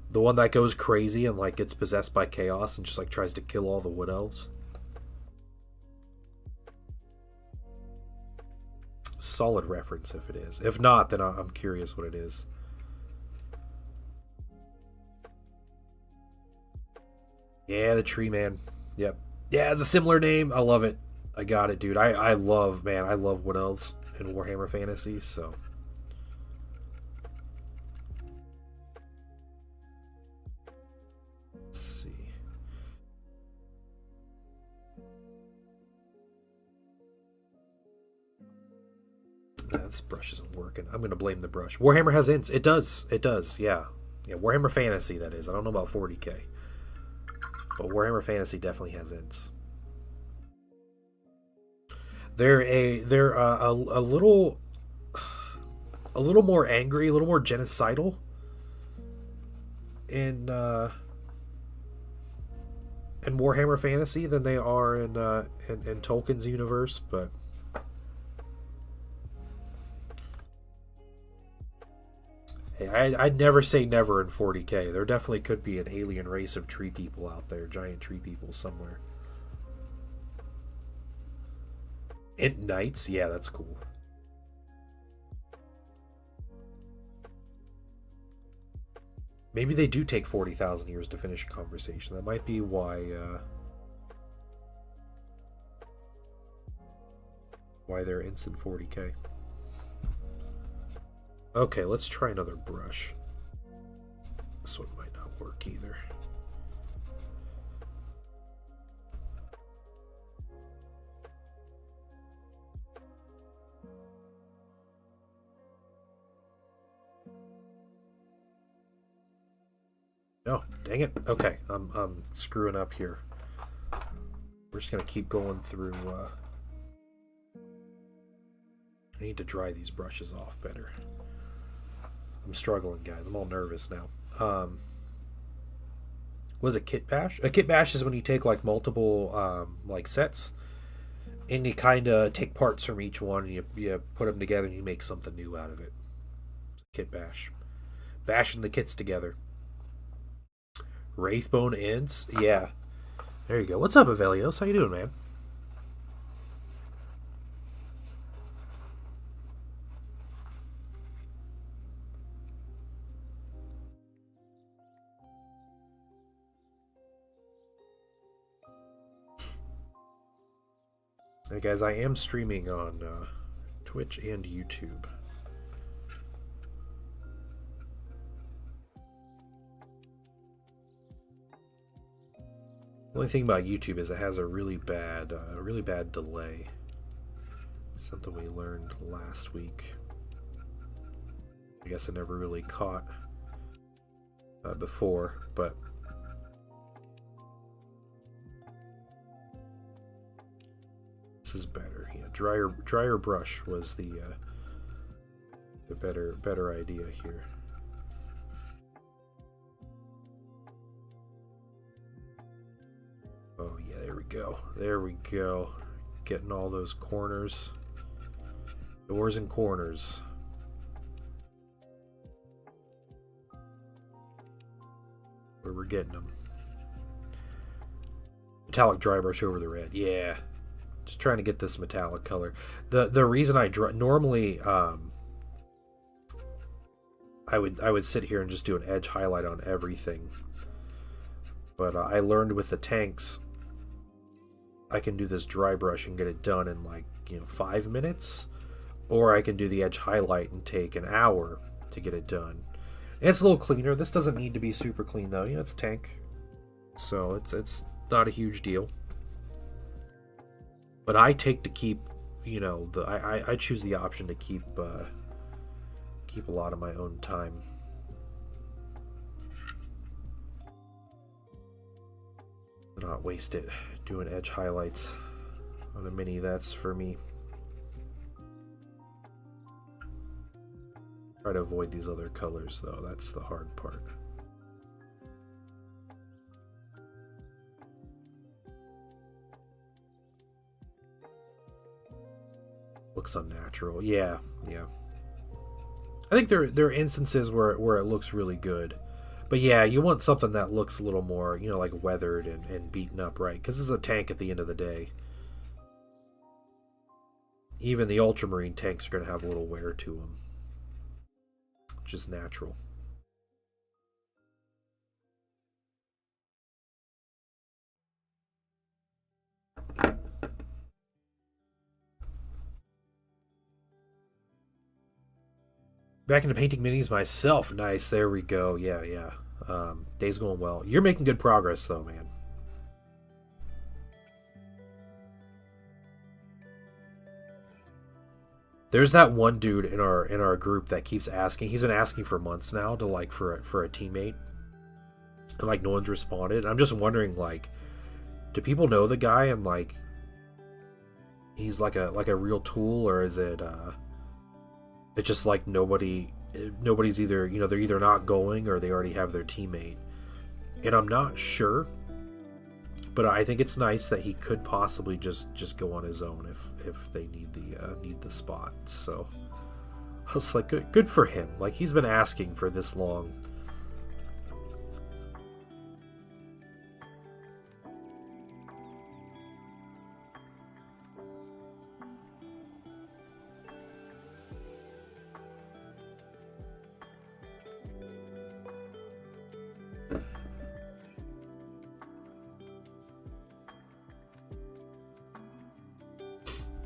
The one that goes crazy and like gets possessed by chaos and just like tries to kill all the wood elves? Solid reference if it is. If not, then I'm curious what it is. Yeah, the Tree Man. Yep. Yeah, it's a similar name. I love it. I got it, dude. I love Wood Elves in Warhammer Fantasy, so. Let's see. This brush isn't working. I'm going to blame the brush. Warhammer has ints. It does, yeah. Yeah, Warhammer Fantasy, that is. I don't know about 40k. But Warhammer Fantasy definitely has ints. They're a little more angry, a little more genocidal in Warhammer Fantasy than they are in Tolkien's universe, but hey, I'd never say never in 40k. There definitely could be an alien race of tree people out there, giant tree people somewhere. Int Knights? Yeah, that's cool. Maybe they do take 40,000 years to finish a conversation. That might be why they're instant 40k. Okay, let's try another brush. This one might not work either. No, dang it. Okay, I'm screwing up here. We're just gonna keep going through. I need to dry these brushes off better. I'm struggling, guys. I'm all nervous now. Was it kit bash? A kit bash is when you take like multiple like sets, and you kind of take parts from each one, and you put them together, and you make something new out of it. Kit bash, bashing the kits together. Wraithbone ends, yeah. There you go. What's up, Avelios? How you doing, man? Hey guys, I am streaming on Twitch and YouTube. The only thing about YouTube is it has a really bad delay. Something we learned last week. I guess I never really caught before, but this is better. Yeah, drier brush was the better idea here. Oh yeah, there we go. There we go. Getting all those corners, doors and corners. Where we're getting them. Metallic dry brush over the red. Yeah. Just trying to get this metallic color. The reason I normally I would sit here and just do an edge highlight on everything, but I learned with the tanks I can do this dry brush and get it done in like 5 minutes, or I can do the edge highlight and take an hour to get it done. And it's a little cleaner. This doesn't need to be super clean though. It's a tank, so it's not a huge deal. But I take to keep, I choose the option to keep a lot of my own time. Not waste it doing edge highlights on a mini. That's for me. Try to avoid these other colors though. That's the hard part. Looks unnatural. Yeah. I think there are instances where it looks really good. But yeah, you want something that looks a little more, like weathered and beaten up, right? Because this is a tank at the end of the day. Even the Ultramarine tanks are going to have a little wear to them. Which is natural. Back into painting minis myself. Nice. There we go. Yeah. Day's going well. You're making good progress, though, man. There's that one dude in our group that keeps asking. He's been asking for months now to for a teammate, and no one's responded. I'm just wondering, do people know the guy and he's like a real tool, or is it it's just nobody's either they're either not going or they already have their teammate, and I'm not sure, but I think it's nice that he could possibly just go on his own if they need the spot. So I was like, good for him. He's been asking for this long.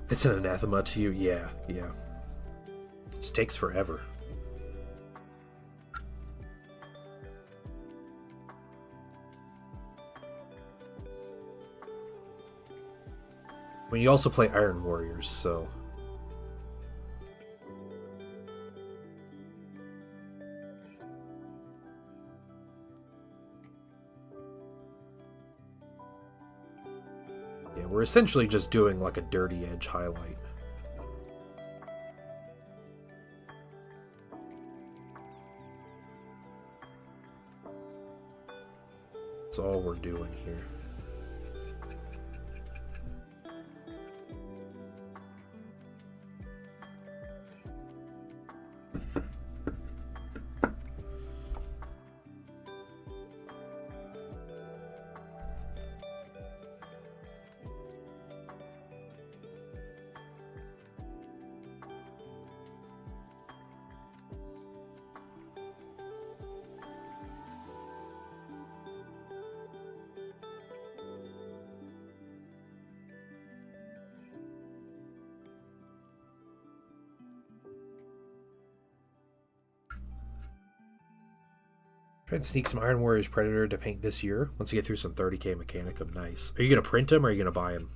It's an anathema to you. Yeah. This takes forever. I mean, you also play Iron Warriors, so... Yeah, we're essentially just doing like a dirty edge highlight. That's all we're doing here. Try and sneak some Iron Warriors Predator to paint this year. Once you get through some 30k Mechanicum, nice. Are you going to print them or are you going to buy them?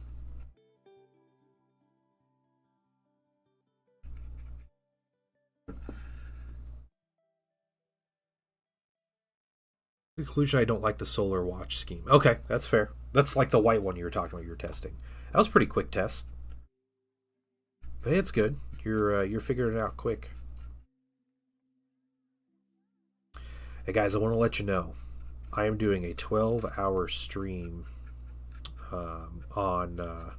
Conclusion, I don't like the solar watch scheme. Okay, that's fair. That's like the white one you were talking about you were testing. That was a pretty quick test. But hey, it's good. You're figuring it out quick. Hey guys, I want to let you know, I am doing a 12-hour stream on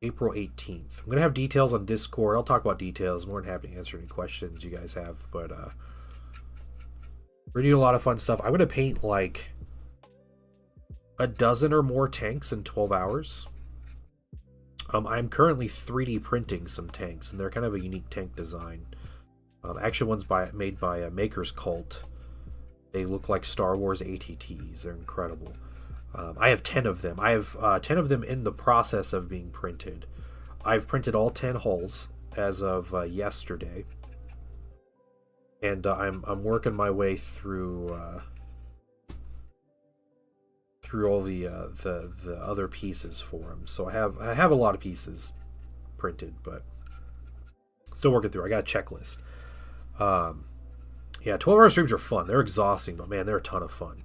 April 18th. I'm going to have details on Discord. I'll talk about details. I'm more than happy to answer any questions you guys have. But we're doing a lot of fun stuff. I'm going to paint like a dozen or more tanks in 12 hours. I'm currently 3D printing some tanks, and they're kind of a unique tank design. Actually, one's made by Maker's Cult. They look like Star Wars ATTs. They're incredible. I have 10 of them. I have 10 of them in the process of being printed. I've printed all 10 hulls as of yesterday, and I'm working my way through all the other pieces for them. So I have a lot of pieces printed, but still working through. I got a checklist. Yeah, 12-hour streams are fun. They're exhausting, but man, they're a ton of fun.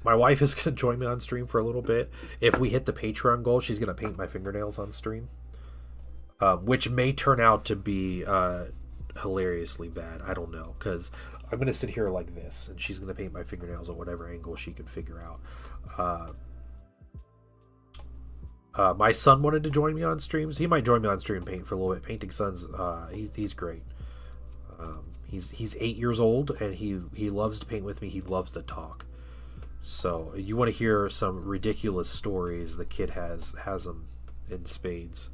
My wife is going to join me on stream for a little bit. If we hit the Patreon goal, she's going to paint my fingernails on stream, which may turn out to be hilariously bad. I don't know, because I'm going to sit here like this, and she's going to paint my fingernails at whatever angle she can figure out. My son wanted to join me on streams. He might join me on stream and paint for a little bit. Painting Son's, he's great. He's 8 years old, and he loves to paint with me. He loves to talk. So you want to hear some ridiculous stories the kid has them in spades.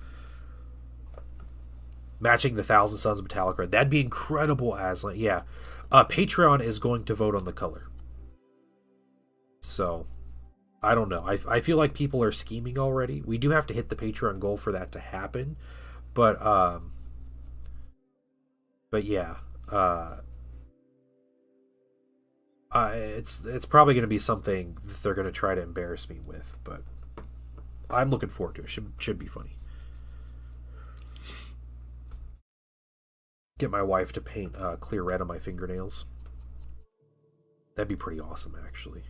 Matching the Thousand Sons Metallic Red. That'd be incredible, Aslan. Yeah. Patreon is going to vote on the color. So I don't know. I feel like people are scheming already. We do have to hit the Patreon goal for that to happen. But yeah. It's probably going to be something that they're going to try to embarrass me with, but I'm looking forward to it. Should be funny. Get my wife to paint clear red on my fingernails. That'd be pretty awesome, actually.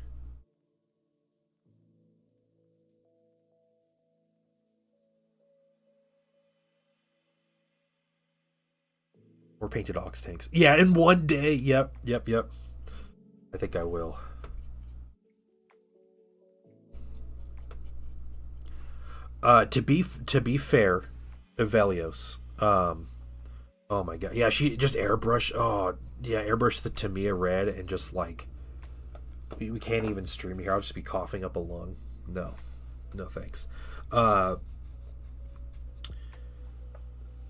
Or painted ox tanks. Yeah, in one day. Yep. I think I will. To be fair, Evelios. Oh my god. Yeah, she just airbrush. Oh yeah, airbrush the Tamiya red and just like we can't even stream here. I'll just be coughing up a lung. No thanks.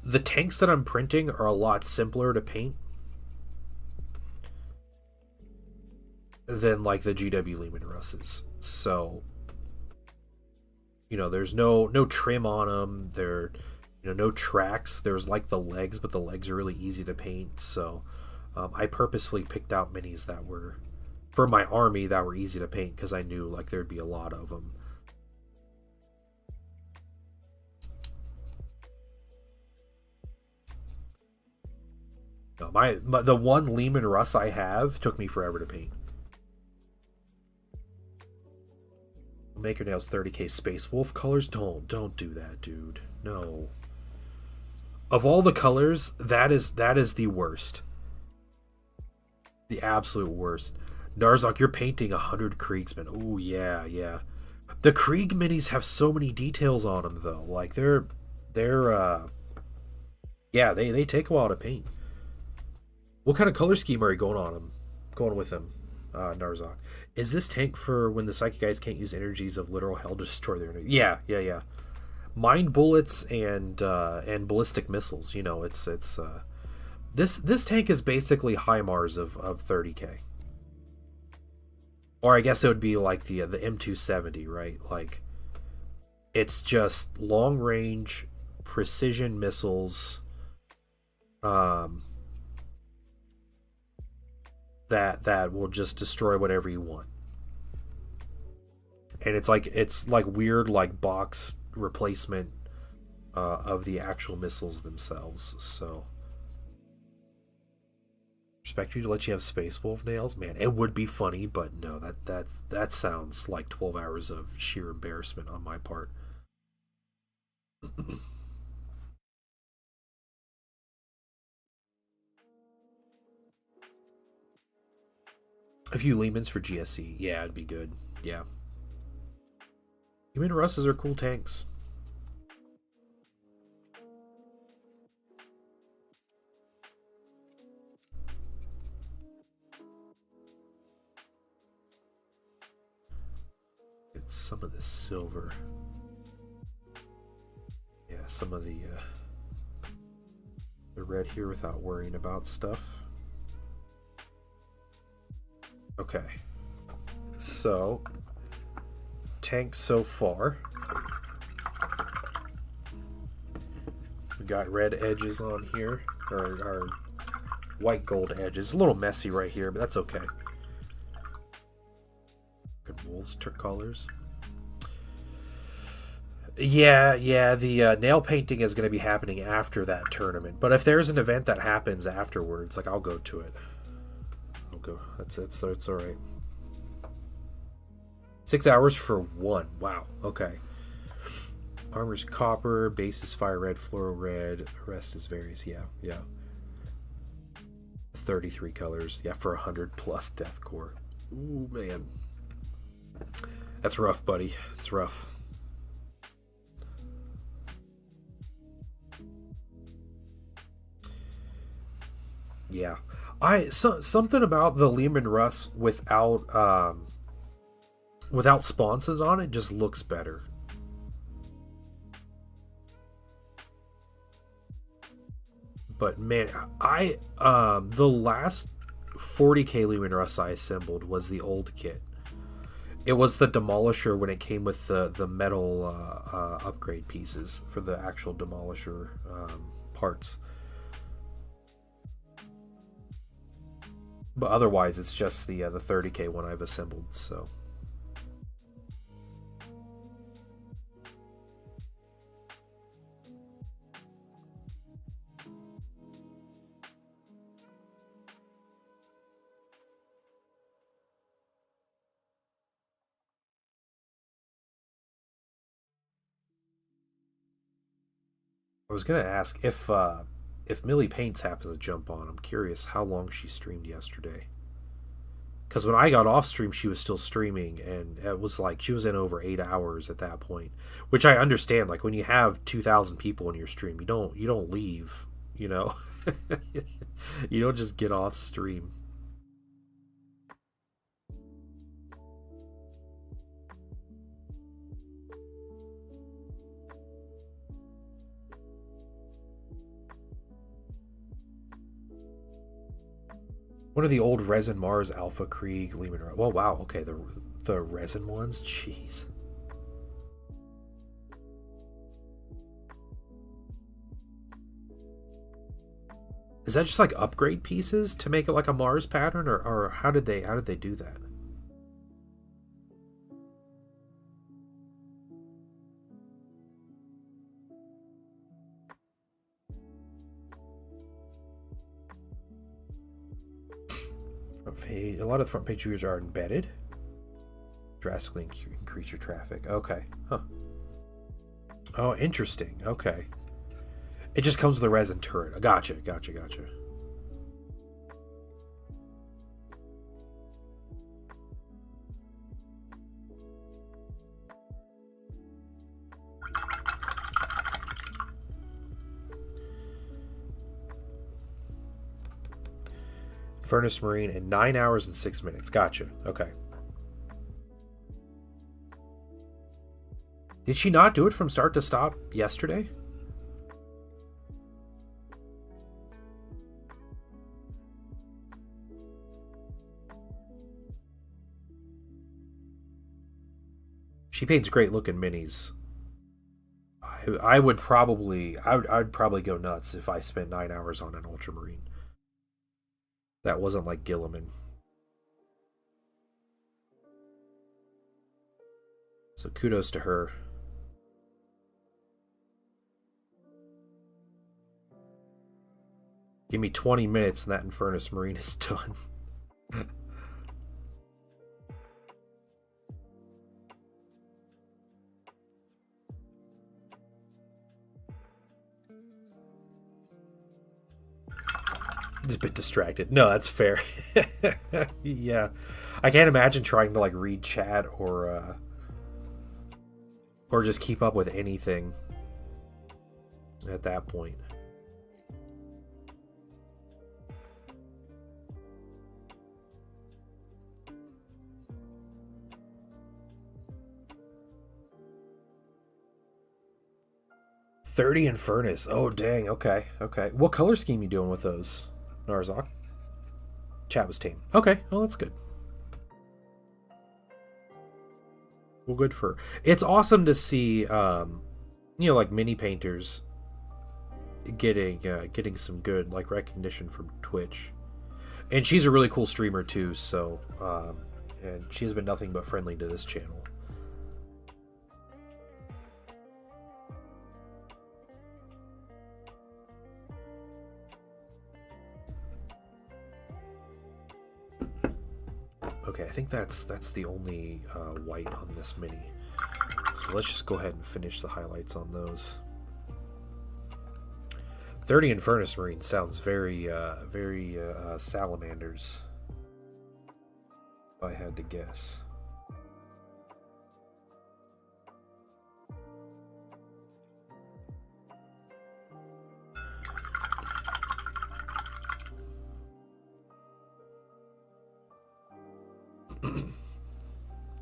The tanks that I'm printing are a lot simpler to paint than like the GW Lehman Russes. So, you know, there's no trim on them. They're, you know, no tracks. There's like the legs, but the legs are really easy to paint. So, I purposefully picked out minis that were for my army that were easy to paint because I knew like there'd be a lot of them. No, the one Lehman Russ I have took me forever to paint. Maker Nails 30k Space Wolf colors. Don't do that, dude. No. Of all the colors, that is the worst. The absolute worst. Narzok, you're painting 100 Kriegsmen. Ooh, yeah. The Krieg minis have so many details on them, though. Like, they're yeah, they take a while to paint. What kind of color scheme are you going with them, Narzok? Is this tank for when the Psychic Guys can't use energies of literal hell to destroy their energy? Yeah. Mind bullets and ballistic missiles. You know, it's this tank is basically HIMARS of 30k. Or I guess it would be like the M270, right? Like, it's just long range precision missiles that will just destroy whatever you want. And it's like weird like box replacement of the actual missiles themselves. So respect you to let you have Space Wolf nails, man. It would be funny, but no, that sounds like 12 hours of sheer embarrassment on my part. A few Lehmans for GSC. Yeah, it'd be good. Yeah. Human Russes are cool tanks. It's some of the silver. Yeah, some of the red here without worrying about stuff. Okay. So, tanks so far. We got red edges on here, or white gold edges. A little messy right here, but that's okay. Good wolves colors. Yeah, the nail painting is going to be happening after that tournament. But if there's an event that happens afterwards, like, I'll go to it. I'll go. It's all right. 6 hours for one. Wow. Okay. Armor's copper, base is fire red, fluoro red, the rest is various. Yeah. 33 colors. Yeah, for 100 plus deathcore. Ooh, man. That's rough, buddy. It's rough. Yeah. Something about the Lehman Russ without sponsors on it just looks better. But man, the last 40k Lehman Russ I assembled was the old kit. It was the Demolisher when it came with the metal upgrade pieces for the actual Demolisher parts. But otherwise, it's just the 30k one I've assembled. So. I was gonna ask if Millie Paints happens to jump on. I'm curious how long she streamed yesterday. Because when I got off stream, she was still streaming, and it was like she was in over 8 hours at that point. Which I understand. Like, when you have 2,000 people in your stream, you don't leave. You know, you don't just get off stream. One of the old Resin Mars Alpha Krieg Lehman. Oh wow, okay, the resin ones, jeez. Is that just like upgrade pieces to make it like a Mars pattern, or how did they do that? Front page, a lot of front page viewers are embedded. Drastically increase your traffic. Okay. Huh. Oh, interesting. Okay. It just comes with a resin turret. Gotcha. Furnace Marine in 9 hours and 6 minutes. Gotcha. Okay. Did she not do it from start to stop yesterday? She paints great looking minis. I would probably go nuts if I spent 9 hours on an Ultramarine. That wasn't like Gilliman. So kudos to her. Give me 20 minutes and that Infernus Marine is done. Just a bit distracted. No, that's fair. Yeah. I can't imagine trying to like read chat or just keep up with anything at that point. $30 in Furnace. Oh dang, okay. What color scheme you doing with those, Narzok? Chat was tame. Okay, well that's good. Well, good for her. It's awesome to see, like mini painters getting some good like recognition from Twitch, and she's a really cool streamer too. So, and she's been nothing but friendly to this channel. Okay, I think that's the only white on this mini. So let's just go ahead and finish the highlights on those. 30 in Furnace Marine sounds very salamanders, if I had to guess.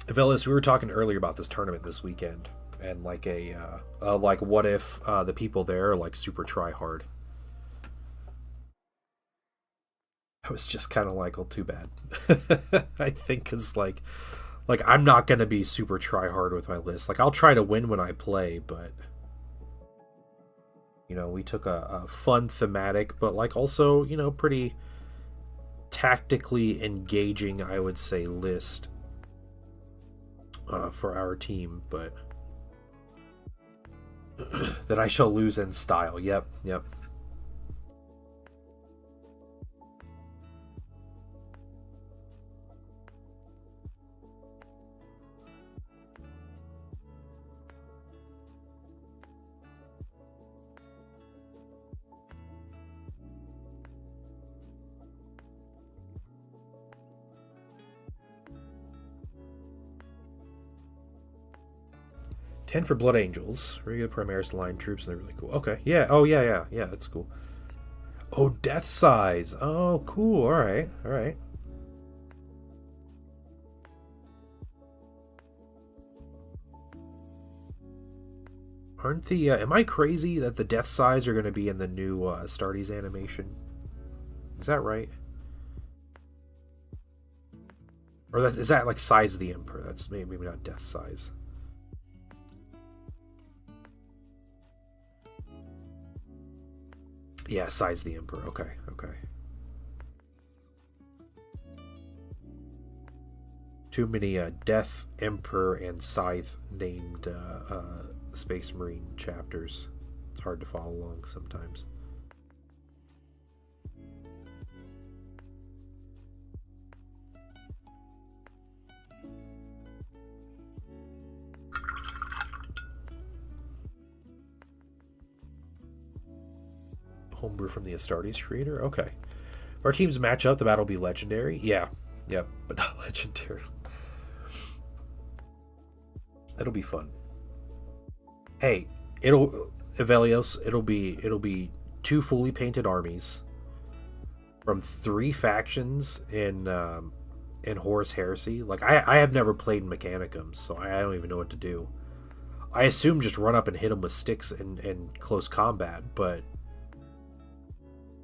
Velis, we were talking earlier about this tournament this weekend, and like like what if the people there are like super try hard. I was just kind of like, well, too bad. I think because like I'm not gonna be super try hard with my list. Like I'll try to win when I play, but we took a fun thematic, but like also pretty tactically engaging, I would say, list. For our team, but that I shall lose in style. Yep. 10 for Blood Angels. Very good Primaris line troops, and they're really cool. Okay, yeah. Oh, yeah, that's cool. Oh, Death Size. Oh, cool. All right. Aren't the... am I crazy that the Death Size are going to be in the new Starties animation? Is that right? Or is that like Size of the Emperor? That's maybe not Death Size. Yeah, Size the Emperor. Okay. Too many Death, Emperor, and Scythe named Space Marine chapters. It's hard to follow along sometimes. Homebrew from the Astartes creator? Okay. If our teams match up, the battle will be legendary? Yeah. Yep, but not legendary. It'll be fun. Hey, it'll be 2 fully painted armies from 3 factions in Horus Heresy. Like I have never played Mechanicum, so I don't even know what to do. I assume just run up and hit them with sticks in close combat, but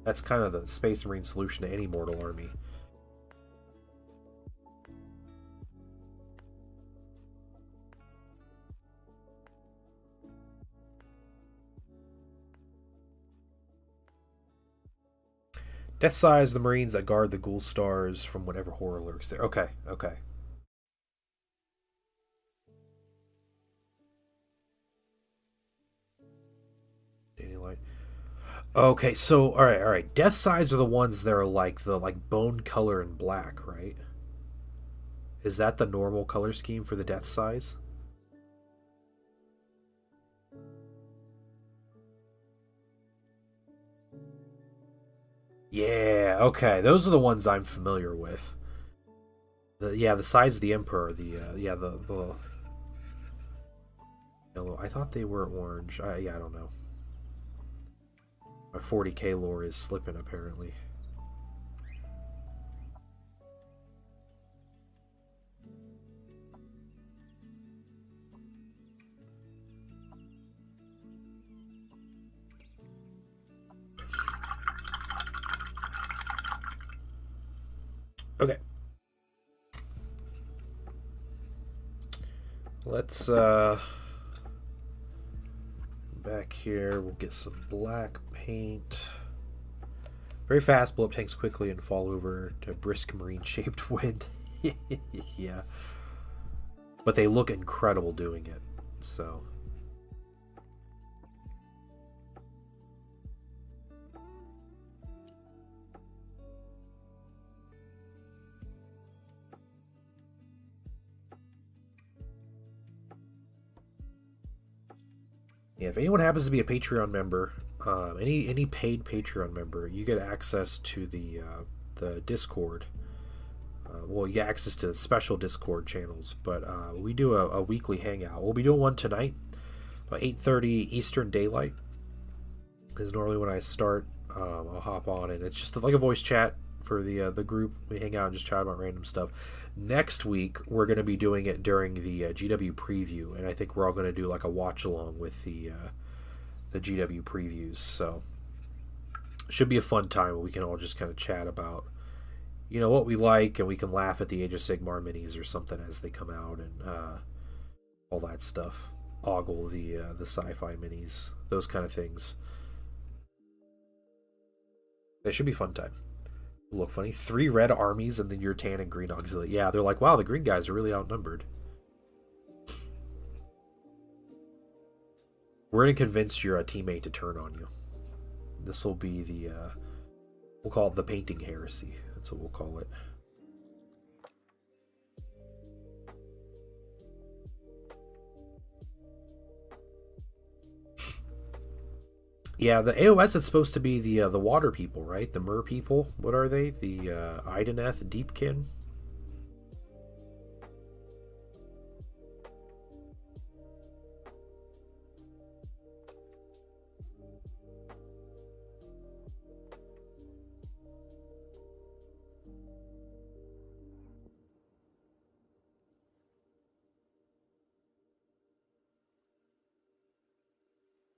that's kind of the Space Marine solution to any mortal army. Death size the Marines that guard the Ghoul Stars from whatever horror lurks there. Okay, okay. Daylight. Okay, so all right. Death size are the ones that are like the bone color and black, right? Is that the normal color scheme for the death size? Yeah, okay. Those are the ones I'm familiar with. The size of the Emperor, the yellow. I thought they were orange. I don't know. My 40k lore is slipping apparently. Okay. Let's back here, we'll get some black paint. Very fast, blow up tanks quickly and fall over to brisk marine shaped wind. Yeah. But they look incredible doing it. So yeah, if anyone happens to be a Patreon member, any paid Patreon member, you get access to the Discord. Well, you get access to special Discord channels, but we do a weekly hangout. We'll be doing one tonight, about 8:30 Eastern Daylight. Is normally when I start. I'll hop on, and it's just like a voice chat for the group. We hang out and just chat about random stuff. Next week, we're going to be doing it during the GW preview, and I think we're all going to do like a watch along with the GW previews. So should be a fun time. We can all just kind of chat about what we like, and we can laugh at the Age of Sigmar minis or something as they come out, and all that stuff. Ogle the sci-fi minis, those kind of things. It should be a fun time. Look funny. 3 red armies and then your tan and green auxiliary. Yeah, they're like, wow, the green guys are really outnumbered. We're gonna convince your teammate to turn on you. This will be we'll call it the painting heresy. That's what we'll call it. Yeah, the AOS is supposed to be the water people, right? The mer people. What are they? The Ideneth Deepkin.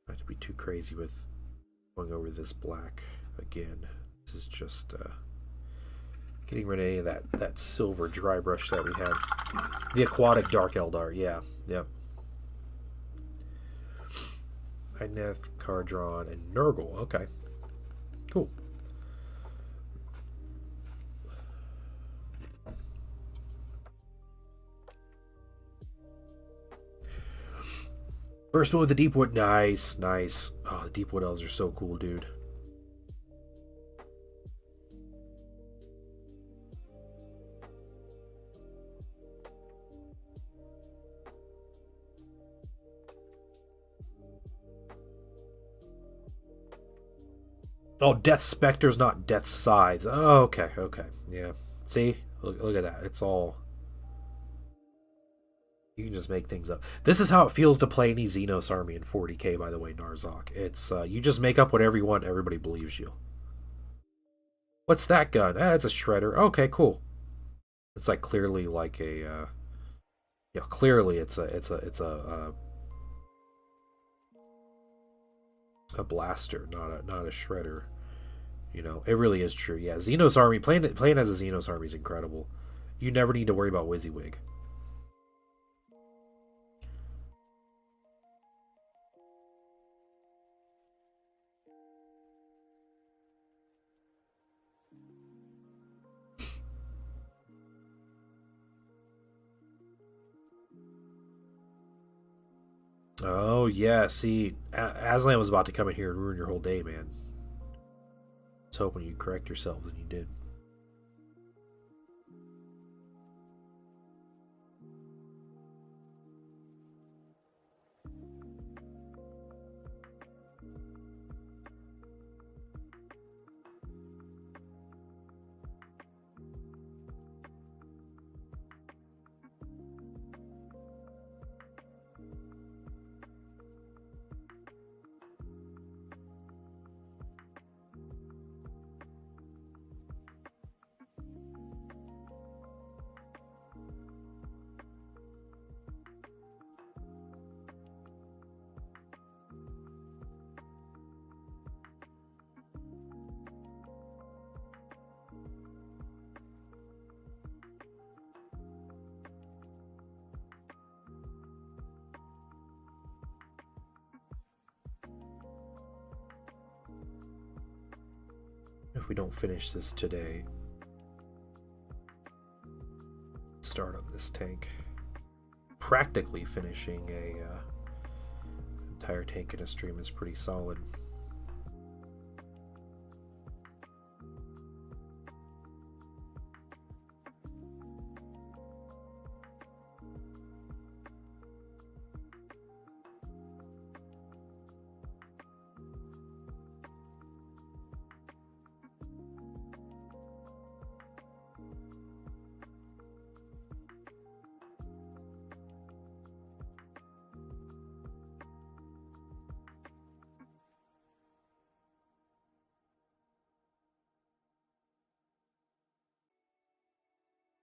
Not to be too crazy with going over this black again. This is just getting rid of any of that silver dry brush that we had. The aquatic Dark Eldar, yeah. Yep. Ideneth, Cardron, and Nurgle. Okay. Cool. First one with the Deepwood. Nice, nice. Oh, the Deepwood elves are so cool, dude. Oh, Death Spectre's not Death Sides. Oh, okay, okay. Yeah. See? Look at that. It's all... You can just make things up. This is how it feels to play any Xenos army in 40k, by the way, Narzok. It's, you just make up whatever you want, everybody believes you. What's that gun? Ah, it's a shredder. Okay, cool. It's like clearly like a, clearly it's a blaster, not a shredder. You know, it really is true. Yeah, Xenos army, playing as a Xenos army is incredible. You never need to worry about WYSIWYG. Oh yeah, see, Aslan was about to come in here and ruin your whole day, man. I was hoping you'd correct yourselves, and you did. If we don't finish this today, start on this tank. Practically finishing a entire tank in a stream is pretty solid.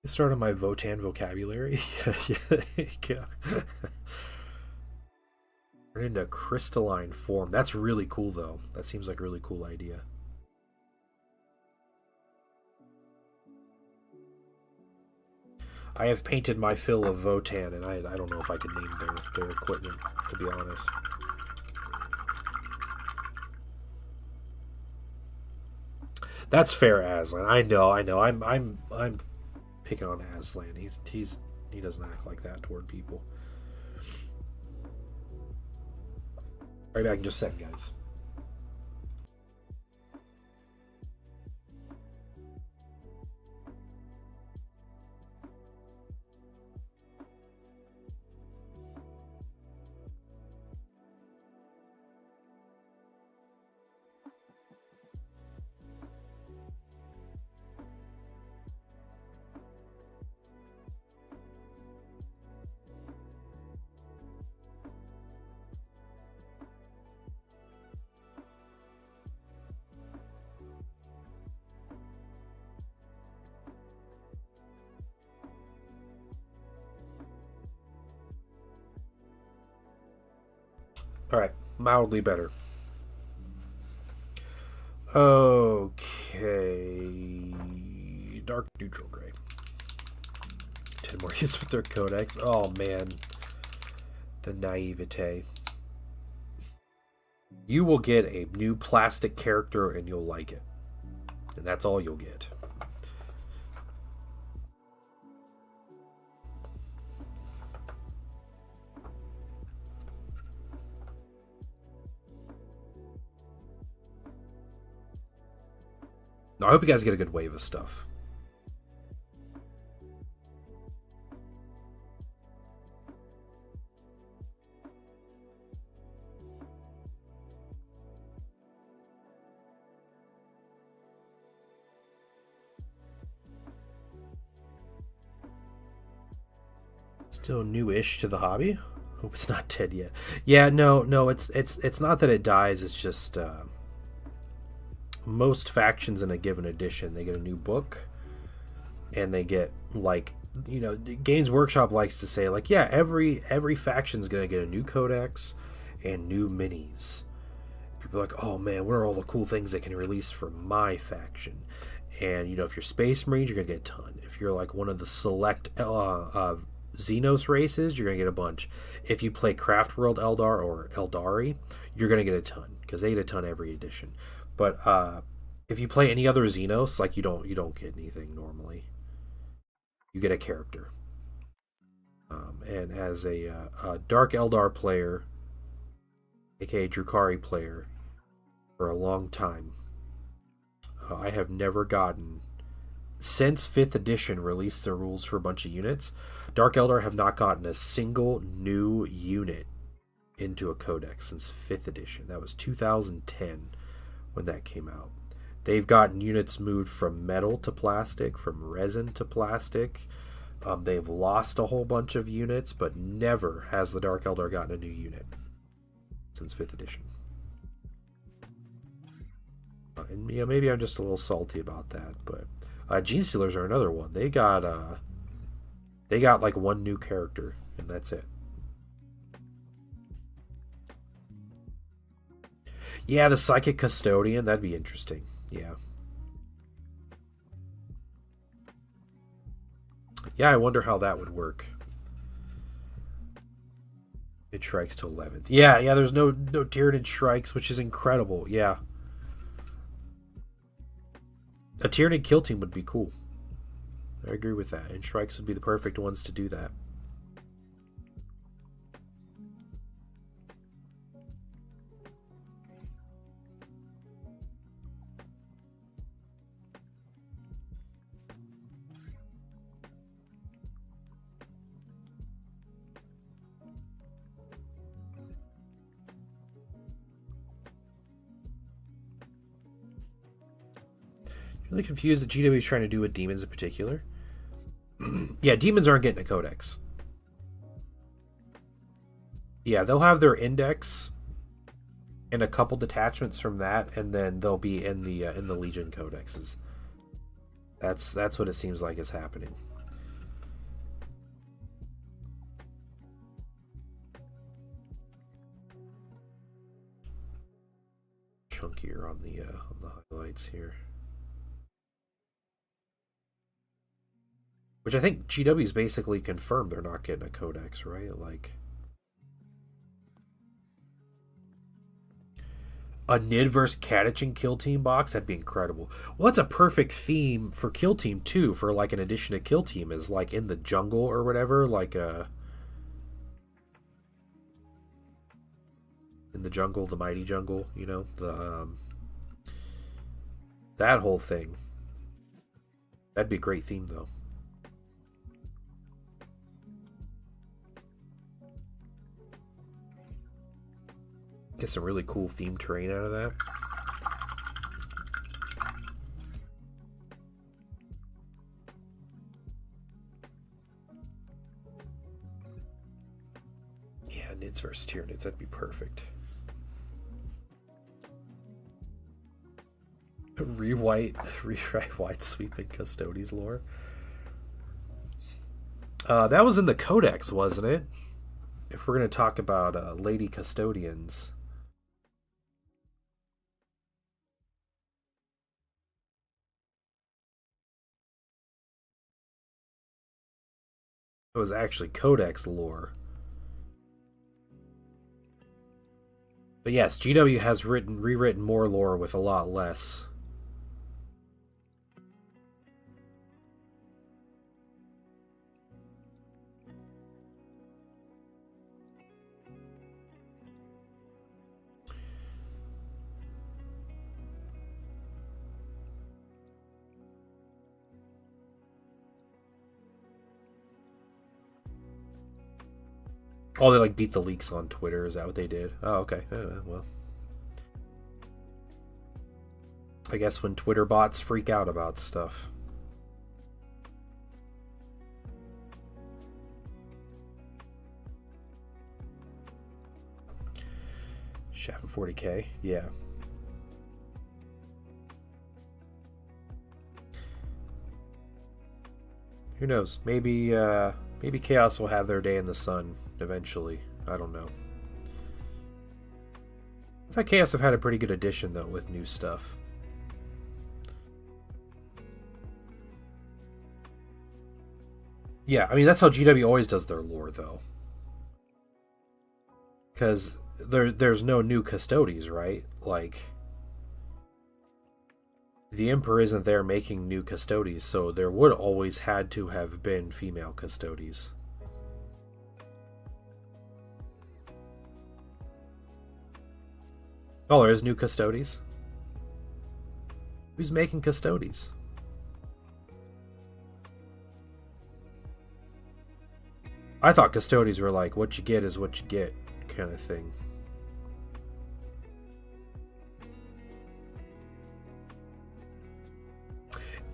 Start on my Votan vocabulary. Yeah. Turn into crystalline form. That's really cool, though. That seems like a really cool idea. I have painted my fill of Votan, and I don't know if I could name their equipment, to be honest. That's fair, Aslan. I know. I'm picking on Aslan. He doesn't act like that toward people. Right back in just a second, guys. Alright, mildly better. Okay. Dark neutral gray. 10 more hits with their codex. Oh man. The naivete. You will get a new plastic character and you'll like it. And that's all you'll get. I hope you guys get a good wave of stuff. Still new-ish to the hobby. Hope it's not dead yet. Yeah, no, it's not that it dies. It's just most factions in a given edition, they get a new book, and they get like, you know, Games Workshop likes to say like, yeah, every faction's gonna get a new codex and new minis. People are like, oh man, what are all the cool things they can release for my faction? And you know, if you're Space Marines, you're gonna get a ton. If you're like one of the select Xenos races, you're gonna get a bunch. If you play Craft World Eldar or Eldari, you're gonna get a ton because they get a ton every edition. But if you play any other Xenos, like you don't get anything normally. You get a character. And as a Dark Eldar player, aka Drukhari player, for a long time, I have never gotten, since 5th edition released the rules for a bunch of units, Dark Eldar have not gotten a single new unit into a codex since 5th edition. That was 2010 when that came out. They've gotten units moved from metal to plastic, from resin to plastic. They've lost a whole bunch of units, but never has the Dark Eldar gotten a new unit since 5th edition. And yeah, maybe I'm just a little salty about that, but Gene Stealers are another one. They got like one new character, and that's it. Yeah, the Psychic Custodian, that'd be interesting. Yeah. Yeah, I wonder how that would work. It strikes to 11th. Yeah, there's no Tyranid strikes, which is incredible. Yeah. A Tyranid kill team would be cool. I agree with that. And strikes would be the perfect ones to do that. Really confused that GW is trying to do with demons in particular. Yeah, demons aren't getting a codex. Yeah, they'll have their index and a couple detachments from that, and then they'll be in the Legion codexes. That's what it seems like is happening. Chunkier on the highlights here. Which I think GW's basically confirmed they're not getting a codex, right? Like a Nid vs. Catachin Kill Team box, that'd be incredible. Well, that's a perfect theme for Kill Team too, for like an addition to Kill Team, is like in the jungle or whatever, like in the jungle, the mighty jungle, you know, the that whole thing. That'd be a great theme though. Get some really cool themed terrain out of that. Yeah, Nids versus Tyranids, that'd be perfect. Rewrite White Sweeping Custodes lore. That was in the Codex, wasn't it? If we're going to talk about Lady Custodians. It was actually Codex lore. But yes, GW has rewritten more lore with a lot less. Oh, they like beat the leaks on Twitter. Is that what they did? Oh, okay. Well, I guess when Twitter bots freak out about stuff. Shaft and 40K, yeah. Who knows? Maybe Chaos will have their day in the sun eventually. I don't know. I thought Chaos have had a pretty good addition though with new stuff. Yeah, I mean that's how GW always does their lore though. Because there's no new custodies, right? Like the Emperor isn't there making new custodies, so there would always had to have been female custodies. Oh, there is new custodies? Who's making custodies? I thought custodies were like, what you get is what you get kind of thing.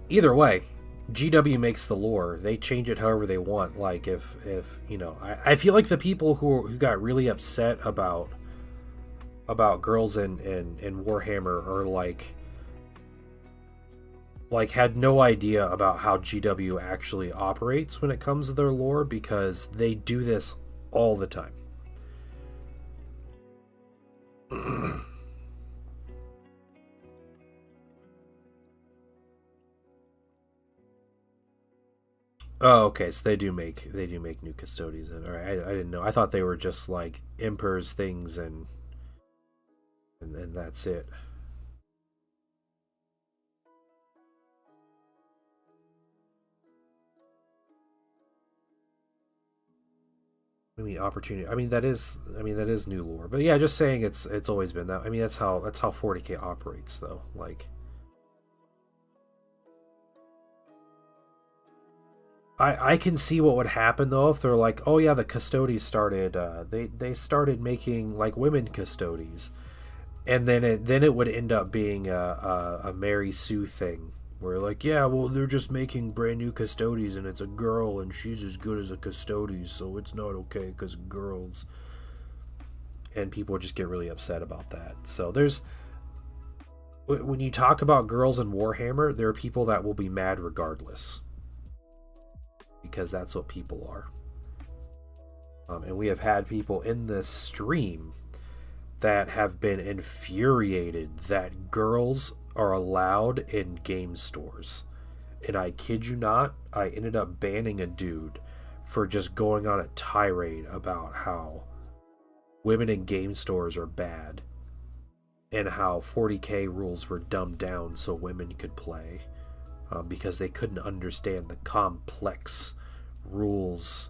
Either way, GW makes the lore. They change it however they want. Like if you know, I feel like the people who got really upset about girls in Warhammer are like had no idea about how GW actually operates when it comes to their lore, because they do this all the time. Oh, okay. So they do make new custodians. And all right, I didn't know. I thought they were just like Emperor's things and that's it. I mean, opportunity. I mean, that is new lore. But yeah, just saying it's always been that. I mean, that's how 40K operates, though. Like, I can see what would happen though if they're like, oh yeah, the custodies started. They started making like women custodies, and then it would end up being a Mary Sue thing where like, yeah, well they're just making brand new custodies and it's a girl and she's as good as a custodies, so it's not okay because girls. And people just get really upset about that. So there's when you talk about girls in Warhammer, there are people that will be mad regardless, because that's what people are. And we have had people in this stream that have been infuriated that girls are allowed in game stores. And I kid you not, I ended up banning a dude for just going on a tirade about how women in game stores are bad and how 40K rules were dumbed down so women could play. Because they couldn't understand the complex rules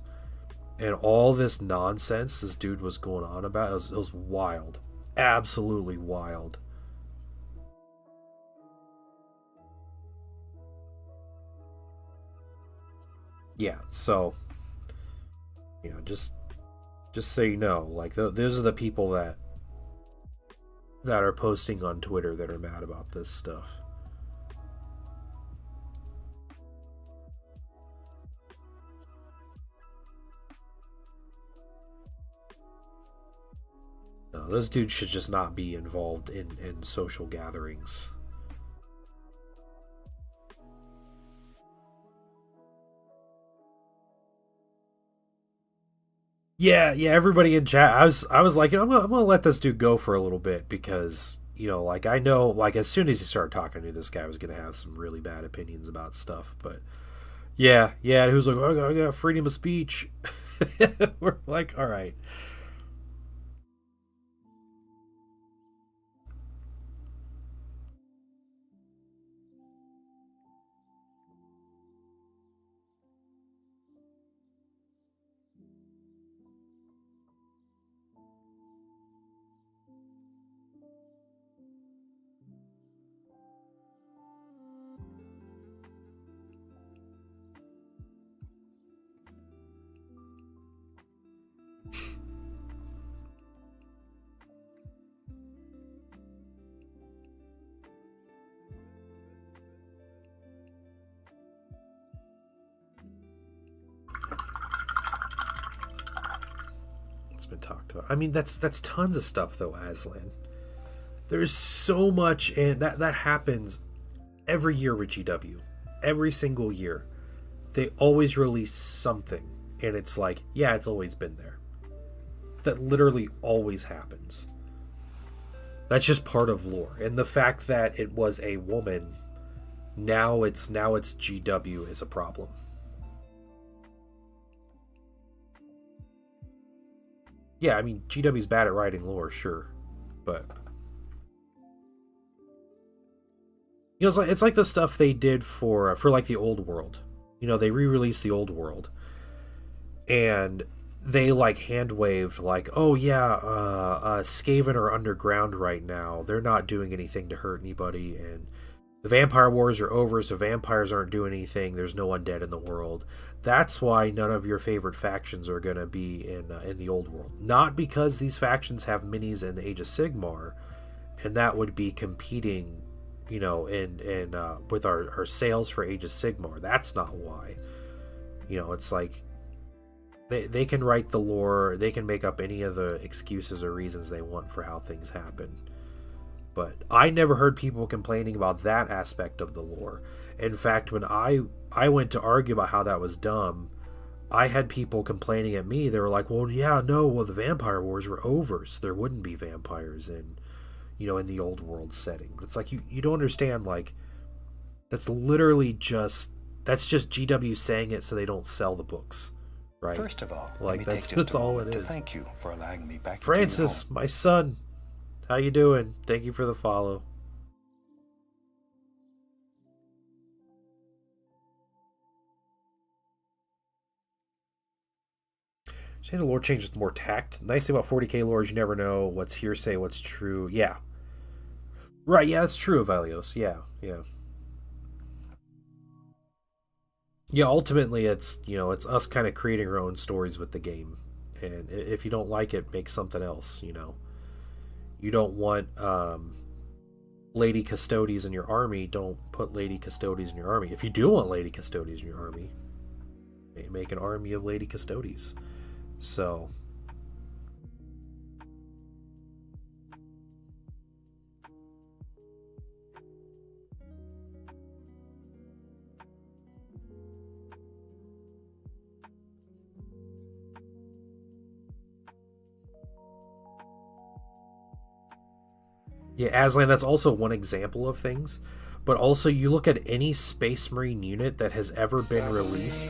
and all this nonsense this dude was going on about. It was wild, absolutely wild. Yeah, so just so you know, like those are the people that are posting on Twitter that are mad about this stuff. No, those dudes should just not be involved in social gatherings. Yeah, yeah. Everybody in chat, I was like, I'm gonna let this dude go for a little bit because like I know, like as soon as he started talking to me, this guy was gonna have some really bad opinions about stuff. But yeah, yeah. Who's like, I got freedom of speech. We're like, all right. has been talked about. I mean, that's tons of stuff though, Aslan. There's so much, and that happens every year with GW. Every single year. They always release something, and it's like, yeah, it's always been there. That literally always happens. That's just part of lore. And the fact that it was a woman, now it's GW is a problem. Yeah, I mean, GW's bad at writing lore, sure, but you know, it's like the stuff they did for like the Old World. You know, they re-released the Old World, and they like hand waved like, oh yeah, Skaven are underground right now. They're not doing anything to hurt anybody, and the vampire wars are over, so vampires aren't doing anything. There's no undead in the world. That's why none of your favorite factions are going to be in the Old World. Not because these factions have minis in the Age of Sigmar, and that would be competing, you know, in with our sales for Age of Sigmar. That's not why. You know, it's like they can write the lore. They can make up any of the excuses or reasons they want for how things happen. But I never heard people complaining about that aspect of the lore. In fact, when I went to argue about how that was dumb, I had people complaining at me. They were like, well, yeah, no, well, the vampire wars were over, so there wouldn't be vampires in, you know, in the Old World setting. But it's like, you don't understand, like, that's literally just GW saying it so they don't sell the books, right? First of all, like, let me take just that's a all moment it to is. thank you for allowing me back. Francis, my son, how you doing? Thank you for the follow. Saying the lore changes with more tact. The nice thing about 40k lore is you never know what's hearsay, what's true. Yeah. Right, yeah, that's true, Avalios. Yeah. Yeah, ultimately it's, you know, it's us kind of creating our own stories with the game. And if you don't like it, make something else, you know. You don't want Lady Custodes in your army, don't put Lady Custodes in your army. If you do want Lady Custodes in your army, make an army of Lady Custodes. So yeah, Aslan, that's also one example of things. But also, you look at any Space Marine unit that has ever been released,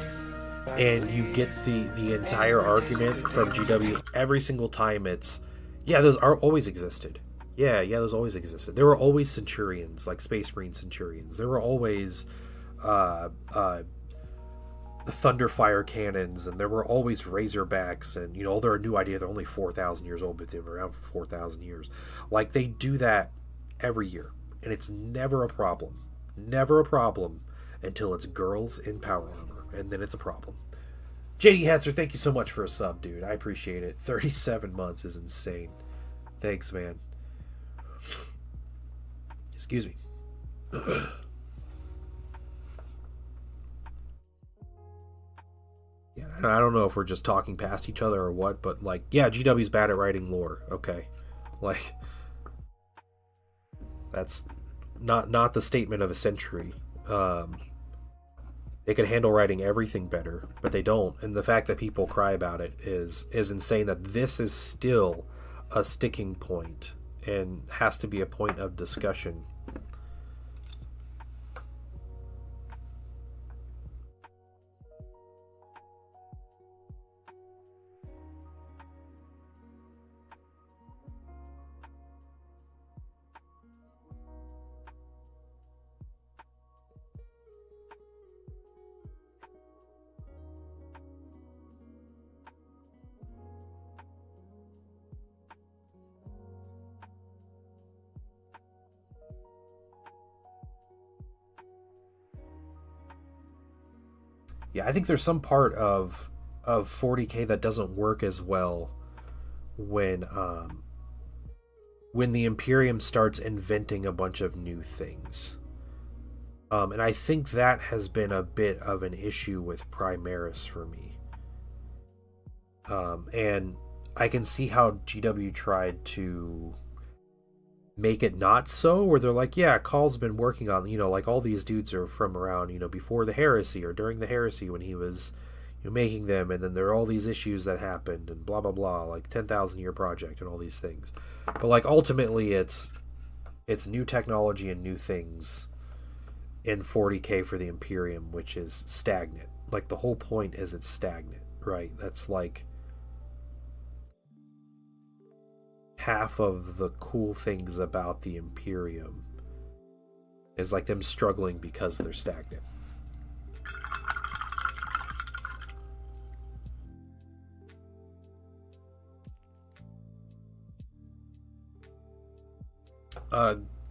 and you get the entire argument from GW every single time. It's, yeah, those are always existed. Yeah, those always existed. There were always Centurions, like Space Marine Centurions. There were always Thunderfire cannons, and there were always Razorbacks, and, you know, they're a new idea. They're only 4,000 years old, but they've been around for 4,000 years. Like, they do that every year, and it's never a problem. Never a problem until it's girls in power armor, and then it's a problem. JD Hatzer, thank you so much for a sub, dude. I appreciate it. 37 months is insane. Thanks, man. Excuse me. Yeah, I don't know if we're just talking past each other or what, but, like, yeah, GW's bad at writing lore. Okay. Like, that's not the statement of a century. They could handle writing everything better, but they don't. And the fact that people cry about it is insane, that this is still a sticking point and has to be a point of discussion. Yeah, I think there's some part of 40k that doesn't work as well when the Imperium starts inventing a bunch of new things. And I think that has been a bit of an issue with Primaris for me. And I can see how GW tried to make it not so, where they're like, yeah, Call's been working on, like all these dudes are from around, before the Heresy or during the Heresy when he was making them, and then there are all these issues that happened and blah blah blah, like 10,000 year project and all these things. But like ultimately it's new technology and new things in 40K for the Imperium, which is stagnant. Like the whole point is it's stagnant, right? That's like half of the cool things about the Imperium is like them struggling because they're stagnant.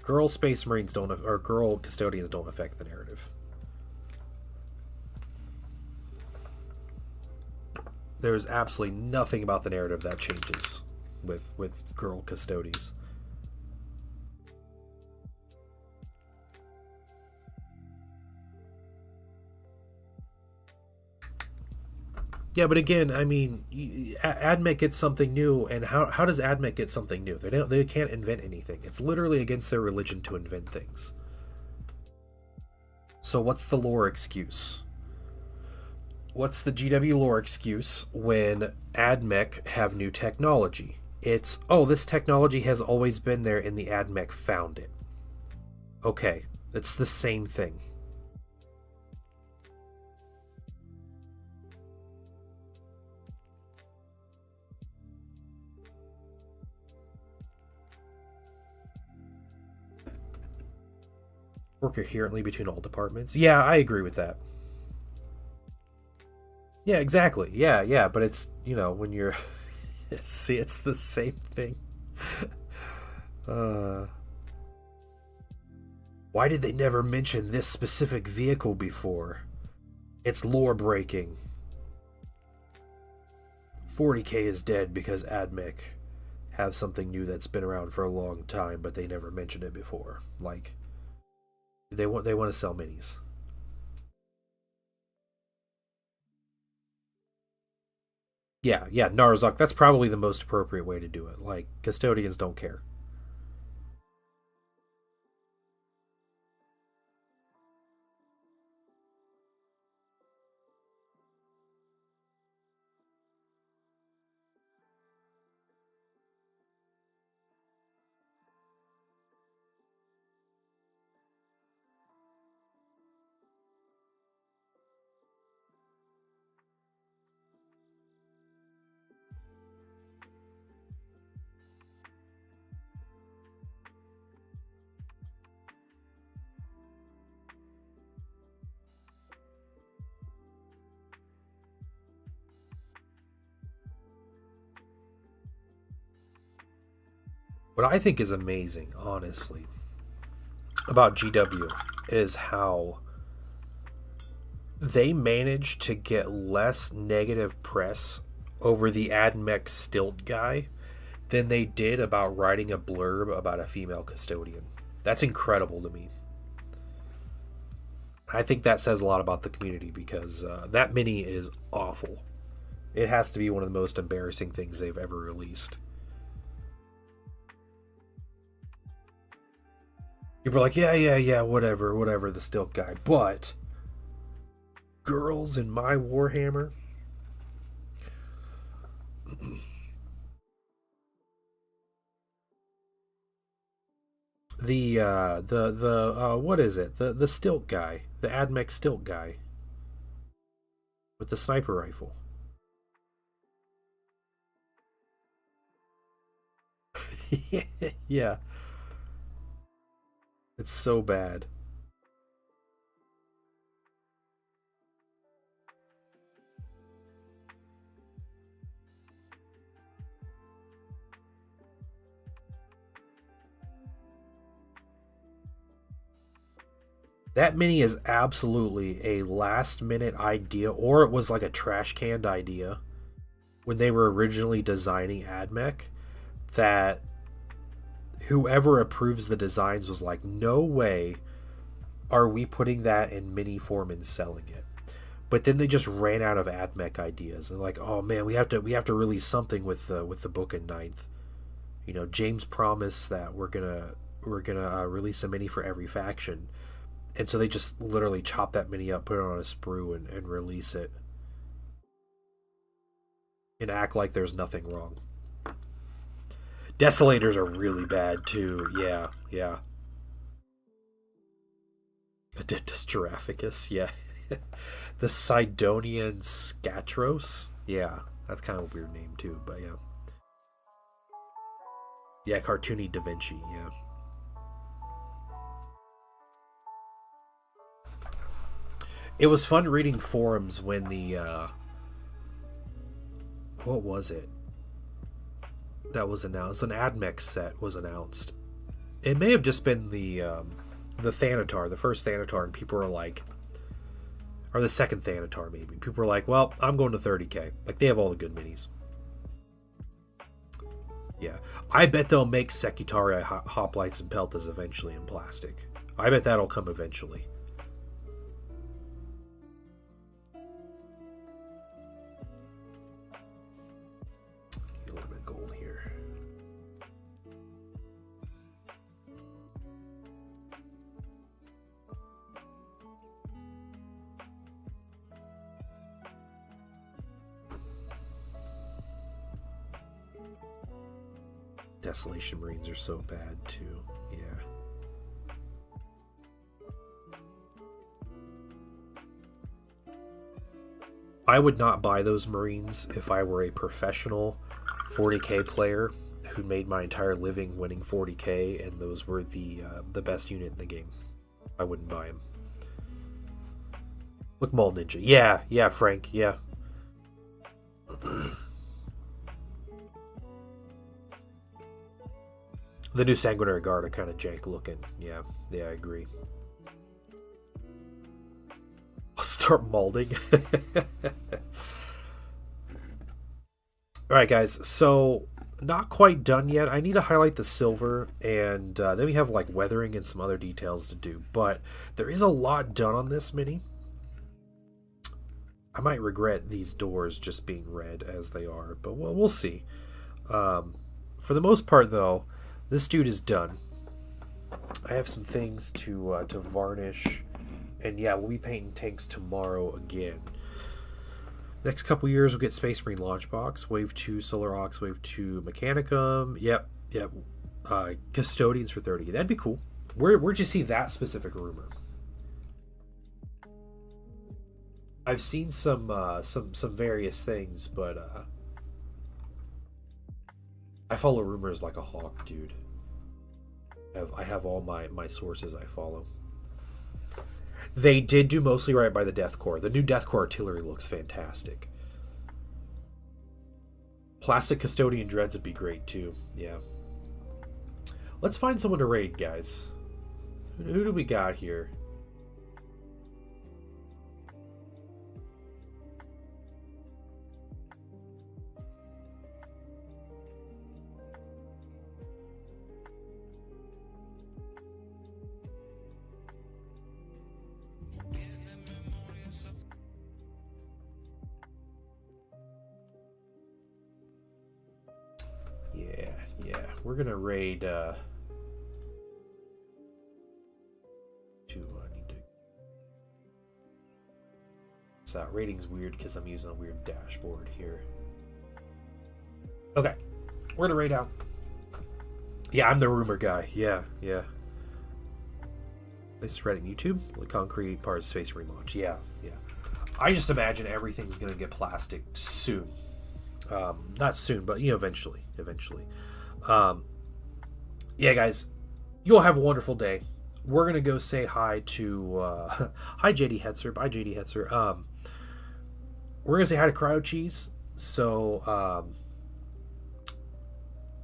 Girl Space Marines or girl Custodians don't affect the narrative. There's absolutely nothing about the narrative that changes with girl Custodies. Yeah, but again, I mean, AdMech gets something new, and how does AdMech get something new? They can't invent anything. It's literally against their religion to invent things. So what's the lore excuse? What's the GW lore excuse when AdMech have new technology? It's, oh, this technology has always been there and the AdMech found it. Okay, it's the same thing. Work coherently between all departments. Yeah, I agree with that. Yeah, exactly. Yeah, but it's, when you're... See, it's the same thing. Why did they never mention this specific vehicle before? It's lore breaking. 40K is dead because AdMech have something new that's been around for a long time, but they never mentioned it before. Like... They want to sell minis. Yeah, Narzuk, that's probably the most appropriate way to do it. Like, Custodians don't care. What I think is amazing, honestly, about GW is how they managed to get less negative press over the AdMech stilt guy than they did about writing a blurb about a female custodian. That's incredible to me. I think that says a lot about the community because that mini is awful. It has to be one of the most embarrassing things they've ever released. People are like, yeah, whatever, the stilt guy. But girls in my Warhammer, what is it? The stilt guy, the AdMech stilt guy with the sniper rifle. Yeah. It's so bad. That mini is absolutely a last minute idea, or it was like a trash canned idea when they were originally designing AdMech, that whoever approves the designs was like, no way are we putting that in mini form and selling it. But then they just ran out of AdMech ideas, and like, oh man, we have to release something with the book in ninth. You know, James promised that we're gonna release a mini for every faction, and so they just literally chop that mini up, put it on a sprue, and release it, and act like there's nothing wrong. Desolators are really bad too. Yeah, yeah. Adeptus Giraficus, yeah. The Sidonian Scatros? Yeah, that's kind of a weird name too, but yeah. Yeah, Cartoony Da Vinci, yeah. It was fun reading forums when the, what was it that was announced? An AdMech set was announced. It may have just been the Thanatar, the first Thanatar, and people were like, or the second Thanatar maybe. People were like, well, I'm going to 30k. Like, they have all the good minis. Yeah. I bet they'll make Secutaria Hoplites and Peltas eventually in plastic. I bet that'll come eventually. A little bit of gold here. Desolation Marines are so bad too. Yeah. I would not buy those Marines if I were a professional 40k player who made my entire living winning 40k, and those were the best unit in the game. I wouldn't buy them. Look, Mall Ninja. Yeah, yeah, Frank. Yeah. The new Sanguinary Guard are kind of jank looking. Yeah, yeah, I agree. I'll start molding. Alright, guys, so not quite done yet. I need to highlight the silver, and then we have like weathering and some other details to do. But there is a lot done on this mini. I might regret these doors just being red as they are, but we'll see. For the most part, though, this dude is done. I have some things to varnish, and yeah, we'll be painting tanks tomorrow again. Next couple years, we'll get Space Marine Launch Box, Wave 2 Solar Ox, Wave 2 Mechanicum. Yep. Custodians for 30. That'd be cool. Where'd you see that specific rumor? I've seen some various things, but I follow rumors like a hawk, dude. I have all my sources I follow. They did do mostly right by the Death Corps. The new Death Corps artillery looks fantastic. Plastic Custodian Dreads would be great too. Yeah. Let's find someone to raid, guys. Who do we got here? Yeah, we're gonna raid I need to. So rating's weird because I'm using a weird dashboard here. Okay, we're gonna raid out. Yeah, I'm the rumor guy. Yeah. This Reddit and YouTube, the concrete part of Space Marine launch. Yeah. I just imagine everything's gonna get plastic soon. Not soon, but eventually. Yeah, guys, you'll have a wonderful day. We're gonna go say hi to hi JD Hetzer. Bye JD Hetzer. We're gonna say hi to Cryo Cheese. So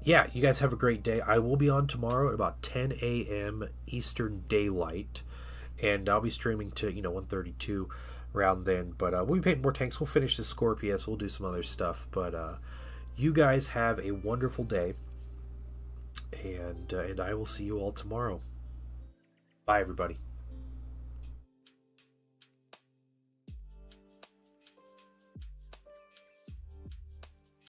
yeah, you guys have a great day. I will be on tomorrow at about 10 a.m. Eastern Daylight, and I'll be streaming to 1:32 around then. But we'll be painting more tanks. We'll finish the Scorpius. We'll do some other stuff. But you guys have a wonderful day, and I will see you all tomorrow. Bye, everybody.